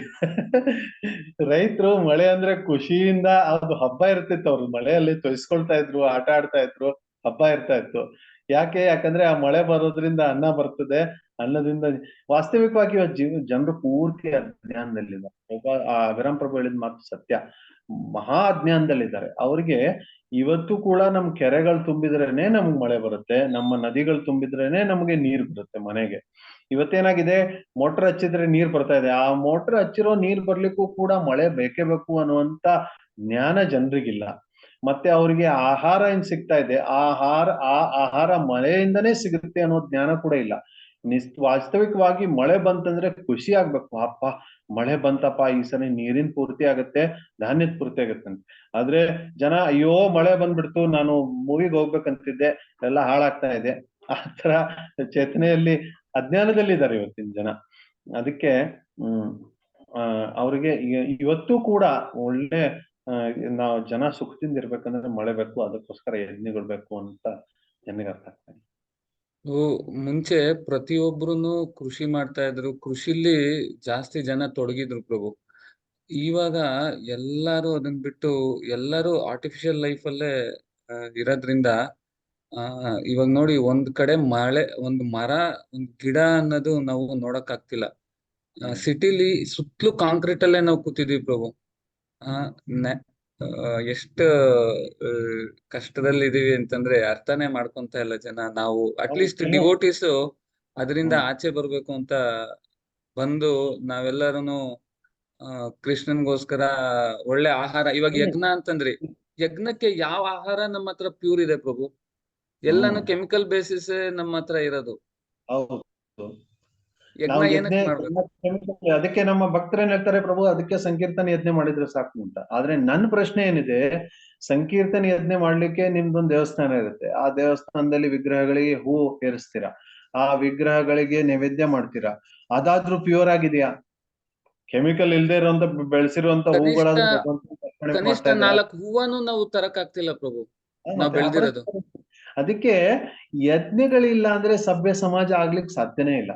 ರೈತರು ಮಳೆ ಅಂದ್ರೆ ಖುಷಿಯಿಂದ ಅದು ಹಬ್ಬ ಇರ್ತಿತ್ತು. ಅವ್ರು ಮಳೆಯಲ್ಲಿ ತೊಯ್ಸ್ಕೊಳ್ತಾ ಇದ್ರು, ಆಟ ಆಡ್ತಾ ಇದ್ರು, ಹಬ್ಬ ಇರ್ತಾ ಇತ್ತು. ಯಾಕಂದ್ರೆ ಆ ಮಳೆ ಬರೋದ್ರಿಂದ ಅನ್ನ ಬರ್ತದೆ. ಅನ್ನದಿಂದ ವಾಸ್ತವಿಕವಾಗಿ ಜನರು ಪೂರ್ತಿ ಅಜ್ಞಾನದಲ್ಲಿದ್ದಾರೆ. ಅಭಿರಾಮ್ ಪ್ರಭು ಹೇಳಿದ ಮಾತು ಸತ್ಯ. ಮಹಾ ಅಜ್ಞಾನದಲ್ಲಿದ್ದಾರೆ. ಅವ್ರಿಗೆ ಇವತ್ತು ಕೂಡ ನಮ್ ಕೆರೆಗಳು ತುಂಬಿದ್ರೇನೆ ನಮ್ಗೆ ಮಳೆ ಬರುತ್ತೆ, ನಮ್ಮ ನದಿಗಳು ತುಂಬಿದ್ರೇನೆ ನಮ್ಗೆ ನೀರ್ ಬರುತ್ತೆ ಮನೆಗೆ. ಇವತ್ತೇನಾಗಿದೆ, ಮೋಟರ್ ಹಚ್ಚಿದ್ರೆ ನೀರ್ ಬರ್ತಾ ಇದೆ. ಆ ಮೋಟರ್ ಹಚ್ಚಿರೋ ನೀರ್ ಬರ್ಲಿಕ್ಕೂ ಕೂಡ ಮಳೆ ಬೇಕೇ ಬೇಕು ಅನ್ನುವಂತ ಜ್ಞಾನ ಜನರಿಗಿಲ್ಲ. ಮತ್ತೆ ಅವ್ರಿಗೆ ಆಹಾರ ಏನ್ ಸಿಗ್ತಾ ಇದೆ, ಆ ಆಹಾರ ಮಳೆಯಿಂದನೇ ಸಿಗುತ್ತೆ ಅನ್ನೋ ಜ್ಞಾನ ಕೂಡ ಇಲ್ಲ. ವಾಸ್ತವಿಕವಾಗಿ ಮಳೆ ಬಂತಂದ್ರೆ ಖುಷಿ ಆಗ್ಬೇಕು. ಅಪ್ಪ ಮಳೆ ಬಂತಪ್ಪ, ಈ ಸಲ ನೀರಿನ ಪೂರ್ತಿ ಆಗುತ್ತೆ, ಧಾನ್ಯದ ಪೂರ್ತಿ ಆಗುತ್ತೆ ಅಂತ. ಆದ್ರೆ ಜನ ಅಯ್ಯೋ ಮಳೆ ಬಂದ್ಬಿಡ್ತು, ನಾನು ಮೂವಿಗೆ ಹೋಗ್ಬೇಕಂತಿದ್ದೆ, ಎಲ್ಲ ಹಾಳಾಗ್ತಾ ಇದೆ, ಆ ತರ ಚೇತನೆಯಲ್ಲಿ ಅಜ್ಞಾನದಲ್ಲಿದ್ದಾರೆ ಇವತ್ತಿನ ಜನ. ಅದಕ್ಕೆ ಅವ್ರಿಗೆ ಇವತ್ತು ಕೂಡ ಒಳ್ಳೆ ನಾವು ಜನ ಸುಖದಿಂದ ಇರ್ಬೇಕಂದ್ರೆ ಮಳೆ ಬೇಕು, ಅದಕ್ಕೋಸ್ಕರ ಯಜ್ಞಗಳು ಬೇಕು ಅಂತ ಜನರಿಗೆ ಅರ್ಥ ಆಗ್ತದೆ. ಮುಂಚೆ ಪ್ರತಿಯೊಬ್ರುನು ಕೃಷಿ ಮಾಡ್ತಾ ಇದ್ರು, ಕೃಷಿಲಿ ಜಾಸ್ತಿ ಜನ ತೊಡಗಿದ್ರು ಪ್ರಭು. ಇವಾಗ ಎಲ್ಲಾರು ಅದನ್ನ ಬಿಟ್ಟು ಎಲ್ಲರೂ ಆರ್ಟಿಫಿಷಿಯಲ್ ಲೈಫ್ ಅಲ್ಲೇ ಇರೋದ್ರಿಂದ ಇವಾಗ ನೋಡಿ, ಒಂದ್ ಕಡೆ ಮಳೆ, ಒಂದ್ ಮರ, ಒಂದ್ ಗಿಡ ಅನ್ನೋದು ನಾವು ನೋಡಕ್ ಆಗ್ತಿಲ್ಲ. ಸಿಟಿಲಿ ಸುತ್ತಲೂ ಕಾಂಕ್ರೀಟ್ ಅಲ್ಲೇ ನಾವು ಕೂತಿದ್ವಿ ಪ್ರಭು. ಎಷ್ಟು ಕಷ್ಟದಲ್ಲಿ ಇದೀವಿ ಅಂತಂದ್ರೆ ಅರ್ಥನೇ ಮಾಡ್ಕೊಂತ ಇಲ್ಲ ಜನ. ನಾವು ಅಟ್ಲೀಸ್ಟ್ ಡಿವೋಟೀಸ್ ಅದರಿಂದ ಆಚೆ ಬರ್ಬೇಕು ಅಂತ ಬಂದು ನಾವೆಲ್ಲರೂ ಕೃಷ್ಣನ್ಗೋಸ್ಕರ ಒಳ್ಳೆ ಆಹಾರ. ಇವಾಗ ಯಜ್ಞ ಅಂತಂದ್ರಿ, ಯಜ್ಞಕ್ಕೆ ಯಾವ ಆಹಾರ ನಮ್ಮ ಹತ್ರ ಪ್ಯೂರ್ ಇದೆ ಪ್ರಭು? ಎಲ್ಲಾನು ಕೆಮಿಕಲ್ ಬೇಸಿಸ್ ನಮ್ಮ ಹತ್ರ ಇರೋದು. ಯಜ್ಞ ಏನಕ್ಕೆ ಮಾಡ್ಬೇಕು? ಅದಕ್ಕೆ ನಮ್ಮ ಭಕ್ತರೇನ್ ಹೇಳ್ತಾರೆ ಪ್ರಭು, ಅದಕ್ಕೆ ಸಂಕೀರ್ತನ ಯಜ್ಞ ಮಾಡಿದ್ರೆ ಸಾಕು ಅಂತ. ಆದ್ರೆ ನನ್ನ ಪ್ರಶ್ನೆ ಏನಿದೆ, ಸಂಕೀರ್ತನ ಯಜ್ಞ ಮಾಡ್ಲಿಕ್ಕೆ ನಿಮ್ದೊಂದು ದೇವಸ್ಥಾನ ಇರುತ್ತೆ. ಆ ದೇವಸ್ಥಾನದಲ್ಲಿ ವಿಗ್ರಹಗಳಿಗೆ ಹೂ ಏರಿಸ್ತೀರಾ, ಆ ವಿಗ್ರಹಗಳಿಗೆ ನೈವೇದ್ಯ ಮಾಡ್ತೀರಾ. ಅದಾದ್ರೂ ಪ್ಯೂರ್ ಆಗಿದೆಯಾ? ಕೆಮಿಕಲ್ ಇಲ್ದೇ ಇರುವಂತ ಬೆಳೆಸಿರುವಂತ ಹೂಗಳಾದ್ರೂ ಕನಿಷ್ಠ 4 ಹೂವನ್ನು ನಾವು ತರಕ್ ಆಗ್ತಿಲ್ಲ ಪ್ರಭು, ನಾವು ಬೆಳೆದಿರೋದು. ಅದಕ್ಕೆ ಯಜ್ಞಗಳಿಲ್ಲ ಅಂದ್ರೆ ಸಭ್ಯ ಸಮಾಜ ಆಗ್ಲಿಕ್ಕೆ ಸಾಧ್ಯನೇ ಇಲ್ಲ.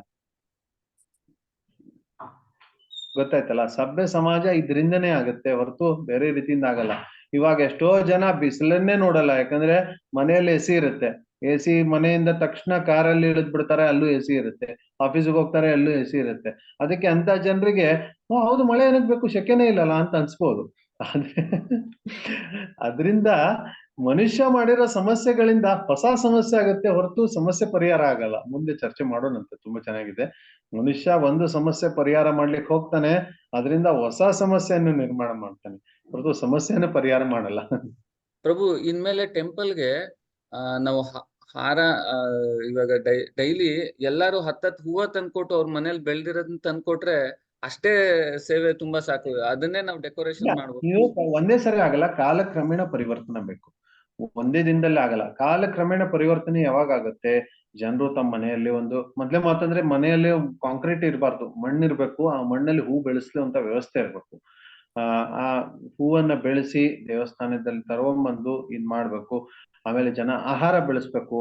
ಗೊತ್ತಾಯ್ತಲ್ಲ, ಸಭ್ಯ ಸಮಾಜ ಇದ್ರಿಂದನೇ ಆಗುತ್ತೆ ಹೊರತು ಬೇರೆ ರೀತಿಯಿಂದ ಆಗಲ್ಲ. ಇವಾಗ ಎಷ್ಟೋ ಜನ ಬಿಸಿಲನ್ನೇ ನೋಡಲ್ಲ, ಯಾಕಂದ್ರೆ ಮನೆಯಲ್ಲಿ ಎಸಿ ಇರುತ್ತೆ. ಎಸಿ ಮನೆಯಿಂದ ತಕ್ಷಣ ಕಾರಲ್ಲಿ ಇಳಿದ್ ಬಿಡ್ತಾರೆ, ಅಲ್ಲೂ ಎಸಿ ಇರುತ್ತೆ. ಆಫೀಸ್ಗೆ ಹೋಗ್ತಾರೆ, ಅಲ್ಲೂ ಎಸಿ ಇರುತ್ತೆ. ಅದಕ್ಕೆ ಅಂತ ಜನರಿಗೆ ಹೌದು, ಮಳೆ ಏನಕ್ ಬೇಕು, ಶೆಕೆನೇ ಇಲ್ಲಲ್ಲ ಅಂತ ಅನ್ಸ್ಬೋದು. ಆದ್ರೆ ಅದರಿಂದ ಮನುಷ್ಯ ಮಾಡಿರೋ ಸಮಸ್ಯೆಗಳಿಂದ ಹೊಸ ಸಮಸ್ಯೆ ಆಗುತ್ತೆ ಹೊರತು ಸಮಸ್ಯೆ ಪರಿಹಾರ ಆಗಲ್ಲ. ಮುಂದೆ ಚರ್ಚೆ ಮಾಡೋಣಂತೆ, ತುಂಬಾ ಚೆನ್ನಾಗಿದೆ. ಮನುಷ್ಯ ಒಂದು ಸಮಸ್ಯೆ ಪರಿಹಾರ ಮಾಡ್ಲಿಕ್ಕೆ ಹೋಗ್ತಾನೆ, ಅದರಿಂದ ಹೊಸ ಸಮಸ್ಯೆಯನ್ನು ನಿರ್ಮಾಣ ಮಾಡ್ತಾನೆ ಹೊರತು ಸಮಸ್ಯೆಯನ್ನು ಪರಿಹಾರ ಮಾಡಲ್ಲ. ಪ್ರಭು, ಇನ್ಮೇಲೆ ಟೆಂಪಲ್ಗೆ ನಾವು ಹಾರ, ಇವಾಗ ಡೈಲಿ ಎಲ್ಲಾರು ಹತ್ತತ್ತು ಹೂವ ತಂದ್ಕೊಟ್ಟು ಅವ್ರ ಮನೇಲಿ ಬೆಳ್ದಿರೋದನ್ನ ತಂದ್ಕೊಟ್ರೆ ಅಷ್ಟೇ ಸೇವೆ ತುಂಬಾ ಸಾಕು. ಅದನ್ನೇ ನಾವು ಡೆಕೋರೇಷನ್ ಮಾಡ್ಬೋದು. ನೀವು ಒಂದೇ ಸರಿ ಆಗಲ್ಲ, ಕಾಲಕ್ರಮೇಣ ಪರಿವರ್ತನೆ ಬೇಕು. ಒಂದೇ ದಿನದಲ್ಲಿ ಆಗಲ್ಲ, ಕಾಲಕ್ರಮೇಣ ಪರಿವರ್ತನೆ ಯಾವಾಗ ಆಗುತ್ತೆ? ಜನರು ತಮ್ಮ ಮನೆಯಲ್ಲಿ ಮೊದ್ಲೇ ಮಾತಂದ್ರೆ ಮನೆಯಲ್ಲಿ ಕಾಂಕ್ರೀಟ್ ಇರಬಾರ್ದು, ಮಣ್ಣಿರ್ಬೇಕು. ಆ ಮಣ್ಣಲ್ಲಿ ಹೂ ಬೆಳೆಸುವಂತ ವ್ಯವಸ್ಥೆ ಇರ್ಬೇಕು. ಆ ಹೂವನ್ನ ಬೆಳೆಸಿ ದೇವಸ್ಥಾನದಲ್ಲಿ ತಗೊಂಡ್ಬಂದು ಇದ್ ಮಾಡ್ಬೇಕು. ಆಮೇಲೆ ಜನ ಆಹಾರ ಬೆಳೆಸ್ಬೇಕು.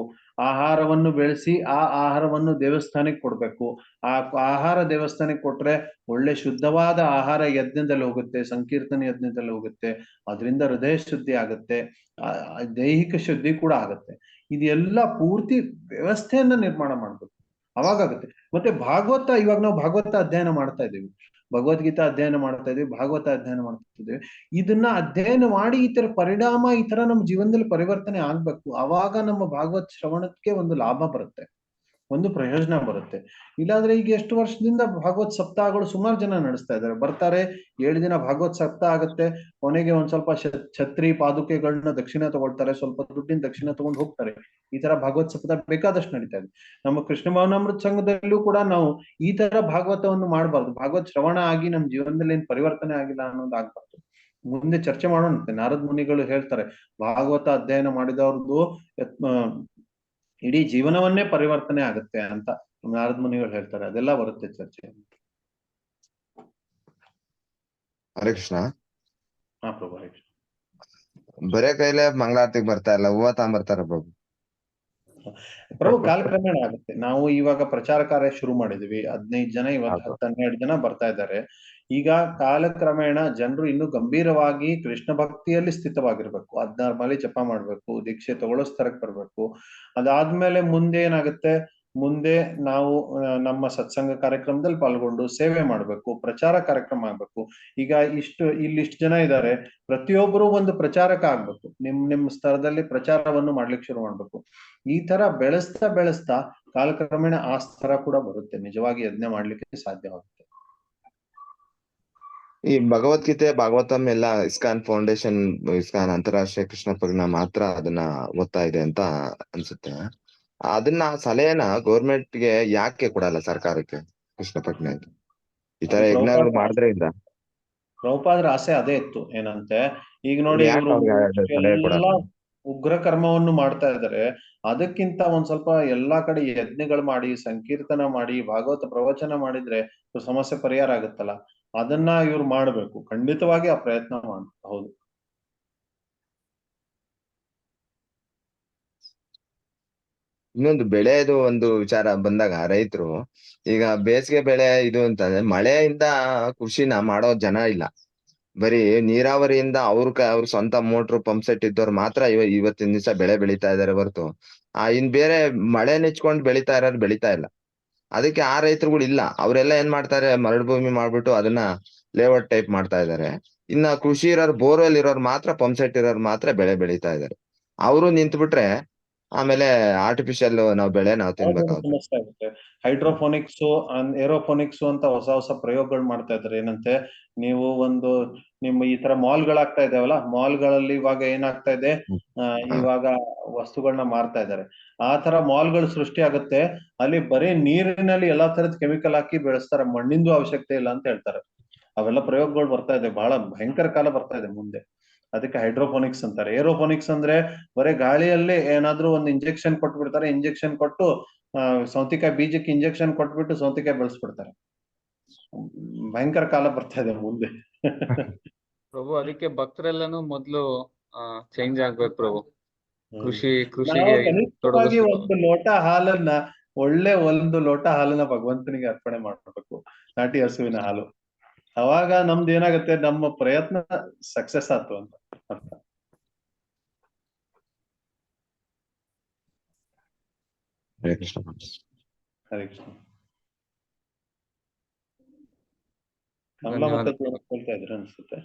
ಆಹಾರವನ್ನು ಬೆಳೆಸಿ ಆ ಆಹಾರವನ್ನು ದೇವಸ್ಥಾನಕ್ಕೆ ಕೊಡ್ಬೇಕು. ಆ ಆಹಾರ ದೇವಸ್ಥಾನಕ್ಕೆ ಕೊಟ್ರೆ ಒಳ್ಳೆ ಶುದ್ಧವಾದ ಆಹಾರ ಯಜ್ಞದಲ್ಲಿ ಹೋಗುತ್ತೆ, ಸಂಕೀರ್ತನೆ ಯಜ್ಞದಲ್ಲಿ ಹೋಗುತ್ತೆ. ಅದರಿಂದ ಹೃದಯ ಶುದ್ಧಿ ಆಗುತ್ತೆ, ದೈಹಿಕ ಶುದ್ಧಿ ಕೂಡ ಆಗುತ್ತೆ. ಇದೆಲ್ಲ ಪೂರ್ತಿ ವ್ಯವಸ್ಥೆಯನ್ನ ನಿರ್ಮಾಣ ಮಾಡ್ಬೇಕು, ಅವಾಗುತ್ತೆ. ಮತ್ತೆ ಭಾಗವತ, ಇವಾಗ ನಾವು ಭಾಗವತ ಅಧ್ಯಯನ ಮಾಡ್ತಾ ಇದ್ದೀವಿ, ಭಗವದ್ಗೀತಾ ಅಧ್ಯಯನ ಮಾಡ್ತಾ ಇದೀವಿ, ಭಾಗವತ ಅಧ್ಯಯನ ಮಾಡ್ತಾ ಇದ್ದೀವಿ. ಇದನ್ನ ಅಧ್ಯಯನ ಮಾಡಿ ಈ ತರ ಪರಿಣಾಮ, ಈ ತರ ನಮ್ಮ ಜೀವನದಲ್ಲಿ ಪರಿವರ್ತನೆ ಆಗ್ಬೇಕು. ಅವಾಗ ನಮ್ಮ ಭಾಗವತ್ ಶ್ರವಣಕ್ಕೆ ಒಂದು ಲಾಭ ಬರುತ್ತೆ, ಒಂದು ಪ್ರಯೋಜನ ಬರುತ್ತೆ. ಇಲ್ಲಾಂದ್ರೆ ಈಗ ಎಷ್ಟು ವರ್ಷದಿಂದ ಭಾಗವತ್ ಸಪ್ತಾಹಗಳು ಸುಮಾರು ಜನ ನಡೆಸ್ತಾ ಇದ್ದಾರೆ, ಬರ್ತಾರೆ 7 ದಿನ ಭಾಗವತ್ ಸಪ್ತಾಹ ಆಗುತ್ತೆ, ಕೊನೆಗೆ ಒಂದ್ ಸ್ವಲ್ಪ ಛತ್ರಿ ಪಾದುಕೆಗಳನ್ನ ದಕ್ಷಿಣ ತಗೊಳ್ತಾರೆ, ಸ್ವಲ್ಪ ದುಡ್ಡಿನ ದಕ್ಷಿಣ ತಗೊಂಡು ಹೋಗ್ತಾರೆ. ಈ ತರ ಭಾಗವತ್ ಸಪ್ತಾಹ ಬೇಕಾದಷ್ಟು ನಡೀತಾ ಇದೆ. ನಮ್ಮ ಕೃಷ್ಣ ಭವನಾಮೃತ ಸಂಘದಲ್ಲೂ ಕೂಡ ನಾವು ಈ ತರ ಭಾಗವತವನ್ನು ಮಾಡಬಾರ್ದು. ಭಾಗವತ್ ಶ್ರವಣ ಆಗಿ ನಮ್ಮ ಜೀವನದಲ್ಲಿ ಏನ್ ಪರಿವರ್ತನೆ ಆಗಿಲ್ಲ ಅನ್ನೋದು ಆಗ್ಬಾರ್ದು. ಮುಂದೆ ಚರ್ಚೆ ಮಾಡೋಣಂತೆ. ನಾರದ್ ಮುನಿಗಳು ಹೇಳ್ತಾರೆ, ಭಾಗವತ ಅಧ್ಯಯನ ಮಾಡಿದವ್ರದ್ದು ಇಡೀ ಜೀವನವನ್ನೇ ಪರಿವರ್ತನೆ ಆಗುತ್ತೆ ಅಂತ ನಾರದ್ ಮುನಿಗಳು ಹೇಳ್ತಾರೆ. ಅದೆಲ್ಲ ಬರುತ್ತೆ ಚರ್ಚೆ. ಹರೇ ಕೃಷ್ಣ. ಹಾ ಪ್ರಭು, ಹರೇ ಕೃಷ್ಣ. ಬರೇ ಕೈಲೇ ಮಂಗಳಾರತಿಗೆ ಬರ್ತಾ ಇಲ್ಲ, ಹೂವ ತಗೊಂಬರ್ತಾರ ಪ್ರಭು. ಪ್ರಭು, ಕಾಲಕ್ರಮೇಣ ಆಗುತ್ತೆ. ನಾವು ಇವಾಗ ಪ್ರಚಾರ ಕಾರ್ಯ ಶುರು ಮಾಡಿದೀವಿ, 15 ಜನ, ಇವತ್ತು 10-12 ಜನ ಬರ್ತಾ ಇದ್ದಾರೆ. ಈಗ ಕಾಲಕ್ರಮೇಣ ಜನರು ಇನ್ನು ಗಂಭೀರವಾಗಿ ಕೃಷ್ಣ ಭಕ್ತಿಯಲ್ಲಿ ಸ್ಥಿತವಾಗಿರ್ಬೇಕು, 16 ಮಾಲೆ ಜಪ ಮಾಡ್ಬೇಕು, ದೀಕ್ಷೆ ತಗೊಳ್ಳೋ ಸ್ತರಕ್ಕೆ ಬರ್ಬೇಕು. ಅದಾದ್ಮೇಲೆ ಮುಂದೆ ಏನಾಗುತ್ತೆ, ಮುಂದೆ ನಾವು ನಮ್ಮ ಸತ್ಸಂಗ ಕಾರ್ಯಕ್ರಮದಲ್ಲಿ ಪಾಲ್ಗೊಂಡು ಸೇವೆ ಮಾಡ್ಬೇಕು, ಪ್ರಚಾರ ಕಾರ್ಯಕ್ರಮ ಆಗ್ಬೇಕು. ಈಗ ಇಲ್ಲಿಷ್ಟು ಜನ ಇದ್ದಾರೆ, ಪ್ರತಿಯೊಬ್ಬರು ಒಂದು ಪ್ರಚಾರಕ ಆಗ್ಬೇಕು. ನಿಮ್ ಸ್ತರದಲ್ಲಿ ಪ್ರಚಾರವನ್ನು ಮಾಡ್ಲಿಕ್ಕೆ ಶುರು ಮಾಡ್ಬೇಕು. ಈ ತರ ಬೆಳೆಸ್ತಾ ಕಾಲಕ್ರಮೇಣ ಆ ಸ್ತರ ಕೂಡ ಬರುತ್ತೆ, ನಿಜವಾಗಿ ಯಜ್ಞ ಮಾಡ್ಲಿಕ್ಕೆ ಸಾಧ್ಯವಾಗುತ್ತೆ. ಈ ಭಗವದ್ಗೀತೆ ಭಾಗವತಂ ಎಲ್ಲ ಇಸ್ಕಾನ್ ಫೌಂಡೇಶನ್, ಇಸ್ಕಾನ್ ಅಂತಾರಾಷ್ಟ್ರೀಯ ಕೃಷ್ಣ ಪರಿಣಾಮ ಮಾತ್ರ ಅದನ್ನ ಓದ್ತಾ ಇದೆ ಅಂತ ಅನ್ಸುತ್ತೆ. ಅದನ್ನ ಸಲಹೆನ ಗೆ ಯಾಕೆ ಕೊಡಲ್ಲ ಸರ್ಕಾರಕ್ಕೆ, ಕೃಷ್ಣ ಪ್ರಜ್ಞೆ ಈ ತರ ಯಜ್ಞಗಳು ಮಾಡಿದ್ರಿಂದ? ಪ್ರಭುಪಾದರ ಆಸೆ ಅದೇ ಇತ್ತು. ಏನಂತೆ, ಈಗ ನೋಡಿ ಯಾಕೆ ಇವರು ಅವ್ರಿಗೆ ಸಲಹೆ ಎಲ್ಲ ಕೊಡಲ್ಲ? ಉಗ್ರ ಕರ್ಮವನ್ನು ಮಾಡ್ತಾ ಇದ್ದಾರೆ. ಅದಕ್ಕಿಂತ ಒಂದ್ ಸ್ವಲ್ಪ ಎಲ್ಲಾ ಕಡೆ ಯಜ್ಞಗಳು ಮಾಡಿ, ಸಂಕೀರ್ತನ ಮಾಡಿ, ಭಾಗವತ ಪ್ರವಚನ ಮಾಡಿದ್ರೆ ಸಮಸ್ಯೆ ಪರಿಹಾರ ಆಗುತ್ತಲ್ಲ. ಅದನ್ನ ಇವ್ರು ಮಾಡ್ಬೇಕು, ಖಂಡಿತವಾಗಿ ಆ ಪ್ರಯತ್ನ ಮಾಡ್ಬೇಕು. ಹೌದು. ಇನ್ನೊಂದು ಬೆಳೆದು ಒಂದು ವಿಚಾರ ಬಂದಾಗ, ರೈತರು ಈಗ ಬೇಸಿಗೆ ಬೆಳೆ ಇದು ಅಂತಂದ್ರೆ ಮಳೆಯಿಂದ ಕೃಷಿನ ಮಾಡೋ ಜನ ಇಲ್ಲ. ಬರೀ ನೀರಾವರಿಯಿಂದ ಅವ್ರ ಸ್ವಂತ ಮೋಟ್ರು ಪಂಪ್ ಸೆಟ್ ಇದ್ದವ್ರು ಮಾತ್ರ ಇವತ್ತಿನ ದಿವಸ ಬೆಳೆ ಬೆಳೀತಾ ಇದಾರೆ ಹೊರತು ಇನ್ ಬೇರೆ ಮಳೆ ನೆಚ್ಕೊಂಡು ಬೆಳೀತಾ ಇರೋರು ಬೆಳೀತಾ ಇಲ್ಲ. ಅದಕ್ಕೆ ಆ ರೈತರುಗಳು ಇಲ್ಲ. ಅವರೆಲ್ಲ ಏನ್ ಮಾಡ್ತಾರೆ, ಮರಳು ಭೂಮಿ ಮಾಡ್ಬಿಟ್ಟು ಅದನ್ನ ಲೇಔಟ್ ಟೈಪ್ ಮಾಡ್ತಾ ಇದಾರೆ. ಇನ್ನ ಕೃಷಿ ಇರೋರು, ಬೋರ್ವೆಲ್ ಇರೋರು ಮಾತ್ರ, ಪಂಪ್ ಸೆಟ್ ಇರೋರು ಮಾತ್ರ ಬೆಳೆ ಬೆಳೀತಾ ಇದಾರೆ. ಅವರು ನಿಂತು ಬಿಟ್ರೆ ಆಮೇಲೆ ಆರ್ಟಿಫಿಷಿಯಲ್ ನಾವು ತಿನ್ಬೇಕಾಗುತ್ತೆ. ಸಮಸ್ಯೆ ಆಗುತ್ತೆ. ಹೈಡ್ರೋಫೋನಿಕ್ಸ್, ಏರೋಫೋನಿಕ್ಸ್ ಅಂತ ಹೊಸ ಪ್ರಯೋಗಗಳು ಮಾಡ್ತಾ ಇದ್ದಾರೆ. ಏನಂತೆ, ನೀವು ನಿಮ್ಮ ಈ ತರ ಮಾಲ್ಗಳಾಗ್ತಾ ಇದಾವಲ್ಲ, ಮಾಲ್ಗಳಲ್ಲಿ ಇವಾಗ ಏನಾಗ್ತಾ ಇದೆ, ಇವಾಗ ವಸ್ತುಗಳನ್ನ ಮಾರ್ತಾ ಇದ್ದಾರೆ. ಆ ತರ ಮಾಲ್ಗಳು ಸೃಷ್ಟಿ ಆಗುತ್ತೆ. ಅಲ್ಲಿ ಬರೀ ನೀರಿನಲ್ಲಿ ಎಲ್ಲಾ ತರದ ಕೆಮಿಕಲ್ ಹಾಕಿ ಬೆಳೆಸ್ತಾರೆ, ಮಣ್ಣಿಂದು ಅವಶ್ಯಕತೆ ಇಲ್ಲ ಅಂತ ಹೇಳ್ತಾರೆ. ಅವೆಲ್ಲ ಪ್ರಯೋಗಗಳು ಬರ್ತಾ ಇದೆ, ಬಹಳ ಭಯಂಕರ ಕಾಲ ಬರ್ತಾ ಇದೆ ಮುಂದೆ. ಅದಕ್ಕೆ ಹೈಡ್ರೋಫೋನಿಕ್ಸ್ ಅಂತಾರೆ. ಏರೋಫೋನಿಕ್ಸ್ ಅಂದ್ರೆ ಬರೀ ಗಾಳಿಯಲ್ಲಿ ಏನಾದ್ರೂ ಒಂದು ಇಂಜೆಕ್ಷನ್ ಕೊಟ್ಬಿಡ್ತಾರೆ, ಇಂಜೆಕ್ಷನ್ ಕೊಟ್ಟು ಸೌತೆಕಾಯಿ ಬೀಜಕ್ಕೆ ಇಂಜೆಕ್ಷನ್ ಕೊಟ್ಬಿಟ್ಟು ಸೌತೆಕಾಯಿ ಬೆಳೆಸ್ಬಿಡ್ತಾರೆ. ಭಯಂಕರ ಕಾಲ ಬರ್ತಾ ಇದೆ ಮುಂದೆ. ಪ್ರಭು, ಅದಕ್ಕೆ ಭಕ್ತರೆಲ್ಲಾನು ಮೊದ್ಲು ಚೇಂಜ್ ಆಗ್ಬೇಕು ಪ್ರಭು. ಕೃಷಿಗೆ ಕನಿಷ್ಠವಾಗಿ ಒಂದು ಲೋಟ ಹಾಲನ್ನ, ಒಳ್ಳೆ ಒಂದು ಲೋಟ ಹಾಲನ್ನ ಭಗವಂತನಿಗೆ ಅರ್ಪಣೆ ಮಾಡಬೇಕು, ನಾಟಿ ಹಸುವಿನ ಹಾಲು. ಅವಾಗ ನಮ್ದು ಏನಾಗುತ್ತೆ, ನಮ್ಮ ಪ್ರಯತ್ನ ಸಕ್ಸಸ್ ಆಯ್ತು ಅಂತ ಅರ್ಥ. ಹರೇ ಕೃಷ್ಣ. ಹರೇ ಕೃಷ್ಣ. ಕಮಲಾ ಮತ್ತೆ ಧನ್ಯವಾದ. ಕೇಳ್ತಾ ಇದ್ರೆ ಅನ್ಸುತ್ತೆ.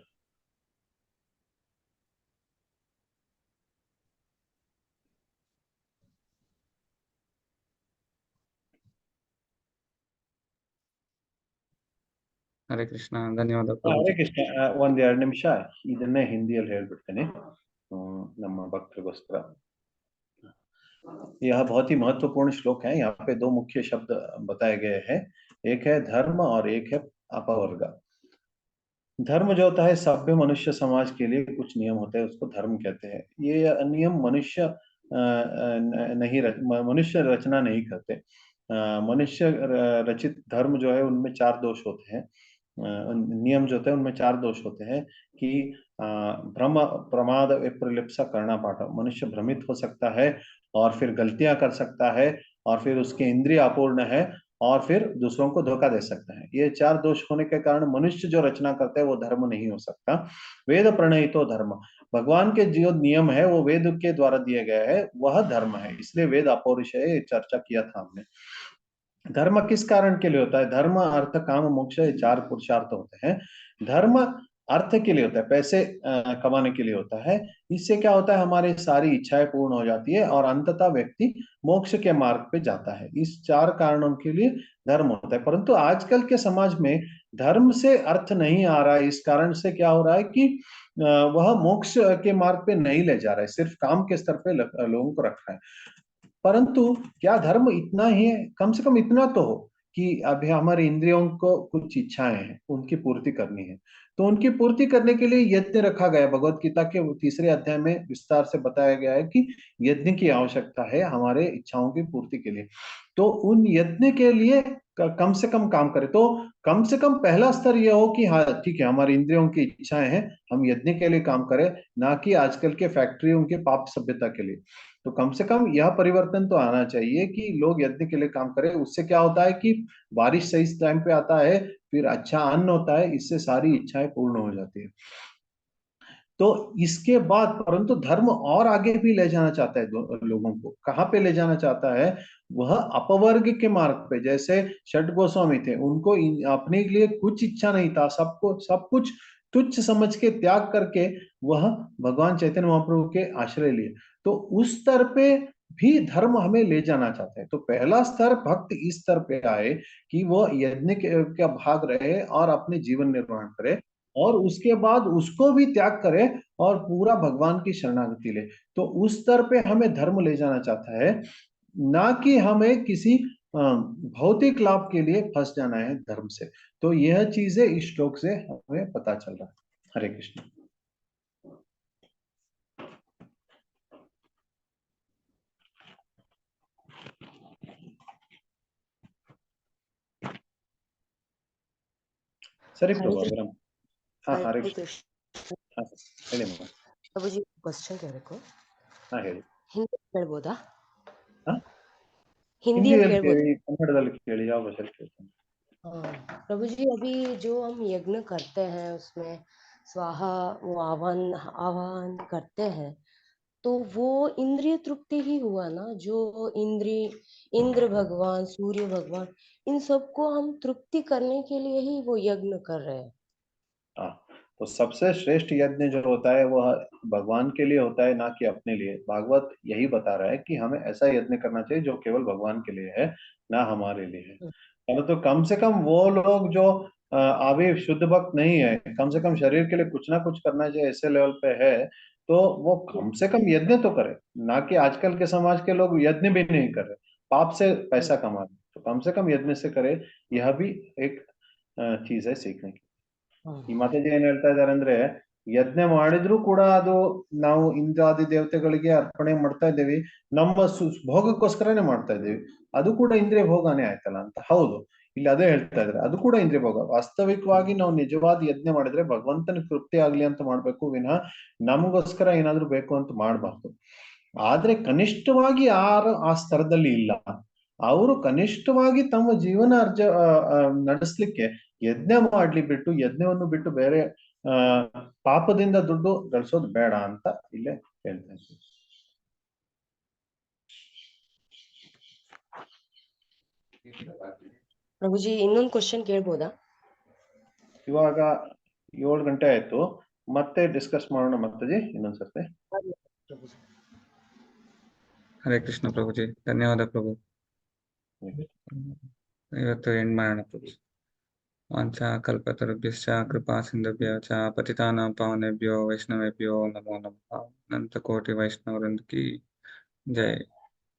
ಹರೇ ಕೃಷ್ಣ, ಧನ್ಯವಾದ ಹರೇ ಪ್ರಭುಜಿ. ಕೃಷ್ಣ. ಒಂದ್ 2 ನಿಮಿಷ ಇದನ್ನೇ ಹಿಂದಿಯಲ್ಲಿ ಹೇಳ್ಬಿಡ್ತೇನೆ ನಮ್ಮ ಭಕ್ತರಿಗೋಸ್ಕರ. यह बहुत ही महत्वपूर्ण श्लोक है। यहाँ पे 2 मुख्य शब्द बताए गए हैं, एक है धर्म और एक है अपवर्ग। धर्म जो होता है सभ्य मनुष्य समाज के लिए कुछ नियम होते हैं, उसको धर्म कहते हैं। ये नियम मनुष्य मनुष्य रचना नहीं करते। मनुष्य रचित धर्म जो है उनमें 4 दोष होते हैं। नियम जो होते हैं उनमें 4 दोष होते हैं कि भ्रम, प्रमाद, विप्रलिप्सा, करना पाठ। मनुष्य भ्रमित हो सकता है और फिर गलतियां कर सकता है और फिर उसके इंद्रिय अपूर्ण है और फिर दूसरों को धोखा दे सकता है। ये 4 दोष होने के कारण मनुष्य जो रचना करता है वो धर्म नहीं हो सकता। वेद प्रणयितो धर्म, भगवान के जो नियम है वो वेद के द्वारा दिए गए हैं, वह धर्म है, इसलिए वेद अपौरुष है, चर्चा किया था हमने। धर्म किस कारण के लिए होता है? धर्म, अर्थ, काम, मोक्ष, ये 4 पुरुषार्थ होते हैं। धर्म अर्थ के लिए होता है, पैसे कमाने के लिए होता है। इससे क्या होता है, हमारी सारी इच्छाएं पूर्ण हो जाती है और अंततः व्यक्ति मोक्ष के मार्ग पे जाता है। इस 4 कारणों के लिए धर्म होता है। परंतु आजकल के समाज में धर्म से अर्थ नहीं आ रहा है। इस कारण से क्या हो रहा है कि वह मोक्ष के मार्ग पे नहीं ले जा रहा है, सिर्फ काम के स्तर पे लोगों को रख रहा है। परंतु क्या धर्म इतना ही है? कम से कम इतना तो हो कि अभी हमारे इंद्रियों को कुछ इच्छाएं हैं, उनकी पूर्ति करनी है, तो उनकी पूर्ति करने के लिए यज्ञ रखा गया। भगवत गीता के 3रे अध्याय में विस्तार से बताया गया है कि यज्ञ की आवश्यकता है हमारे इच्छाओं की पूर्ति के लिए। तो उन यज्ञ के लिए कम से कम काम करें। तो कम से कम पहला स्तर यह हो कि हाँ ठीक है, हमारी इंद्रियों की इच्छाएं हैं, हम यज्ञ के लिए काम करें, ना कि आजकल के फैक्ट्रियों के पाप सभ्यता के लिए। तो कम से कम यह परिवर्तन तो आना चाहिए कि लोग यज्ञ के लिए काम करें। उससे क्या होता है कि बारिश सही टाइम पे आता है, फिर अच्छा अन्न होता है, इससे सारी इच्छाएं पूर्ण हो जाती है। तो इसके बाद परंतु धर्म और आगे भी ले जाना चाहता है लोगों को। कहाँ पे ले जाना चाहता है? वह अपवर्ग के मार्ग पे। जैसे षट गोस्वामी थे, उनको अपने लिए कुछ इच्छा नहीं था, सबको सब कुछ तुच्छ समझ के त्याग करके वह भगवान चैतन्य महाप्रभु के आश्रय लिए। तो उस स्तर पे भी धर्म हमें ले जाना चाहता है। तो पहला स्तर भक्त इस स्तर पे आए कि वो यज्ञ का भाग रहे और अपने जीवन निर्माण करे, और उसके बाद उसको भी त्याग करे और पूरा भगवान की शरणागति ले। तो उस स्तर पे हमें धर्म ले जाना चाहता है, ना कि हमें किसी भौतिक लाभ के लिए फंस जाना है धर्म से। तो यह चीजें इस श्लोक से हमें पता चल रहा है। हरे कृष्ण। ಸರಿ ಪ್ರಭು ಅವರ ಹರೇ ಕೃಷ್ಣ ಹೇಳಿ ಮೇಡಮ್. ಪ್ರಭುಜಿ ಕ್ವಶನ್ ಕೇಳಬೇಕು. ಹೇಳಿ. ಹಿಂದಿ ಕೇಳ್ಬೋದಾ? ಹಿಂದಿಯಲ್ಲಿ ಕೇಳಿ, ಕನ್ನಡದಲ್ಲಿ ಕೇಳಿ, ಯಾವ ಭಾಷೆಯಲ್ಲಿ ಕೇಳ್ತಾನೆ? प्रभु जी, अभी जो हम यज्ञ करते हैं उसमें स्वाहा वो आह्वान करते हैं, तो वो इंद्रिय तृप्ति ही हुआ ना? जो इंद्र भगवान, सूर्य भगवान, इन सबको हम तृप्ति करने के लिए ही वो यज्ञ कर रहे हैं। तो सबसे श्रेष्ठ यज्ञ जो होता है वह भगवान के लिए होता है, ना कि अपने लिए। भागवत यही बता रहा है कि हमें ऐसा यज्ञ करना चाहिए जो केवल भगवान के लिए है, ना हमारे लिए है। तो कम से कम वो लोग जो अभी शुद्ध भक्त नहीं है, कम से कम शरीर के लिए कुछ ना कुछ करना चाहिए, ऐसे लेवल पे है, तो वो कम से कम यज्ञ तो करे। ना कि आजकल के समाज के लोग यज्ञ भी नहीं कर रहे, पाप से पैसा कमा रहे। तो कम से कम यज्ञ से करे, यह भी एक चीज है सीखने की। ಈ ಮಾತಾಜಿ ಏನ್ ಹೇಳ್ತಾ ಇದಾರೆ ಅಂದ್ರೆ, ಯಜ್ಞ ಮಾಡಿದ್ರು ಕೂಡ ಅದು ನಾವು ಇಂದ್ರಾದಿ ದೇವತೆಗಳಿಗೆ ಅರ್ಪಣೆ ಮಾಡ್ತಾ ಇದ್ದೇವೆ, ನಮ್ಮ ಭೋಗಕ್ಕೋಸ್ಕರನೇ ಮಾಡ್ತಾ ಇದ್ದೇವೆ, ಅದು ಕೂಡ ಇಂದ್ರಿಯ ಭೋಗನೇ ಆಯ್ತಲ್ಲ ಅಂತ. ಹೌದು, ಇಲ್ಲಿ ಅದೇ ಹೇಳ್ತಾ ಇದ್ರೆ, ಅದು ಕೂಡ ಇಂದ್ರಿಯ ಭೋಗ. ವಾಸ್ತವಿಕವಾಗಿ ನಾವು ನಿಜವಾದ ಯಜ್ಞ ಮಾಡಿದ್ರೆ ಭಗವಂತನ ತೃಪ್ತಿ ಆಗ್ಲಿ ಅಂತ ಮಾಡ್ಬೇಕು, ವಿನಃ ನಮಗೋಸ್ಕರ ಏನಾದ್ರು ಬೇಕು ಅಂತ ಮಾಡ್ಬಾರ್ದು. ಆದ್ರೆ ಕನಿಷ್ಠವಾಗಿ ಯಾರು ಆ ಸ್ತರದಲ್ಲಿ ಇಲ್ಲ, ಅವರು ಕನಿಷ್ಠವಾಗಿ ತಮ್ಮ ಜೀವನ ನಡೆಸ್ಲಿಕ್ಕೆ ಯಜ್ಞ ಮಾಡ್ಲಿ ಬಿಟ್ಟು, ಯಜ್ಞವನ್ನು ಬಿಟ್ಟು ಬೇರೆ ಪಾಪದಿಂದ ದುಡ್ಡು ಗಳಿಸೋದು ಬೇಡ ಅಂತ ಇಲ್ಲೇ ಹೇಳ್ತಾ ಇದ್ದೀವಿ. ಪ್ರಭುಜಿ ಇನ್ನೊಂದು ಕ್ವಶನ್ ಕೇಳ್ಬೋದಾ? ಇವಾಗ 7 ಗಂಟೆ ಆಯ್ತು, ಮತ್ತೆ ಡಿಸ್ಕಸ್ ಮಾಡೋಣ ಮಾತಾಜಿ ಇನ್ನೊಂದ್ಸರ್ತಿ. प्रभु जी। ಹರೇ ಕೃಷ್ಣ ಪ್ರಭುಜಿ, ಧನ್ಯವಾದ ಪ್ರಭು. ಇವತ್ತು ಎಂಡ್ ಮಾಡೋಣ ಪ್ರಭು. ವಾಂಛಾ ಕಲ್ಪತರುಭ್ಯಶ್ಚ ಕೃಪಾ ಸಿಂಧುಭ್ಯ ಚ ಪತಿತಾನಾಂ ಪಾವನೇಭ್ಯೋ ವೈಷ್ಣವೇಭ್ಯೋ ನಮೋ ನಮಃ. ಅನಂತ ಕೋಟಿ ವೈಷ್ಣವವೃಂದ ಕಿ ಜೈ.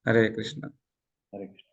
ಹರೇ ಕೃಷ್ಣ. ಹರೇ ಕೃಷ್ಣ.